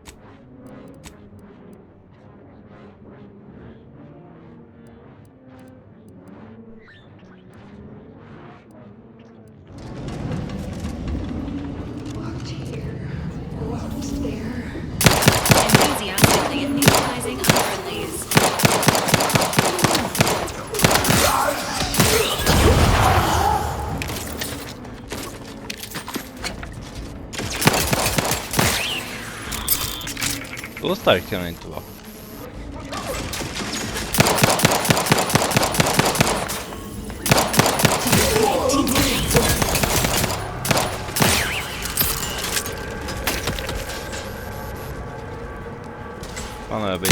Så stark kan han inte vara. Han är över.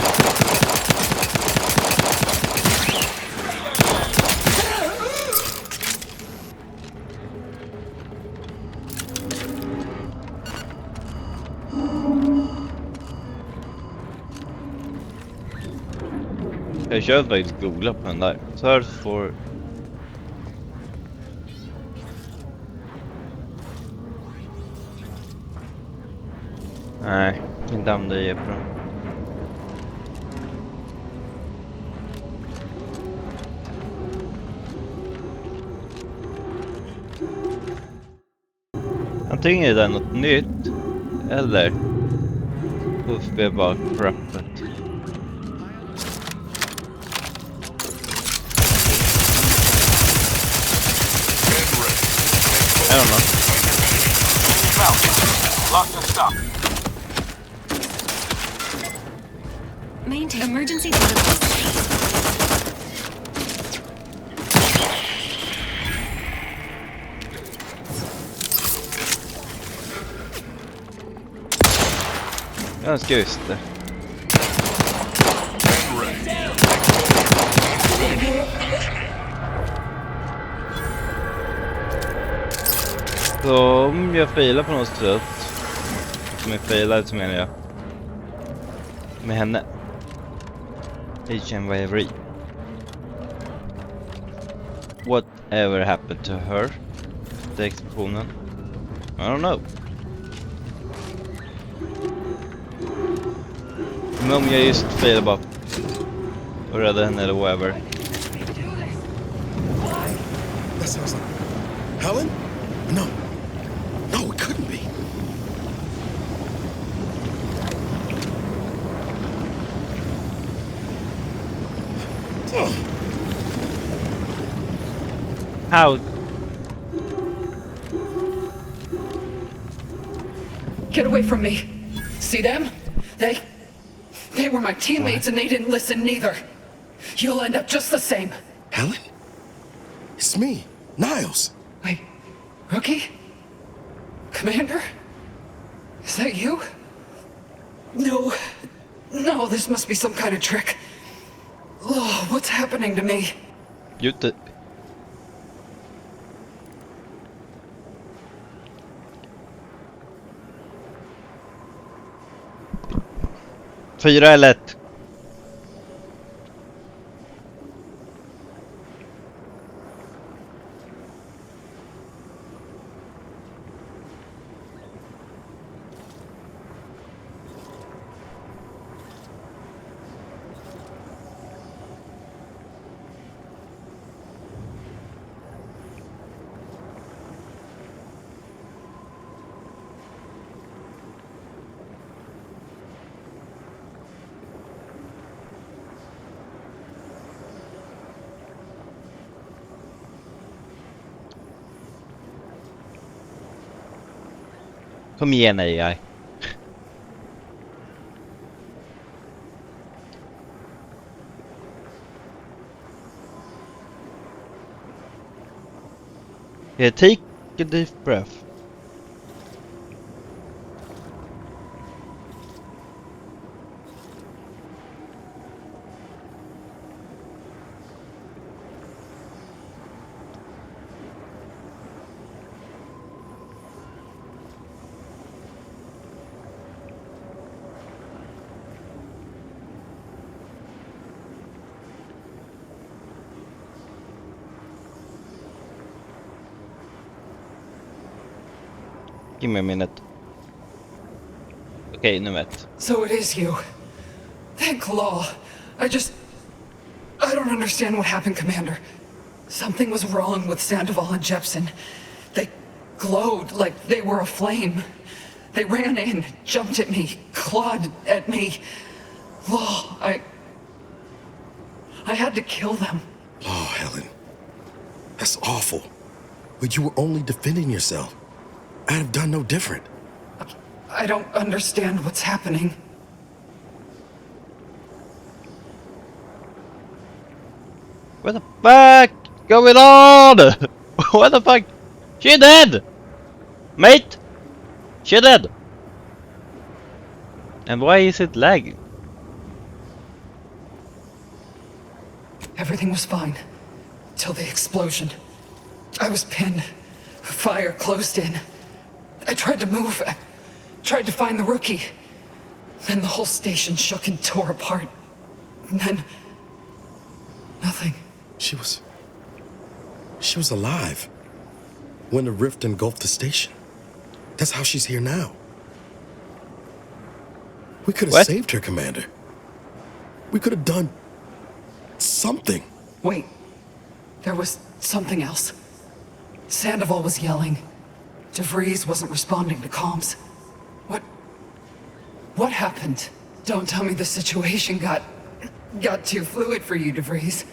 Jag kör faktiskt googla på den där. Search for... Nej, inte om det är bra. Antingen är det något nytt eller så är bara crappet. I don't know. Locked and stopped. Maintain emergency database. Ganska just det. Så om jag failar på något sätt, som jag failar så menar jag med henne, Agent Vries. Whatever happened to her? Den explosionen? I don't know. Men om jag just failar bara och räddar henne eller whatever. That sounds like Helen? No. No, it couldn't be. How? Get away from me. See them? They were my teammates and they didn't listen neither. You'll end up just the same. Helen? It's me, Niles. Wait, Rookie? Commander? Is that you? No. No, this must be some kind of trick. Oh, what's happening to me? Jute. Fyra är lätt. Kom igen AI. Yeah, take a deep breath. Give me a minute. Okay, nu vet. So it is you. Thank law. I don't understand what happened, Commander. Something was wrong with Sandoval and Jepson. They glowed like they were aflame. They ran in, jumped at me, clawed at me. Law, I had to kill them. Oh, Helen. That's awful. But you were only defending yourself. I'd have done no different. I don't understand what's happening. What the fuck going on? What the fuck? She dead! Mate! She dead! And why is it lagging? Everything was fine. Till the explosion. I was pinned. Fire closed in. I tried to move. I tried to find the rookie. Then the whole station shook and tore apart. And then... nothing. She was alive when the rift engulfed the station. That's how she's here now. We could have saved her, Commander. We could have done something. Wait. There was something else. Sandoval was yelling. De Vries wasn't responding to comms. What happened? Don't tell me the situation got too fluid for you, De Vries.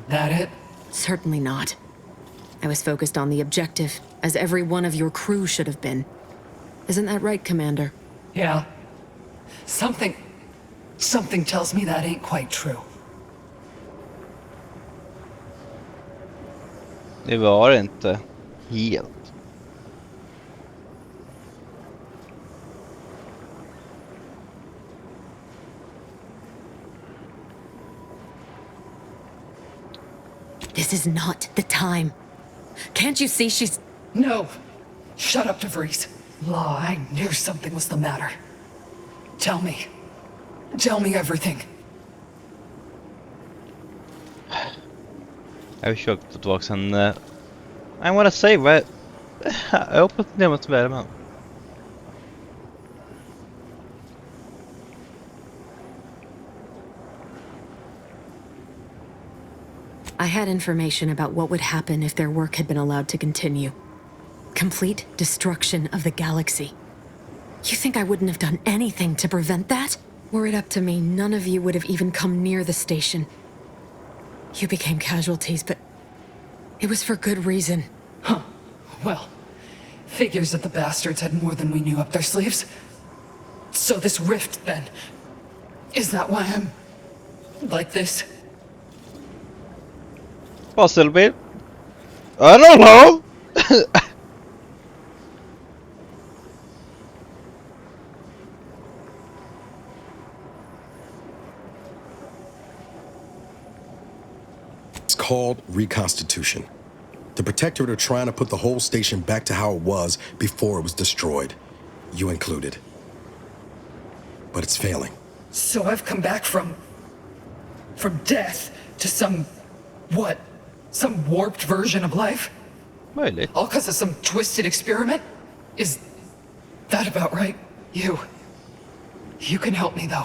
That it? Certainly not. I was focused on the objective, as every one of your crew should have been. Isn't that right, Commander? Yeah. Something tells me that ain't quite true. Det var inte helt. This is not the time. Can't you see she's... No. Shut up, De Vries. Law, I knew something was the matter. Tell me. Tell me everything. Jag försökte få tillbaka sen... I wanna say what... Jag hoppas det måste vara med. I had information about what would happen if their work had been allowed to continue. Complete destruction of the galaxy. You think I wouldn't have done anything to prevent that? Were it up to me, none of you would have even come near the station. You became casualties, but it was for good reason. Huh. Well, figures that the bastards had more than we knew up their sleeves. So this rift, then. Is that why I'm... like this? Possibly. I don't know! It's called reconstitution. The Protectorate are trying to put the whole station back to how it was before it was destroyed. You included. But it's failing. So I've come back from death to some... what? Some warped version of life? Möjligt. All because of some twisted experiment? Is that about right? You can help me, though.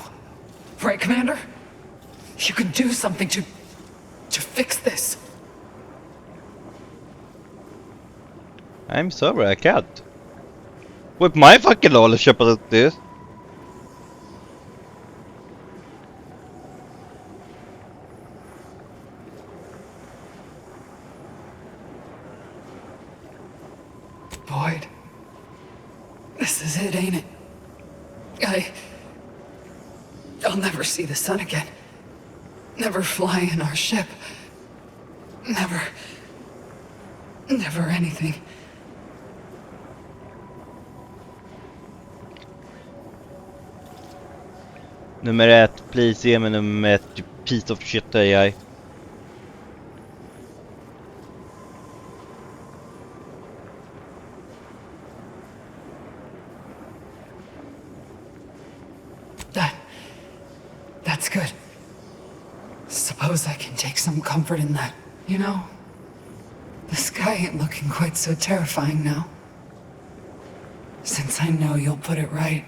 Right, Commander? You can do something to fix this. I'm sorry, I can't. With my fucking knowledge about this. Boyd. This is it, ain't it? I'll never see the sun again. Never fly in our ship. Never anything. Nummer 1, please ge mig nummer 1, you piece of shit AI. That's good. Suppose I can take some comfort in that. You know, the sky ain't looking quite so terrifying now. Since I know you'll put it right,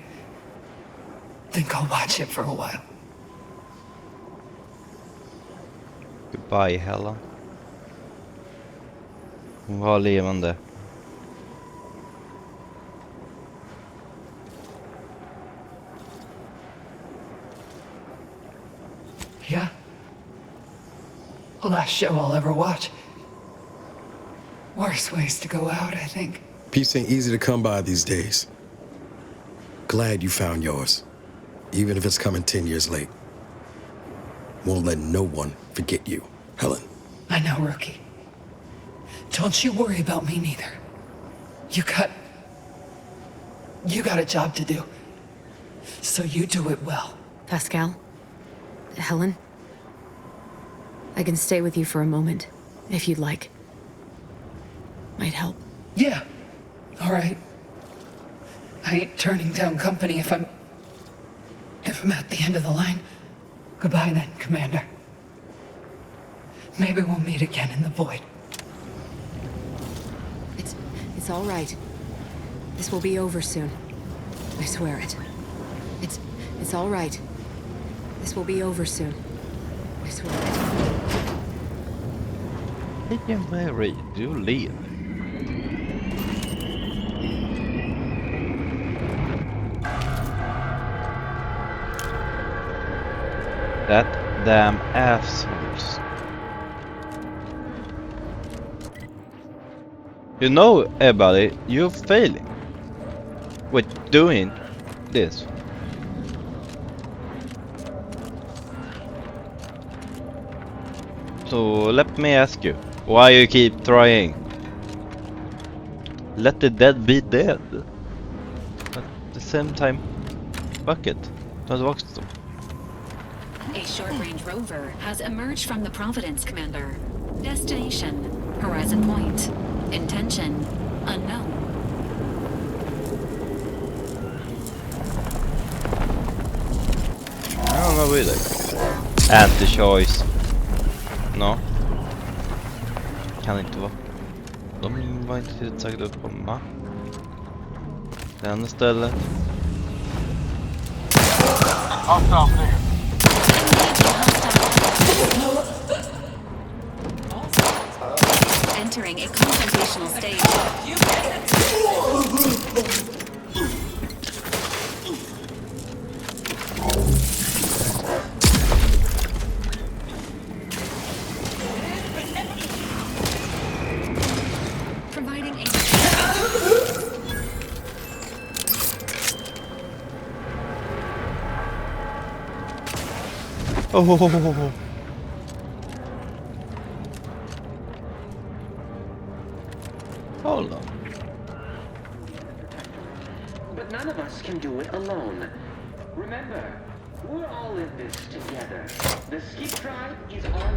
think I'll watch it for a while. Goodbye, Helen. Hon var levande. Yeah. Last show I'll ever watch. Worse ways to go out, I think. Peace ain't easy to come by these days. Glad you found yours, even if it's coming 10 years late. Won't let no one forget you, Helen. I know, Rookie. Don't you worry about me neither. You got a job to do. So you do it well. Pascal? Helen? I can stay with you for a moment, if you'd like. Might help. Yeah. All right. I ain't turning down company if I'm at the end of the line. Goodbye then, Commander. Maybe we'll meet again in the void. It's all right. This will be over soon. I swear it. It's all right. This will be over soon. I swear it. Vilken Mary, du lever. That damn assholes. You know, everybody, you're failing with doing this. So let me ask you, why you keep trying? Let the dead be dead. At the same time, fuck it. Don't watch them. A short-range rover has emerged from the Providence, Commander. Destination, Horizon Point. Intention, unknown. I don't know either. Anti-choice. No. Kan inte vara. De var inte säkert att komma. Den istället. Entering a confrontational stage. Providing a... Oh. Hold on. But none of us can do it alone. Remember, we're all in this together. The Skip Tribe is our...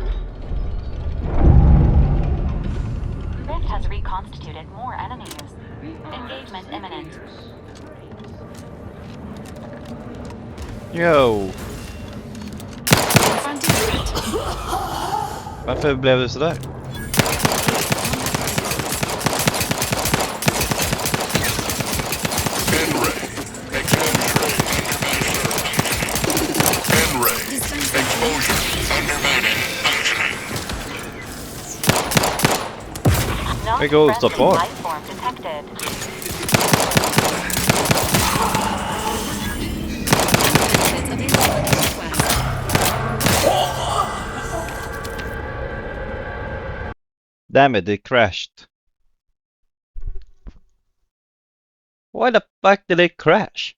Rift has reconstituted more enemies. Engagement imminent. Yo. Varför blev det sådär? Det går att stoppa av. Damn it, it crashed. Why the fuck did it crash?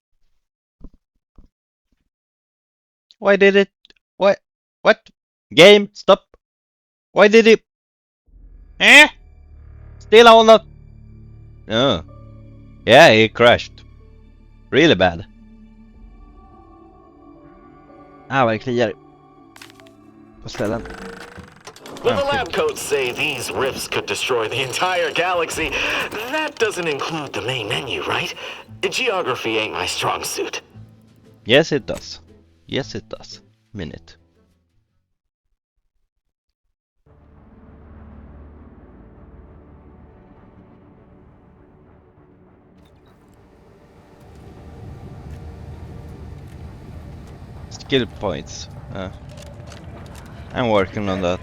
Why did it... What? Game, stop. Why did it... Eh? Still on not... Oh. Yeah, it crashed. Really bad. Ah, vad det kliar på ställen. When the lab coats say these rifts could destroy the entire galaxy, that doesn't include the main menu, right? Geography ain't my strong suit. Yes, it does. Yes, it does. Minute. Skill points. I'm working on that.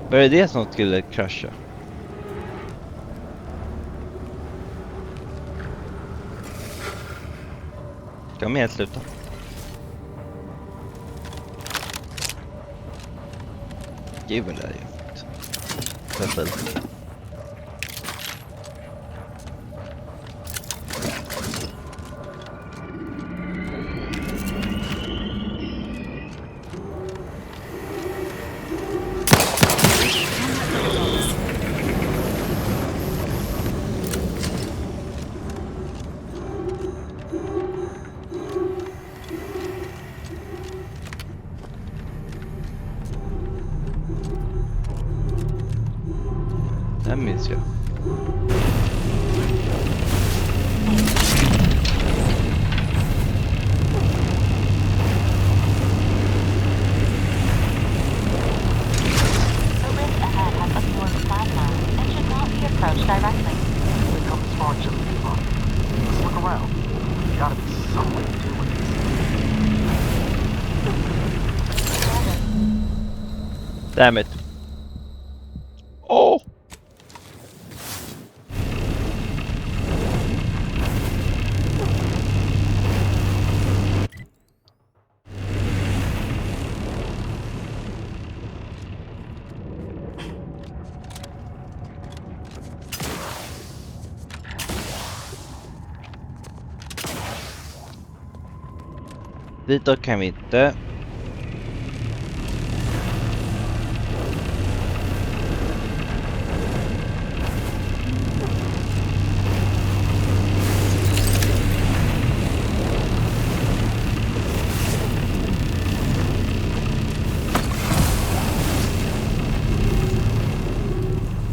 Vad är det som skulle krascha? Ska de helt sluta? given that perfect. Det minns jag. Approach directly. Here comes fortune. Let's look around. There's gotta be some way to deal with this. Damn it. Oh! Ditåt kan vi inte.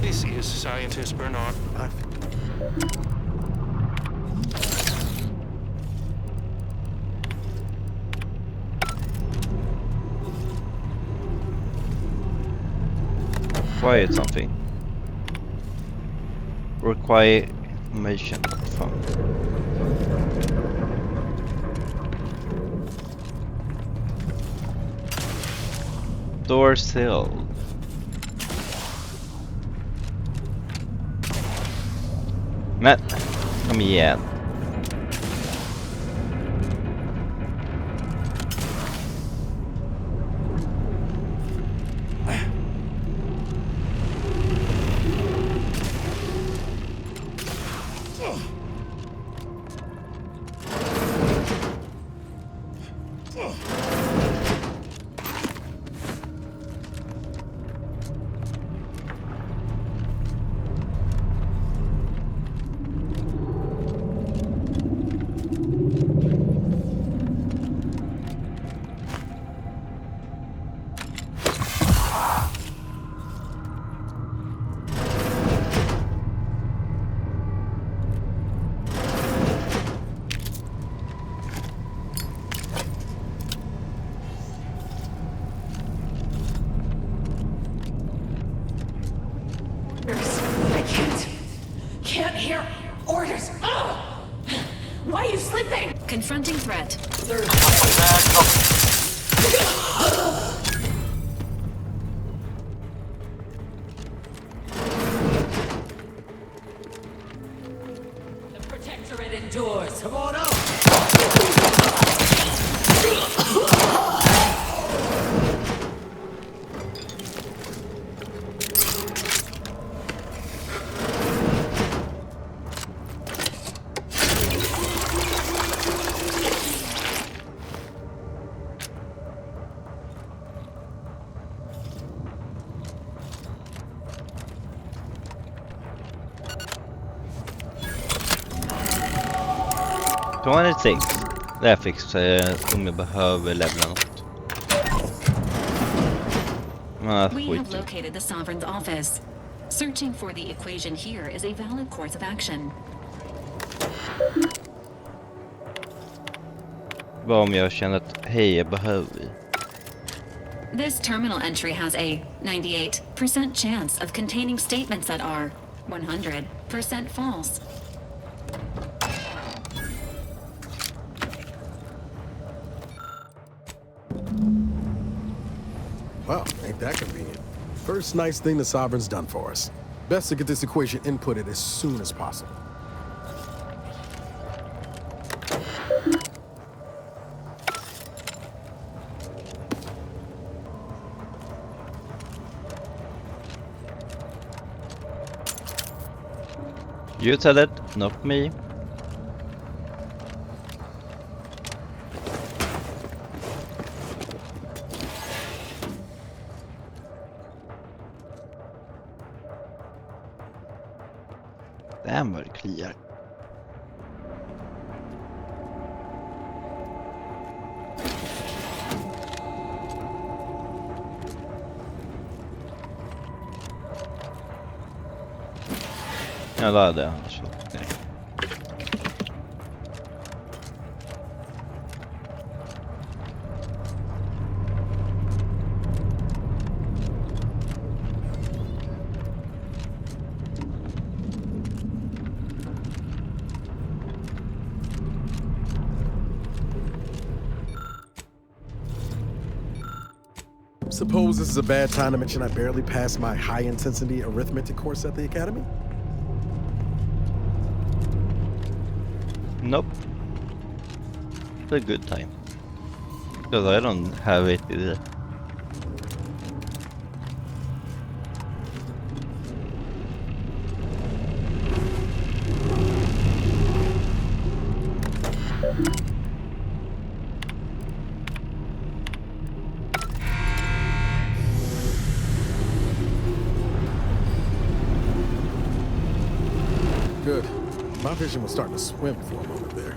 This is Scientist Bernard. Required something. Require information from. Door sealed. Men, kom igen. Can't hear orders. Ugh! Why are you sleeping? Confronting threat. The Protectorate endures. Come on up. Där fixar jag om jag behöver levla något. We have located the Sovereign's office. Searching for the equation here is a valid course of action. Vad om jag känner att hej, jag behöver. This terminal entry has a 98% chance of containing statements that are 100% false. Well, ain't that convenient. First nice thing the Sovereign's done for us. Best to get this equation inputted as soon as possible. You tell it, not me. Damn vad det kliar. Jag lärde det annars. Nej. Suppose this is a bad time to mention I barely passed my high-intensity arithmetic course at the academy? Nope. It's a good time. Because I don't have it either. Good. My vision was starting to swim for a moment there.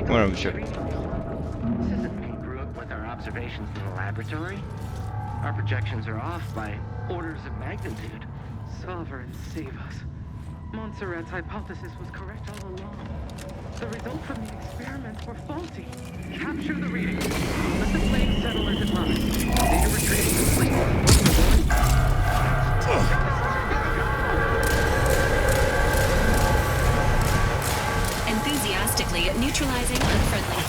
Well, sure. With our observations in the laboratory, our projections are off by orders of magnitude. Sovereign, save us. Montserrat's hypothesis was correct all along. The results from the experiments were faulty. Capture the readings. Let the flames settle as it must. Data retrieval complete. Enthusiastically neutralizing unfriendly.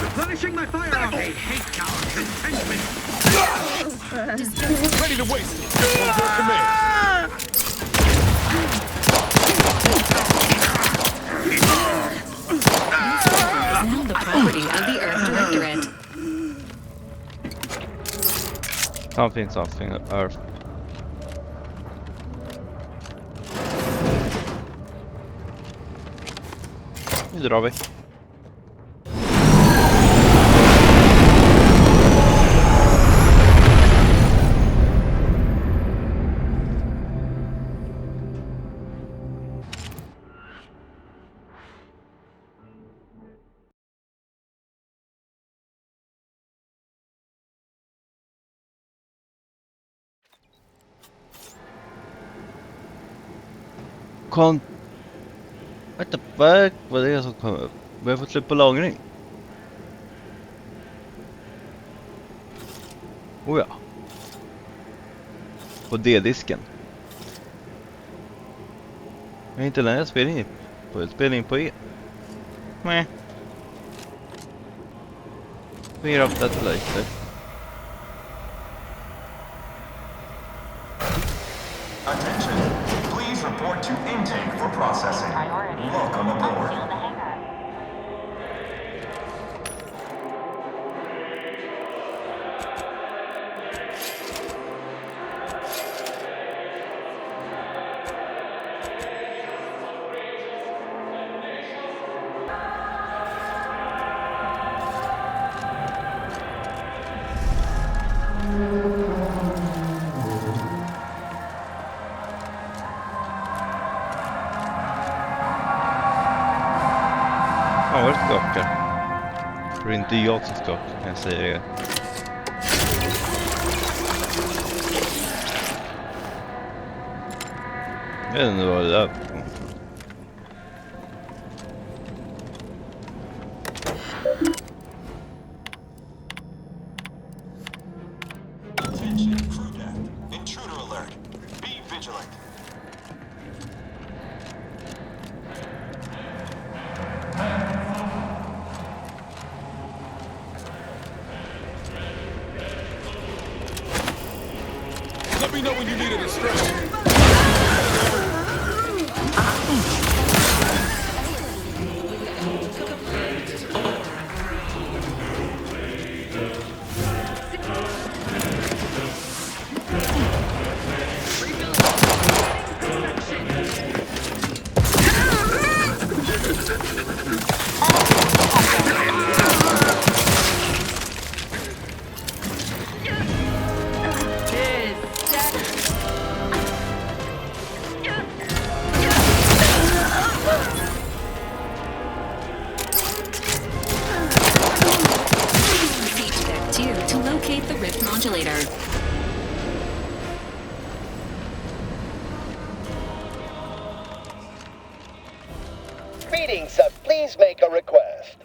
Replenishing my firearm. I hate cowards and henchmen. Ready to waste it. Under command. Is now the property of the Earth Directorate. Something, Earth. Nu drar vi. What the fuck? Vad är det som kommer upp? Vi har fått slut på lagring. Oh ja. På D-disken. Jag är inte längre spelning på E. Nej. Fingrar upp detta lite. Attention, please report to intake for processing. Welcome aboard. Ja, vad det skakar. Det är inte jag som skakar, kan jag säga det. Jag vet inte vad det är. vigilant. Let me know when you need a distraction. To locate the rift modulator. Greetings, sir. Please make a request.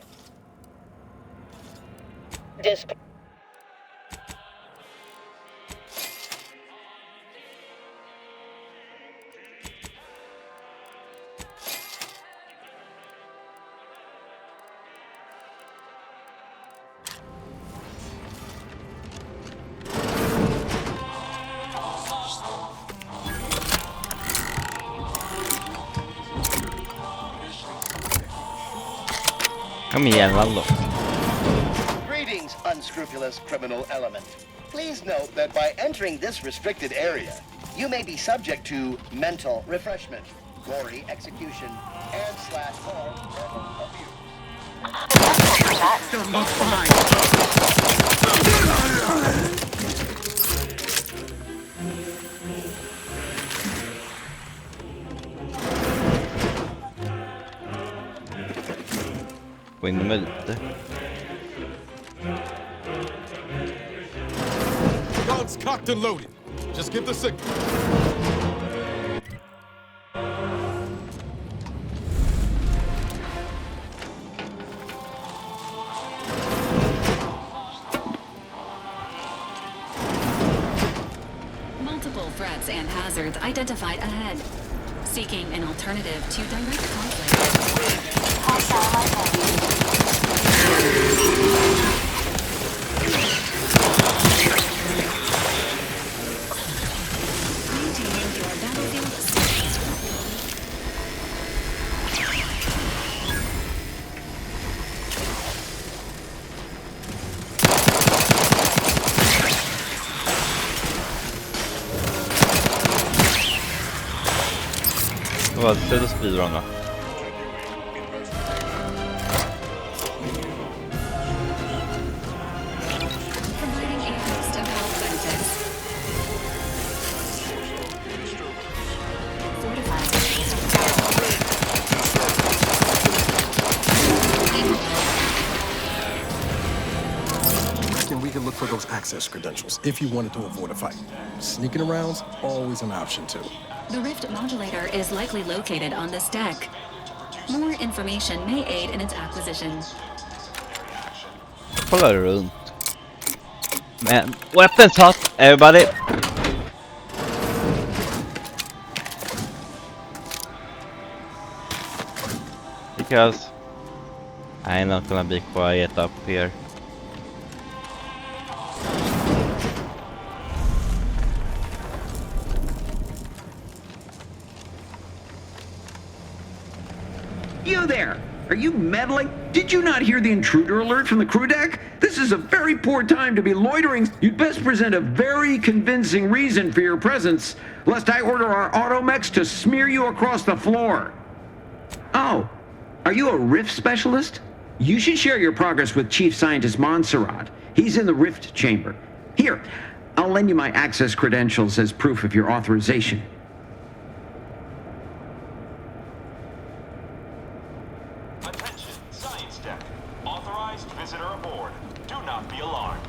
Kom igen, Vallo. Greetings, unscrupulous criminal element. Please note that by entering this restricted area, you may be subject to mental refreshment, gory execution, and/or verbal abuse. Gå in med lite. Guns cocked and loaded. Just give the signal. Multiple threats and hazards identified ahead. Seeking an alternative to direct conflict. Maintaining your battlefield state. Vad ska du speedrunna? Providing a host of health benefits. We can look for those access credentials if you wanted to avoid a fight. Sneaking around's always an option too. The rift modulator is likely located on this deck. More information may aid in its acquisition. Kolla runt. Man, weapons hot, everybody. Because I'm not gonna be quiet up here. You there! Are you meddling? Did you not hear the intruder alert from the crew deck? This is a very poor time to be loitering. You'd best present a very convincing reason for your presence, lest I order our automechs to smear you across the floor. Oh, are you a rift specialist? You should share your progress with Chief Scientist Montserrat. He's in the rift chamber. Here, I'll lend you my access credentials as proof of your authorization. Attention, science deck. Authorized visitor aboard. Do not be alarmed.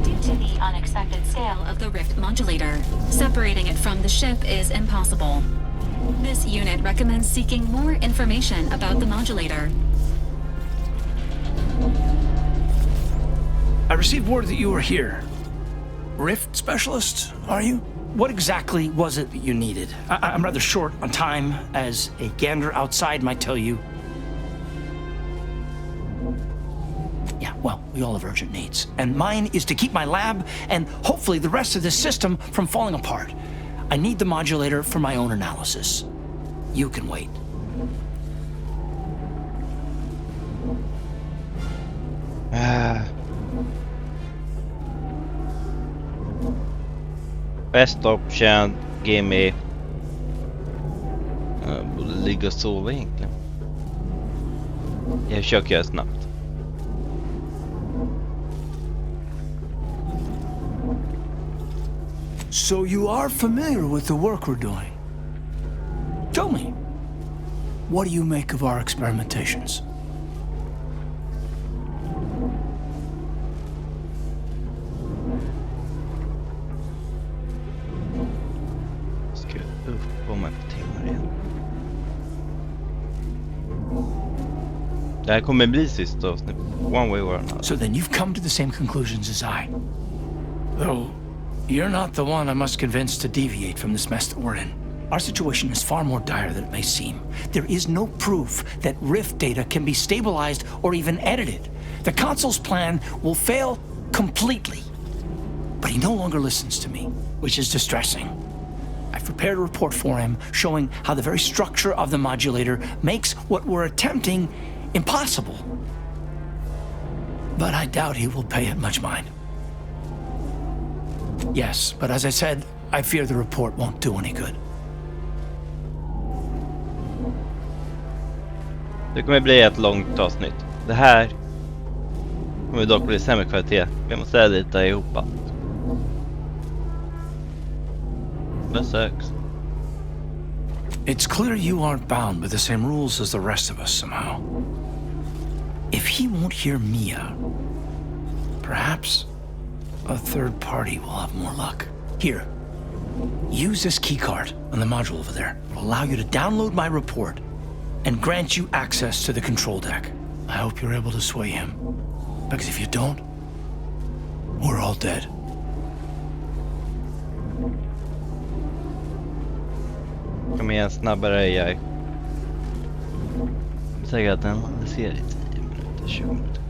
Due to the unexpected scale of the rift modulator, separating it from the ship is impossible. This unit recommends seeking more information about the modulator. I received word that you were here. Rift specialist, are you? What exactly was it that you needed? I'm rather short on time, as a gander outside might tell you. Yeah, well, we all have urgent needs. And mine is to keep my lab and hopefully the rest of this system from falling apart. I need the modulator for my own analysis. You can wait. Best option, gimme. Jag borde ligga och sova egentligen. Jag försöker göra snabbt. So you are familiar with the work we're doing? Tell me, what do you make of our experimentations? Ska upp på mig på timmar igen. Det här kommer bli sista avsnitt. One way or another. So then you've come to the same conclusions as I. Though, you're not the one I must convince to deviate from this mess that we're in. Our situation is far more dire than it may seem. There is no proof that Rift data can be stabilized or even edited. The Consul's plan will fail completely. But he no longer listens to me, which is distressing. I've prepared a report for him showing how the very structure of the modulator makes what we're attempting impossible. But I doubt he will pay it much mind. Yes, but as I said, I fear the report won't do any good. Det kommer bli ett långt avsnitt. Det här kommer dock bli sämre kvalitet. Vi måste edita ihop allt. Det sucks. It's clear you aren't bound by the same rules as the rest of us somehow. If he won't hear Mia, perhaps a third party will have more luck. Here, use this keycard on the module over there. It will allow you to download my report and grant you access to the control deck. I hope you're able to sway him, because if you don't, we're all dead. Kom igen, snabbare AI. Säg att den ser i 10 minuter, 20 minuter.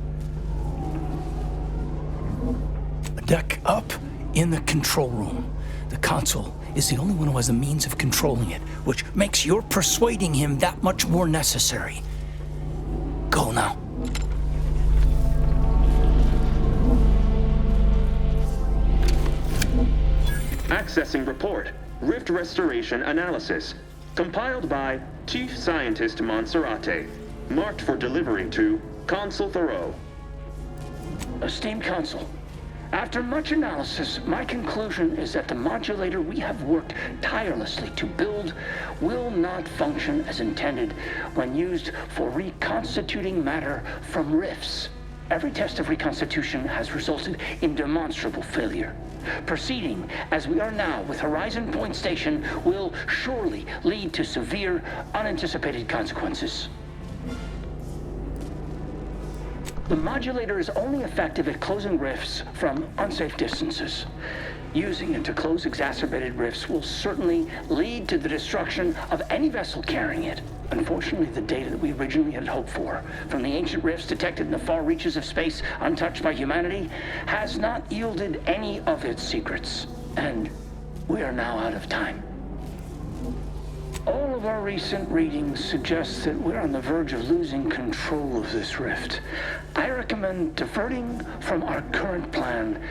A deck up in the control room. The console is the only one who has the means of controlling it, which makes your persuading him that much more necessary. Go now. Accessing report. Rift Restoration Analysis. Compiled by Chief Scientist Monserrate. Marked for delivery to Consul Thoreau. Esteemed Consul, after much analysis, my conclusion is that the modulator we have worked tirelessly to build will not function as intended when used for reconstituting matter from rifts. Every test of reconstitution has resulted in demonstrable failure. Proceeding as we are now with Horizon Point Station will surely lead to severe, unanticipated consequences. The modulator is only effective at closing rifts from unsafe distances. Using it to close exacerbated rifts will certainly lead to the destruction of any vessel carrying it. Unfortunately, the data that we originally had hoped for from the ancient rifts detected in the far reaches of space untouched by humanity has not yielded any of its secrets. And we are now out of time. All of our recent readings suggest that we're on the verge of losing control of this rift. I recommend diverting from our current plan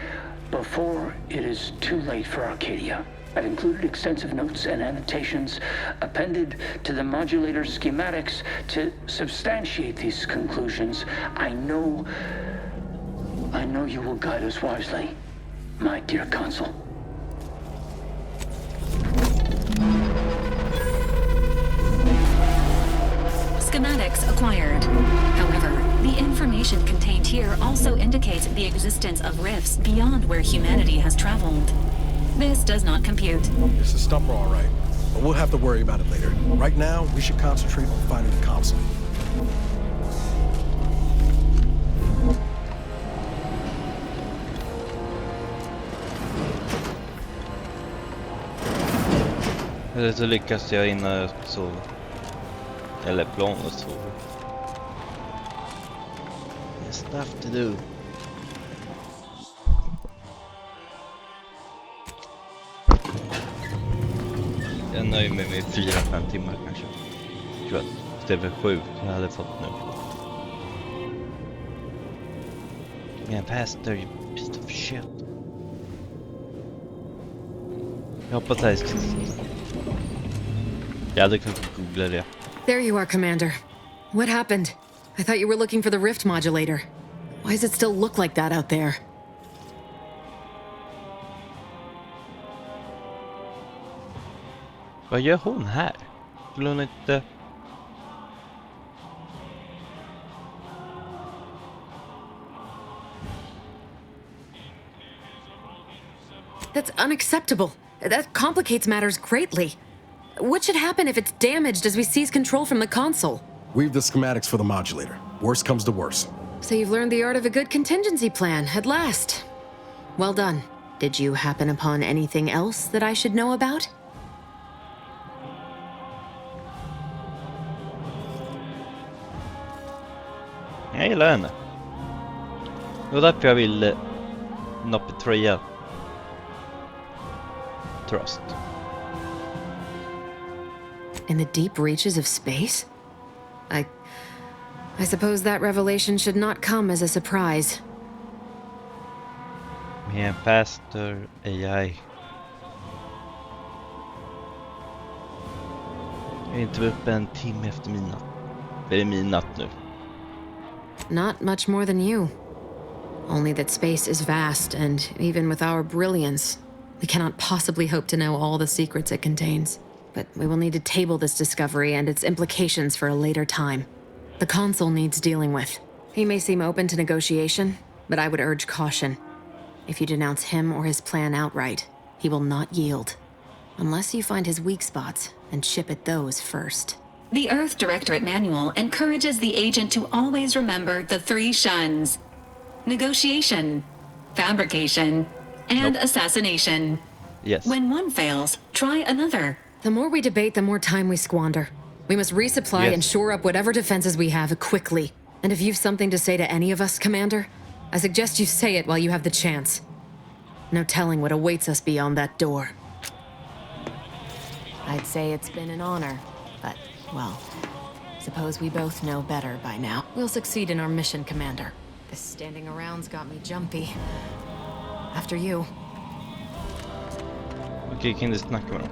before it is too late for Arcadia. I've included extensive notes and annotations appended to the modulator schematics to substantiate these conclusions. I know you will guide us wisely, my dear Consul. Schematics acquired. However, the information contained here also indicates the existence of rifts beyond where humanity has traveled. This does not compute. It's a stumper, all right. but we'll have to worry about it later. Right now, we should concentrate on finding the console. Eller så lyckas jag innan jag sover. Eller planet sover. There's stuff to do. Jag nöjer mig med 4-5 timmar kanske. Tror jag. Istället för 7 jag hade fått nu. Man, pastor, you piece of shit. Jag hoppas det här ska... Jag hade kunnat googla det. There you are, Commander. What happened? I thought you were looking for the rift modulator. Why does it still look like that out there? Vad gör hon här? Skulle hon inte... That's unacceptable. That complicates matters greatly. What should happen if it's damaged as we seize control from the console? We've the schematics for the modulator. Worst comes to worst. So you've learned the art of a good contingency plan, at last. Well done. Did you happen upon anything else that I should know about? Jag gillar henne. Det var därför jag ville Noppetröja. Trust. In the deep reaches of space? I suppose that revelation should not come as a surprise. Med en pastor AI. Jag är inte uppe en timme efter midnatt. Det är midnatt nu. Not much more than you. Only that space is vast, and even with our brilliance, we cannot possibly hope to know all the secrets it contains. But we will need to table this discovery and its implications for a later time. The consul needs dealing with. He may seem open to negotiation, but I would urge caution. If you denounce him or his plan outright, he will not yield. Unless you find his weak spots and chip at those first. The Earth Directorate Manual encourages the agent to always remember the 3 shuns: negotiation, fabrication, and assassination. Yes. When one fails, try another. The more we debate, the more time we squander. We must resupply and shore up whatever defenses we have quickly. And if you've something to say to any of us, Commander, I suggest you say it while you have the chance. No telling what awaits us beyond that door. I'd say it's been an honor, but, well, suppose we both know better by now. We'll succeed in our mission, Commander. This standing around's got me jumpy. After you. Okej, kan du snacka med dem?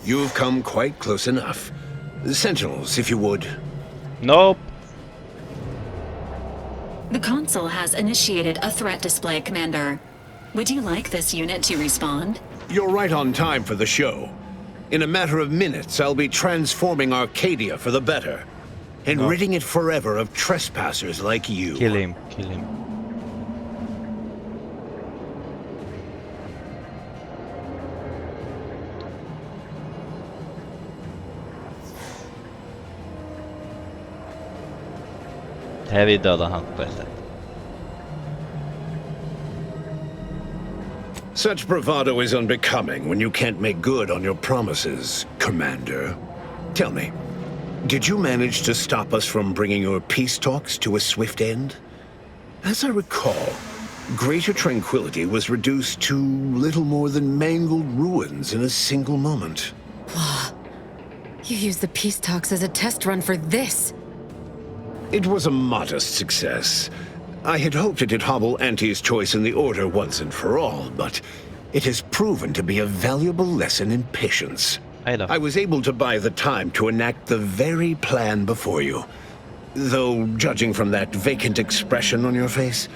You've come quite close enough. Sentinels, if you would. Nope. The consul has initiated a threat display, Commander. Would you like this unit to respond? You're right on time for the show. In a matter of minutes, I'll be transforming Arcadia for the better. And ridding it forever of trespassers like you. Kill him, kill him. Här vi dödar han på ett sätt. Such bravado is unbecoming when you can't make good on your promises, Commander. Tell me, did you manage to stop us from bringing your peace talks to a swift end? As I recall, Greater Tranquility was reduced to little more than mangled ruins in a single moment. You used the peace talks as a test run for this. It was a modest success. I had hoped it'd hobble Auntie's choice in the Order once and for all, but it has proven to be a valuable lesson in patience. I was able to buy the time to enact the very plan before you. Though, judging from that vacant expression on your face,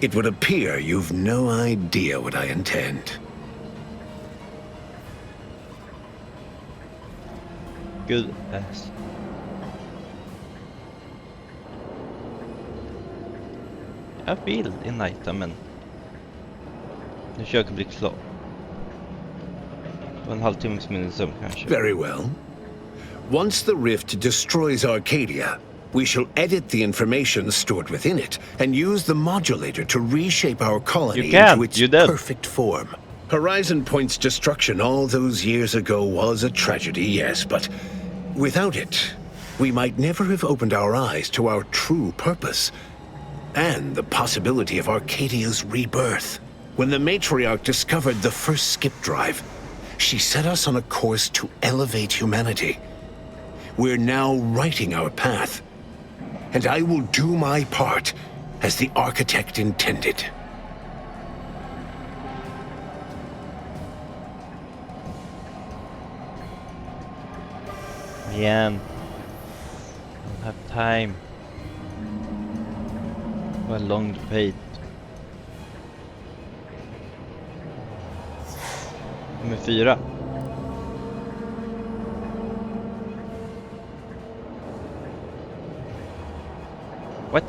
it would appear you've no idea what I intend. Good ass. Jag vill inita, men nu försöker bli klar. En halvtimmes minne sömn kanske. Very well. Once the rift destroys Arcadia, we shall edit the information stored within it and use the modulator to reshape our colony into its perfect form. Horizon Point's destruction all those years ago was a tragedy, yes, but without it, we might never have opened our eyes to our true purpose and the possibility of Arcadia's rebirth. When the matriarch discovered the first skip drive, she set us on a course to elevate humanity. We're now writing our path, and I will do my part as the architect intended. Man, don't have time. Vad lång debate. Nummer 4. What?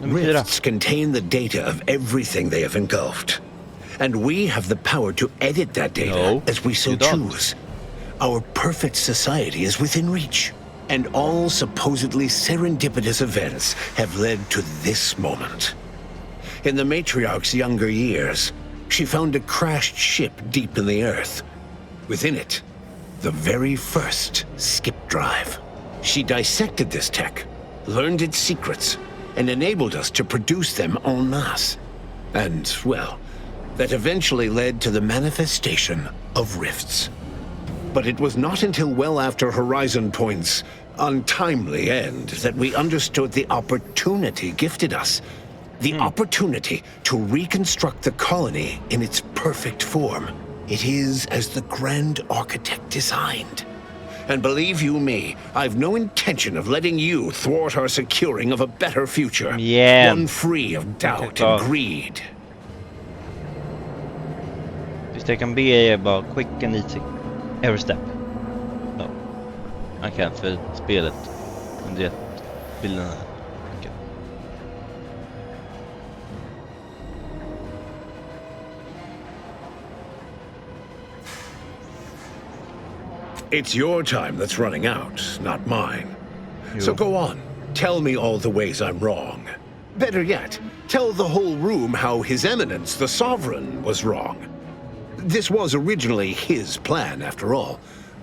Nummer 4. Rifts contain the data of everything they have engulfed. And we have the power to edit that data as we so choose. Our perfect society is within reach. And all supposedly serendipitous events have led to this moment. In the matriarch's younger years, she found a crashed ship deep in the earth. Within it, the very first skip drive. She dissected this tech, learned its secrets, and enabled us to produce them en masse. And, well, that eventually led to the manifestation of rifts. But it was not until well after Horizon Point's untimely end that we understood the opportunity gifted us. The opportunity to reconstruct the colony in its perfect form. It is as the Grand Architect designed. And believe you me, I've no intention of letting you thwart our securing of a better future. Yeah. One free of doubt and greed. Just they can be about quick and easy. Every step. No. I can't för spelet. Men det bilderna. Okay. It's your time that's running out, not mine. So go on. Tell me all the ways I'm wrong. Better yet, tell the whole room how His Eminence, the Sovereign, was wrong. This was originally his plan, after all.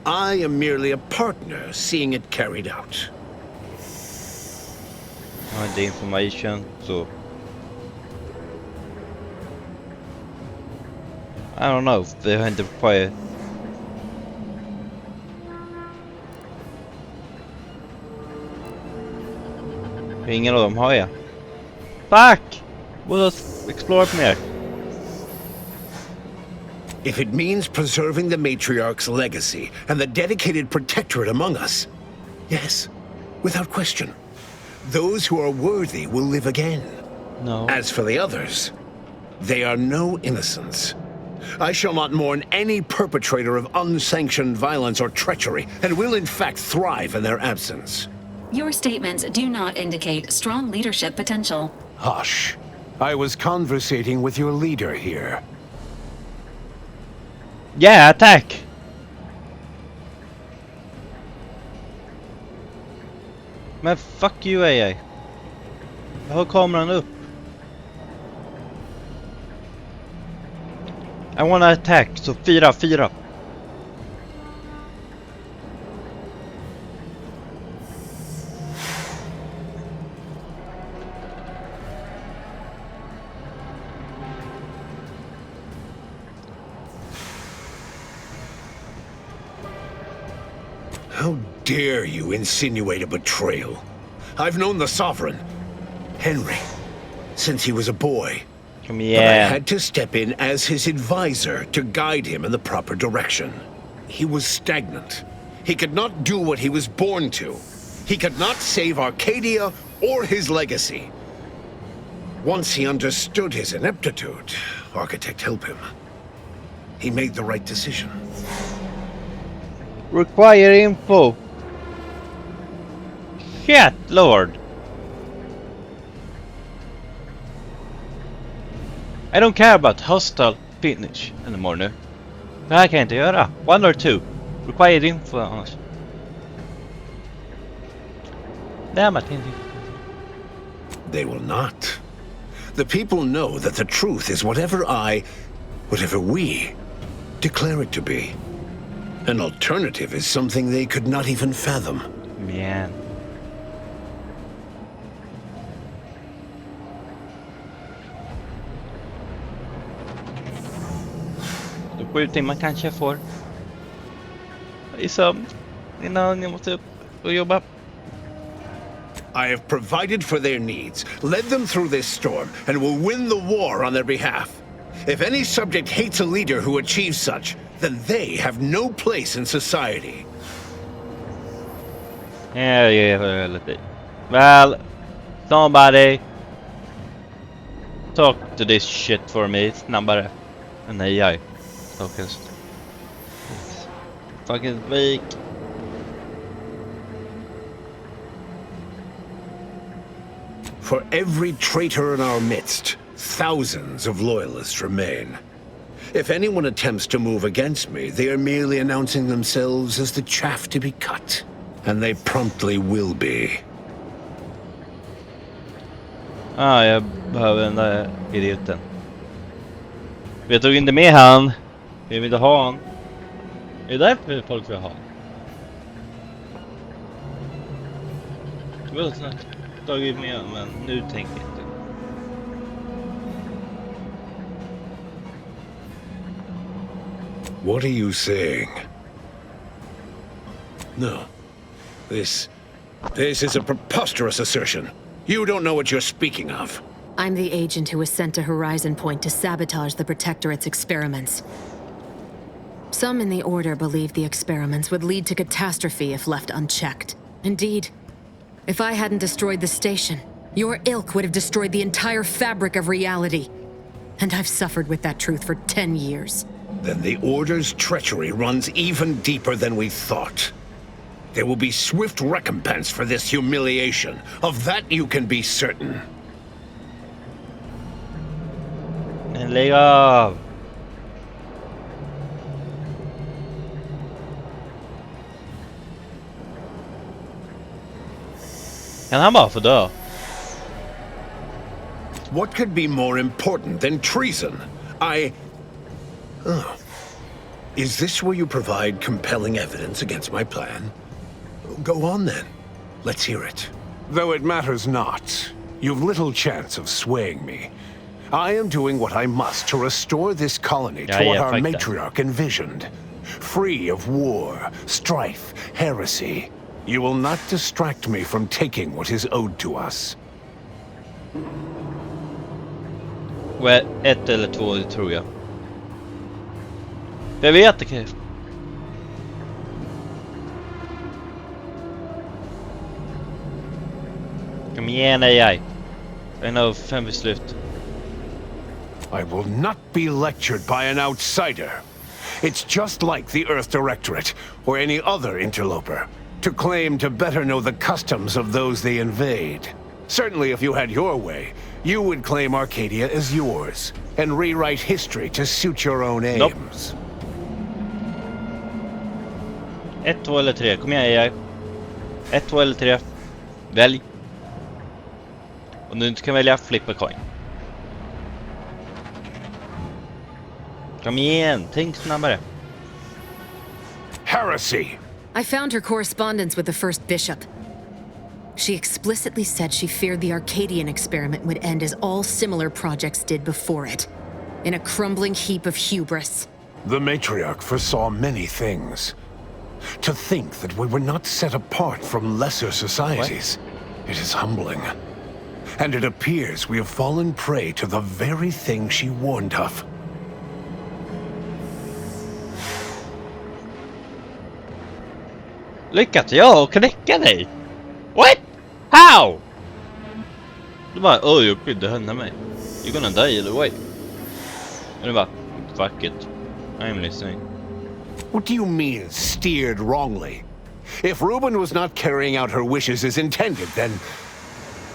I am merely a partner seeing it carried out. The information, so I don't know if they had to require. Ingen av dem har jag. Fuck! Låt oss explora mer. If it means preserving the matriarch's legacy and the dedicated protectorate among us, yes, without question. Those who are worthy will live again. No. As for the others, they are no innocents. I shall not mourn any perpetrator of unsanctioned violence or treachery, and will in fact thrive in their absence. Your statements do not indicate strong leadership potential. Hush. I was conversating with your leader here. Yeah, attack! Men fuck you AI. Jag har kameran upp. I wanna attack, så 4. How dare you insinuate a betrayal? I've known the Sovereign, Henry, since he was a boy. But I had to step in as his advisor to guide him in the proper direction. He was stagnant. He could not do what he was born to. He could not save Arcadia or his legacy. Once he understood his ineptitude, Architect help him. He made the right decision. Require info. Shit, Lord. I don't care about hostile finish anymore now. Det här kan jag inte göra. 1 or 2. Required info annars. Damn it. They will not. The people know that the truth is whatever we declare it to be. An alternative is something they could not even fathom. Man. Då 7 timmar kanske jag får i sömn innan jag måste upp och jobba. I have provided for their needs, led them through this storm, and will win the war on their behalf. If any subject hates a leader who achieves such, then they have no place in society. Yeah, well, somebody talk to this shit for me snabbare än AI. Focus. Fucking weak. For every traitor in our midst, thousands of loyalists remain. If anyone attempts to move against me, they are merely announcing themselves as the chaff to be cut. And they promptly will be. Jag behöver den där idioten. Vi tog inte med han. Vi vill ha han. Det är därför folk vill ha han. Jag vill snart tagit med han, men nu tänker jag inte. What are you saying? No. This is a preposterous assertion. You don't know what you're speaking of. I'm the agent who was sent to Horizon Point to sabotage the Protectorate's experiments. Some in the Order believed the experiments would lead to catastrophe if left unchecked. Indeed, if I hadn't destroyed the station, your ilk would have destroyed the entire fabric of reality. And I've suffered with that truth for 10 years. Then the Order's treachery runs even deeper than we thought. There will be swift recompense for this humiliation. Of that you can be certain. Lägg av! Kan han bara få dö? What could be more important than treason? Is this where you provide compelling evidence against my plan? Go on then. Let's hear it. Though it matters not, you've little chance of swaying me. I am doing what I must to restore this colony to what our matriarch envisioned. Free of war, strife, heresy. You will not distract me from taking what is owed to us. Well, 1 eller 2 tror jag. Jag vet inte. Kom igen, AI. En av 5 beslut. I will not be lectured by an outsider. It's just like the Earth Directorate, or any other interloper, to claim to better know the customs of those they invade. Certainly if you had your way, you would claim Arcadia as yours, and rewrite history to suit your own aims. 1, 2 eller 3. Kom igen, AI. 1, 2 eller 3. Välj. Och nu kan välja flip a coin. Kom igen, tänk snabbare. Heresy! I found her correspondence with the first bishop. She explicitly said she feared the Arcadian experiment would end as all similar projects did before it, in a crumbling heap of hubris. The matriarch foresaw many things. To think that we were not set apart from lesser societies, it is humbling. And it appears we have fallen prey to the very thing she warned of. Lyckats jag knäcka dig? What? How? Du bara, jag skyddade henne mig. You're gonna die either way. Och du bara, fuck it. I'm listening. What do you mean, steered wrongly? If Ruben was not carrying out her wishes as intended, then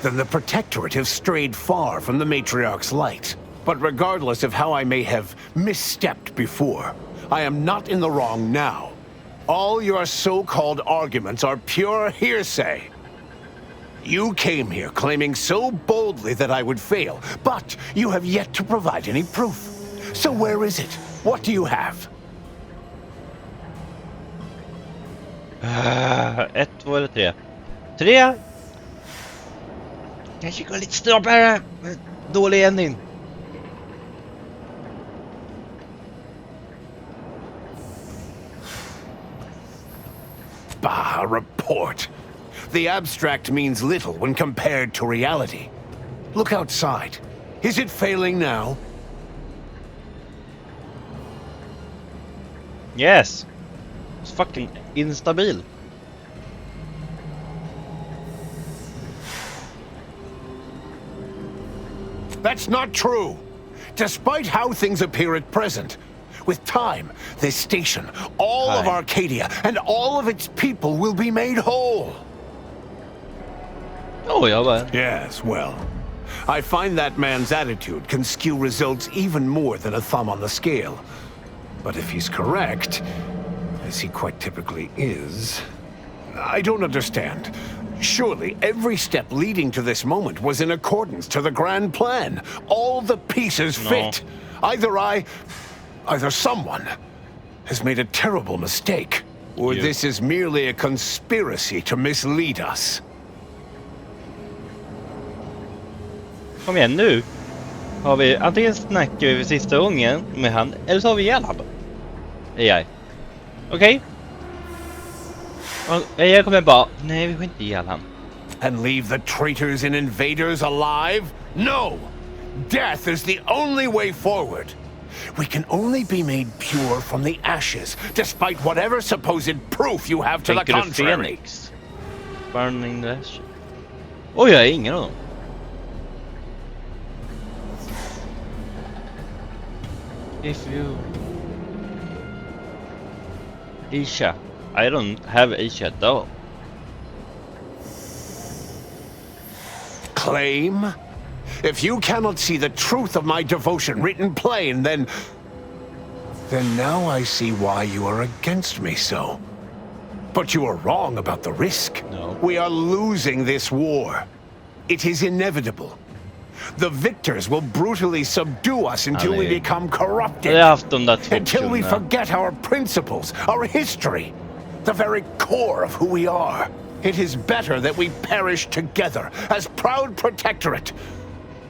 the Protectorate have strayed far from the Matriarch's light. But regardless of how I may have misstepped before, I am not in the wrong now. All your so-called arguments are pure hearsay. You came here claiming so boldly that I would fail, but you have yet to provide any proof. So where is it? What do you have? 1, 2 eller 3? 3! Kanske går lite snabbare. Dålig ending. Bah, a report. The abstract means little when compared to reality. Look outside. Is it failing now? Yes. It's fucking instabil. That's not true. Despite how things appear at present, with time, this station, all of Arcadia, and all of its people will be made whole. Oh, yeah, but... Yes, well, I find that man's attitude can skew results even more than a thumb on the scale. But if he's correct, as he quite typically is, I don't understand. Surely every step leading to this moment was in accordance to the grand plan. All the pieces fit. Either someone has made a terrible mistake, or this is merely a conspiracy to mislead us. Kom igen nu. Har vi antingen snackar vi sista gången med han, eller så har vi ihjäl han. AI. Okej. AI kommer bara, nej vi får inte ihjäl han. And leave the traitors and invaders alive? No! Death is the only way forward. We can only be made pure from the ashes, despite whatever supposed proof you have to the contrary. Phoenix. Burning the ashes. Oj, jag har ingen av dem. If you... Isha. I don't have Isha though. Claim? If you cannot see the truth of my devotion written plain, then now I see why you are against me so. But you are wrong about the risk. No. We are losing this war. It is inevitable. The victors will brutally subdue us until we become corrupted. Until we forget our principles, our history, the very core of who we are. It is better that we perish together as proud protectorate.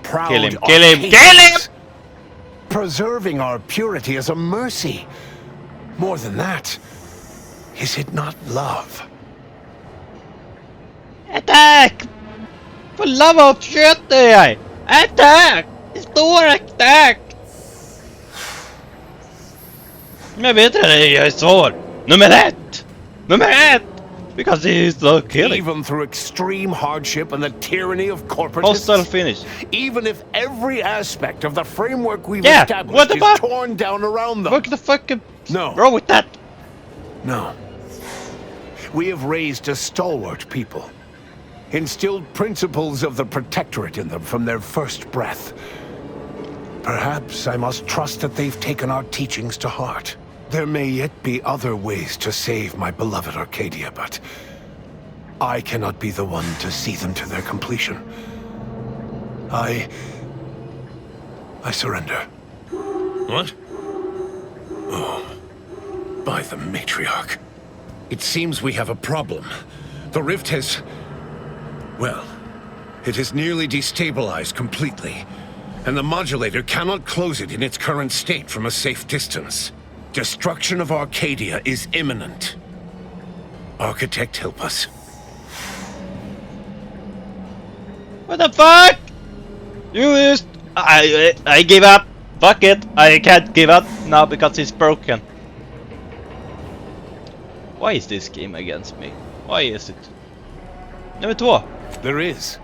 Proud kill him, kill him, kill him! Preserving our purity is a mercy. More than that, is it not love? Attack! For love of shit, AI! Attack! Stor attack! Jag vet inte, jag är svår. Nummer ett! Because he is the killer. Even through extreme hardship and the tyranny of corporatists. Hostile finish. Even if every aspect of the framework we've established is torn down around them. What the fuck is wrong with that? No. We have raised a stalwart people. Instilled principles of the protectorate in them from their first breath. Perhaps I must trust that they've taken our teachings to heart. There may yet be other ways to save my beloved Arcadia, but I cannot be the one to see them to their completion. I surrender. What? Oh, by the matriarch. It seems we have a problem. The rift has... well, it has nearly destabilized completely, and the modulator cannot close it in its current state from a safe distance. Destruction of Arcadia is imminent. Architect, help us. What the fuck? I give up. Fuck it. I can't give up now because it's broken. Why is this game against me? Why is it? Nummer 2. There is.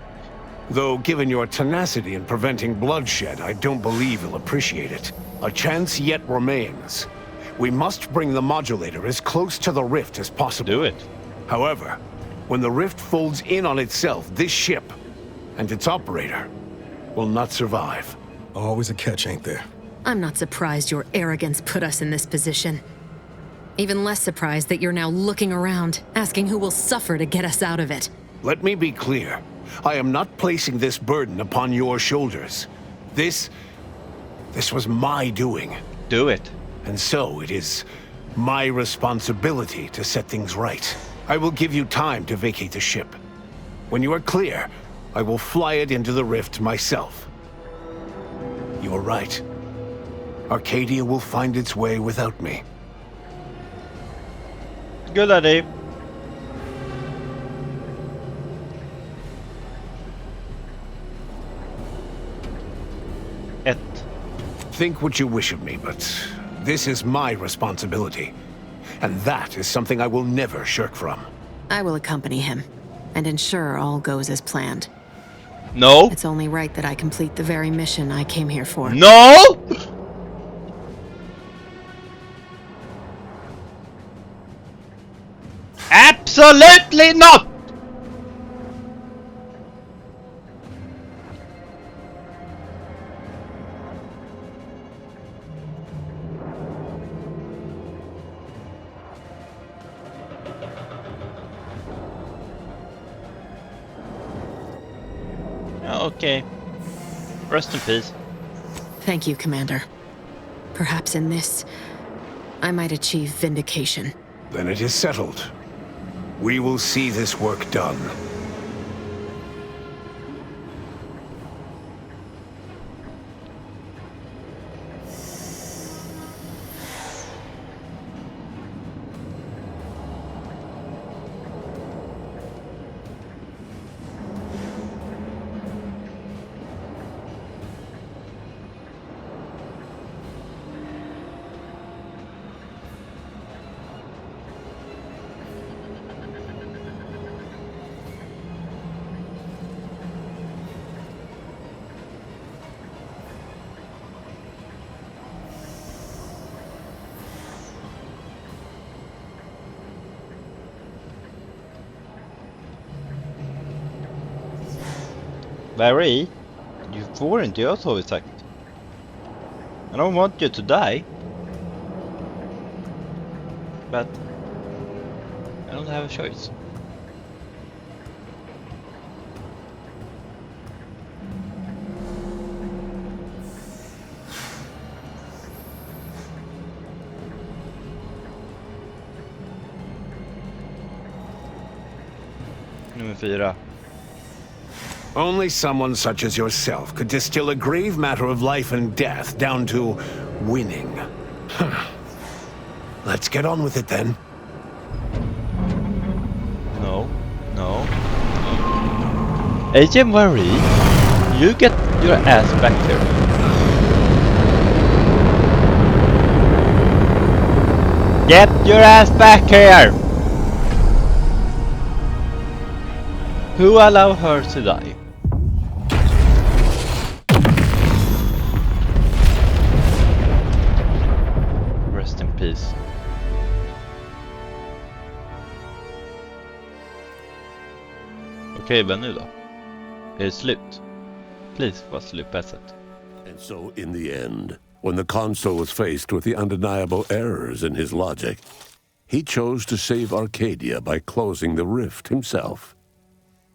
Though given your tenacity in preventing bloodshed, I don't believe you'll appreciate it. A chance yet remains. We must bring the modulator as close to the rift as possible. Do it. However, when the rift folds in on itself, this ship and its operator will not survive. Always a catch, ain't there? I'm not surprised your arrogance put us in this position. Even less surprised that you're now looking around, asking who will suffer to get us out of it. Let me be clear. I am not placing this burden upon your shoulders. This was my doing. Do it. And so it is my responsibility to set things right. I will give you time to vacate the ship. When you are clear, I will fly it into the rift myself. You are right. Arcadia will find its way without me. Good idea. Think what you wish of me, but this is my responsibility. And that is something I will never shirk from. I will accompany him and ensure all goes as planned. No. It's only right that I complete the very mission I came here for. No! Absolutely not! Okay. Rest in peace. Thank you, Commander. Perhaps in this, I might achieve vindication. Then it is settled. We will see this work done. Barry, you får inte göra så, vi sagt. I don't want you to die. But I don't have a choice. Nummer 4. Only someone such as yourself could distill a grave matter of life and death down to winning. Let's get on with it then. No. Agent Vries, you get your ass back here. Get your ass back here! Who allowed her to die? Rest in peace. Okej, men nu då? Är det slut? Please, vad slut på sätt. And so, in the end, when the consul was faced with the undeniable errors in his logic, he chose to save Arcadia by closing the rift himself.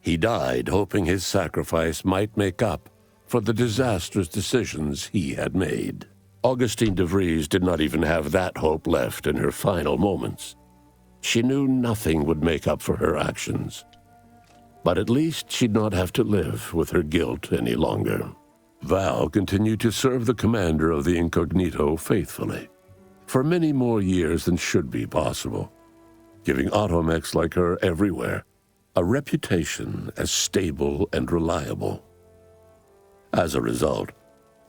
He died hoping his sacrifice might make up for the disastrous decisions he had made. Augustine de Vries did not even have that hope left in her final moments. She knew nothing would make up for her actions. But at least she'd not have to live with her guilt any longer. Val continued to serve the commander of the Incognito faithfully, for many more years than should be possible, giving automechs like her everywhere a reputation as stable and reliable. As a result,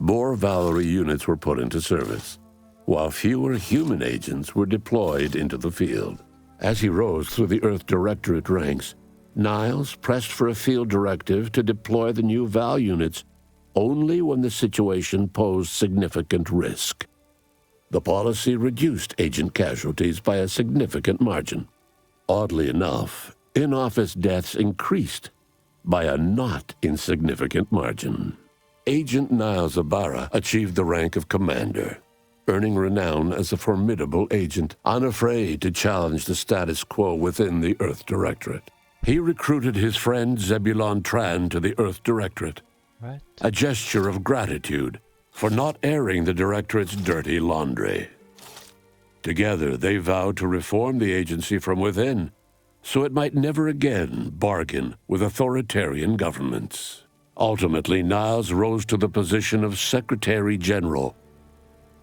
more Valerie units were put into service, while fewer human agents were deployed into the field. As he rose through the Earth Directorate ranks, Niles pressed for a field directive to deploy the new Val units only when the situation posed significant risk. The policy reduced agent casualties by a significant margin. Oddly enough, in-office deaths increased by a not insignificant margin. Agent Niles Ibarra achieved the rank of commander, earning renown as a formidable agent, unafraid to challenge the status quo within the Earth Directorate. He recruited his friend Zebulon Tran to the Earth Directorate, Right. a gesture of gratitude for not airing the Directorate's dirty laundry. Together, they vowed to reform the agency from within, so it might never again bargain with authoritarian governments. Ultimately, Niles rose to the position of Secretary General.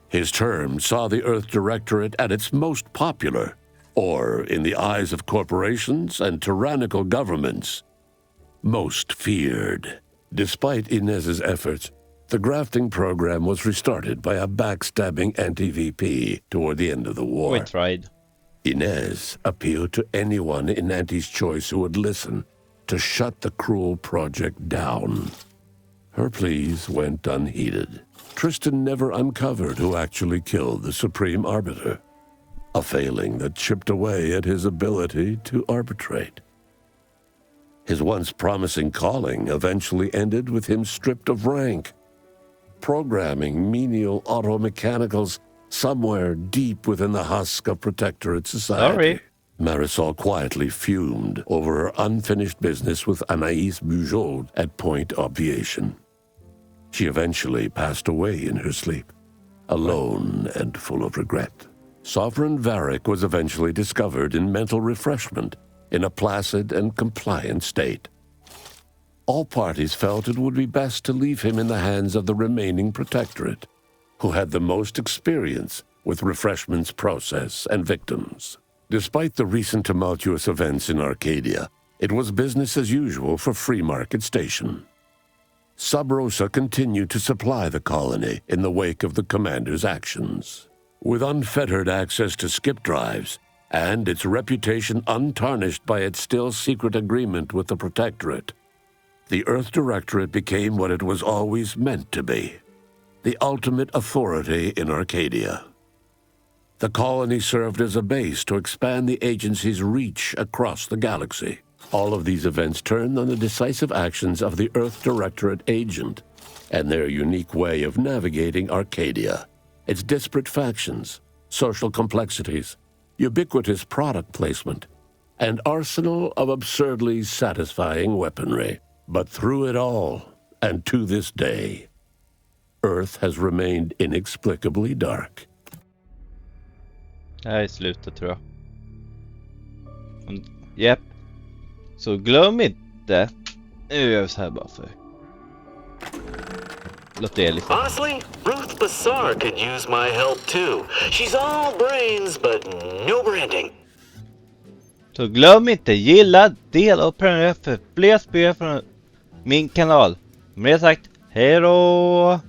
His term saw the Earth Directorate at its most popular, or, in the eyes of corporations and tyrannical governments, most feared. Despite Inez's efforts, the grafting program was restarted by a backstabbing anti-VP toward the end of the war. We tried. Inez appealed to anyone in Auntie's choice who would listen to shut the cruel project down. Her pleas went unheeded. Tristan never uncovered who actually killed the Supreme Arbiter, a failing that chipped away at his ability to arbitrate. His once promising calling eventually ended with him stripped of rank, programming menial automechanicals somewhere deep within the husk of Protectorate society. Sorry. Marisol quietly fumed over her unfinished business with Anaïs Bujold at Point Obviation. She eventually passed away in her sleep, alone and full of regret. Sovereign Varric was eventually discovered in mental refreshment in a placid and compliant state. All parties felt it would be best to leave him in the hands of the remaining Protectorate, who had the most experience with refreshment's process and victims. Despite the recent tumultuous events in Arcadia, it was business as usual for Free Market Station. Sub Rosa continued to supply the colony in the wake of the commander's actions. With unfettered access to skip drives, and its reputation untarnished by its still secret agreement with the Protectorate, the Earth Directorate became what it was always meant to be, the ultimate authority in Arcadia. The colony served as a base to expand the agency's reach across the galaxy. All of these events turned on the decisive actions of the Earth Directorate agent and their unique way of navigating Arcadia, its disparate factions, social complexities, ubiquitous product placement, and arsenal of absurdly satisfying weaponry. But through it all, and to this day, Earth has remained inexplicably dark. Det här är slutet tror jag. Japp. Så glöm inte. Nu gör vi så här bara för. Låt det lite. Honestly, Ruth Bassar could use my help too. She's all brains but no branding. Så glöm inte gilla, dela och prenumerera för fler spel från min kanal. Med det sagt, hej då!